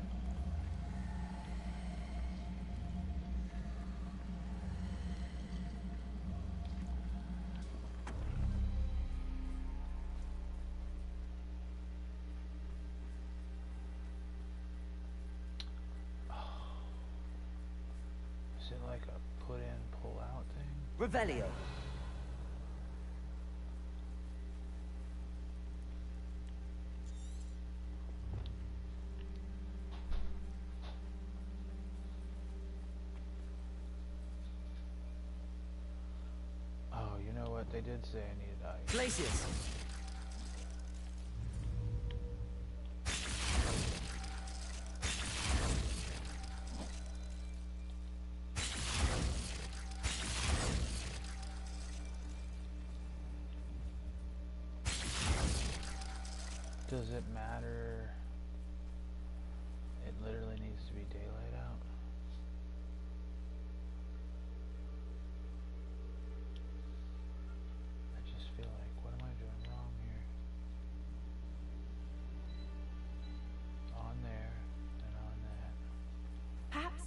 Is it like a put in, pull out thing? Revelio. Oh, you know what? They did say I needed ice. Glacius. Does it matter? It literally needs to be daylight out.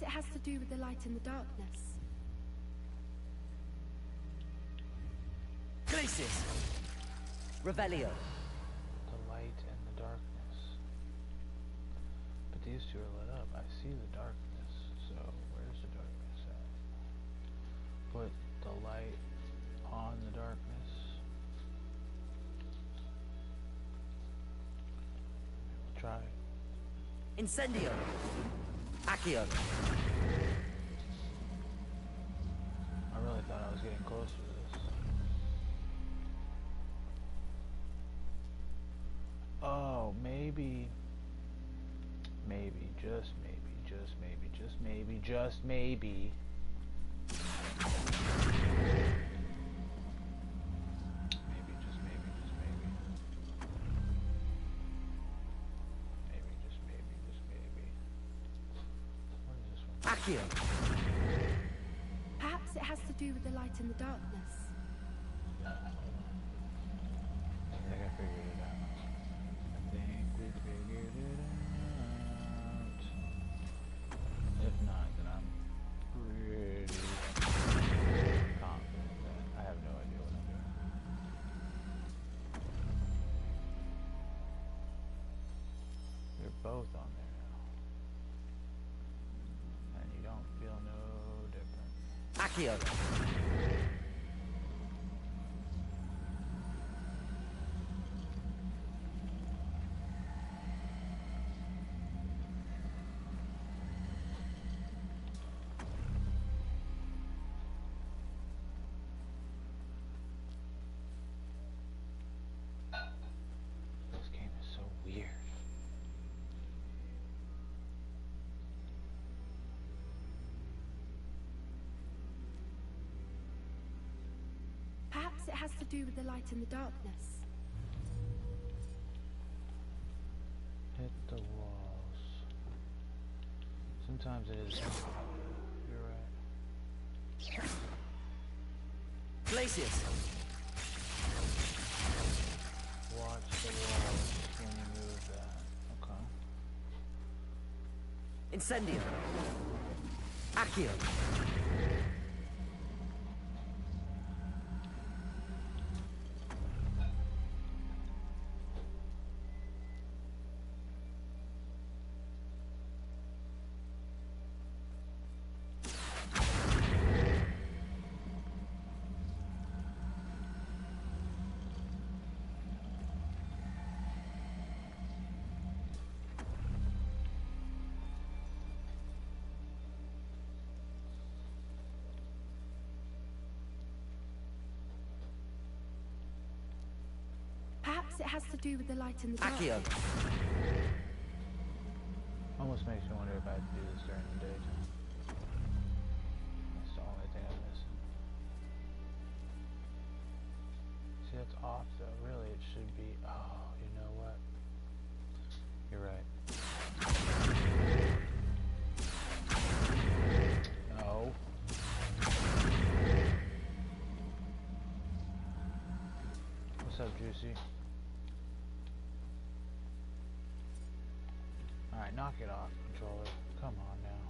it has to do with the light and the darkness. Glacis! Revelio. The light and the darkness. But these two are lit up. I see the darkness. So where's the darkness at? Put the light on the darkness. We'll try it. Incendio. Accio. I really thought I was getting closer to this. Oh, maybe, just maybe, just maybe, just maybe, just maybe. Maybe, just maybe, just maybe. Maybe, just maybe, just maybe. What is this one? Accio. Perhaps it has to do with the light and the darkness. I think I figured it out. I think we figured it out. If not, then I'm pretty confident that I have no idea what I'm doing. You're both on there now. And you don't feel no different. Accio. This game is so weird. Perhaps it has to do with the light and the darkness. Hit the walls. Sometimes it is. You're right. Glacius. Watch the walls when you move that. Okay. Incendio. Accio. Perhaps it has to do with the light and the Accio. darkness. Almost makes me wonder if I had to do this during the daytime. That's the only thing I'm missing. See, that's off though. Really, it should be. Oh, you know what? You're right. No. What's up, Juicy? Alright, knock it off, controller. Come on now.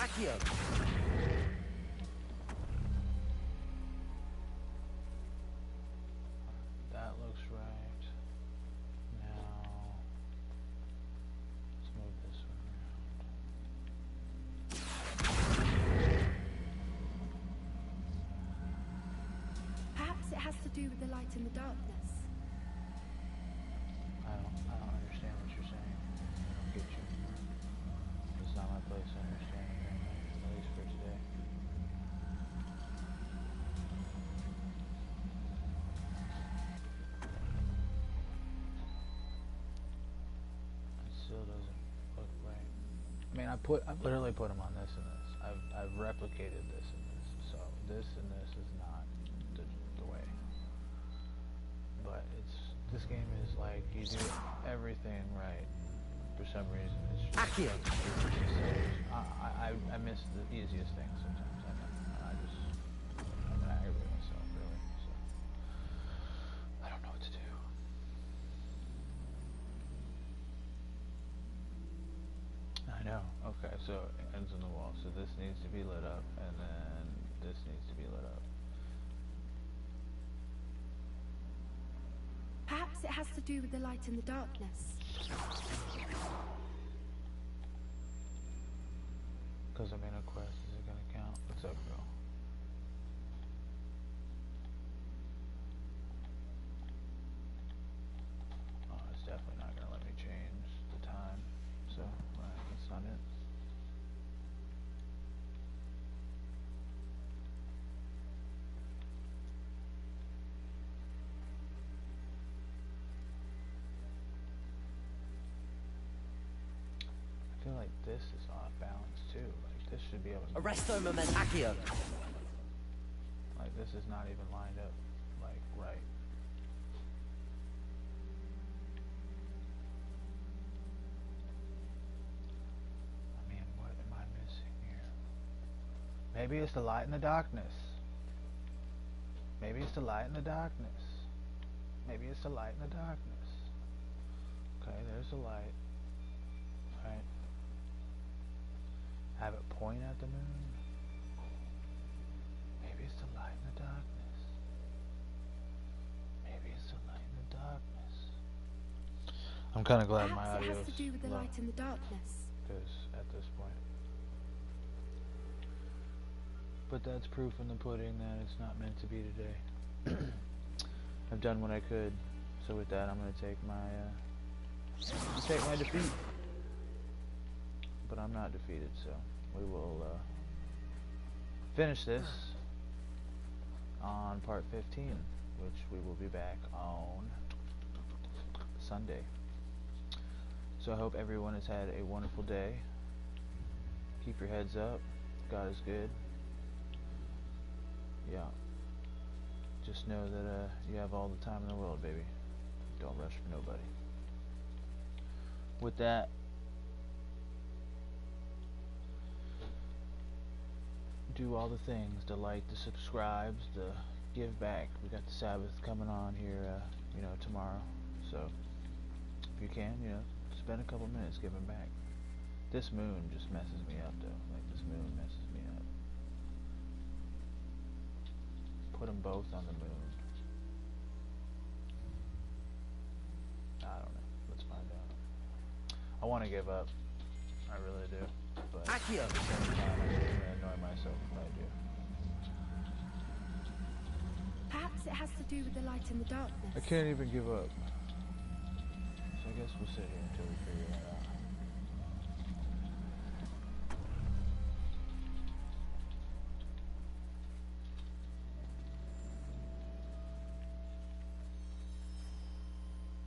Accio. That looks right. Now, let's move this one around. Perhaps it has to do with the light and the darkness. I don't understand what you're saying. I don't get you. It's not my place to understand it very much, at least for today. It still doesn't look right. I mean, I've literally put them on this and this. I've replicated this and this. So this and this is not the way. But this game is like you do everything right for some reason. It's just, Accio. I miss the easiest things sometimes. I'm gonna aggravate myself really. So I don't know what to do. know. Okay, so it ends on the wall. So this needs to be lit up, and then this needs to be lit up. Perhaps it has to do with the light and the darkness. Because I'm in a quest, is it gonna count? What's up, girl? Oh, it's definitely not gonna let me change the time. So, right, that's not it. I feel like this is off balance too. Like this should be able to. Arresto moment accio. Like this is not even lined up. Like right. I mean, what am I missing here? Maybe it's the light in the darkness. Maybe it's the light in the darkness. Maybe it's the light in the darkness. Okay, there's the light. Right. Have it point at the moon. Maybe it's the light in the darkness. Maybe it's the light in the darkness. I'm kind of glad my audio is Perhaps it has to do with the light in the darkness. because at this point. But that's proof in the pudding that it's not meant to be today. I've done what I could. So with that, I'm going to take my defeat. But I'm not defeated, so we will finish this on part 15, which we will be back on Sunday. So I hope everyone has had a wonderful day. Keep your heads up. God is good. Yeah. Just know that you have all the time in the world, baby. Don't rush for nobody. With that, do all the things, the like, the subscribes, the give back. We got the Sabbath coming on here, tomorrow. So, if you can, spend a couple minutes giving back. This moon just messes me up, though. Like, this moon messes me up. Put them both on the moon. I don't know. Let's find out. I want to give up. I really do. But at the same time, I'm gonna annoy myself if I do. Perhaps it has to do with the light and the darkness. I can't even give up. So I guess we'll sit here until we figure that out.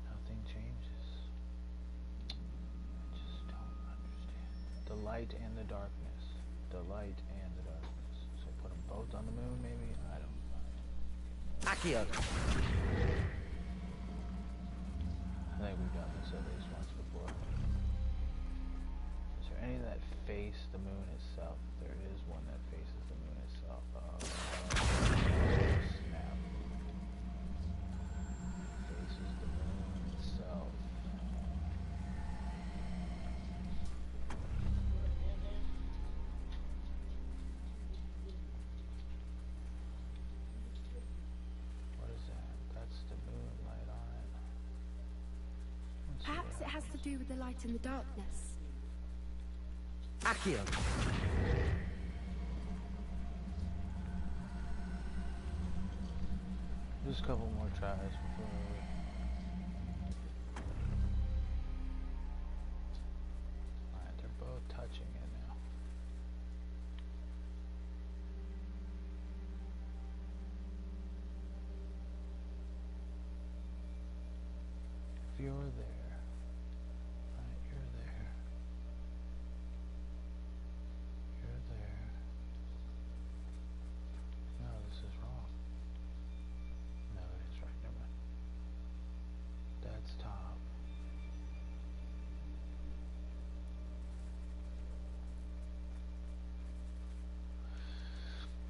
Nothing changes. I just don't understand. The light and the darkness. The light and the darkness. So put them both on the moon, maybe? I don't know. Accio. I think we've done this at least once before. Is there any that face the moon itself? There is one that faces the moon itself. Snap. Faces the moon itself. What is that? That's the moonlight on it. Perhaps it has to do with the light and the darkness. Accio. Just a couple more tries before we... Alright, they're both touching it now. If you're there, right, you're there. You're there. No, this is wrong. No, it is right. Never mind. That's top.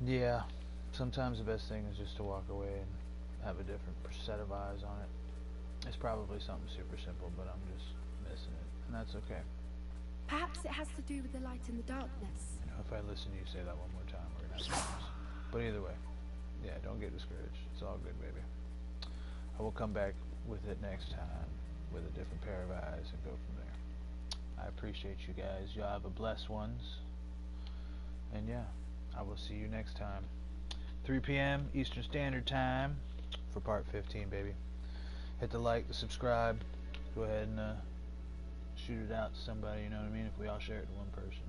Yeah, sometimes the best thing is just to walk away and have a different set of eyes on it. It's probably something super simple, but I'm just missing it, and that's okay. Perhaps it has to do with the light in the darkness. You know, if I listen to you say that one more time, we're gonna have problems. But either way, yeah, don't get discouraged. It's all good, baby. I will come back with it next time with a different pair of eyes and go from there. I appreciate you guys. Y'all have a blessed ones. And yeah, I will see you next time. 3 p.m. Eastern Standard Time for part 15, baby. Hit the like, the subscribe. Go ahead and shoot it out to somebody, you know what I mean? If we all share it to one person,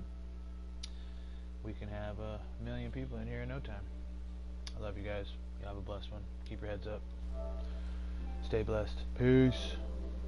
we can have a million people in here in no time. I love you guys. You have a blessed one. Keep your heads up. Stay blessed. Peace.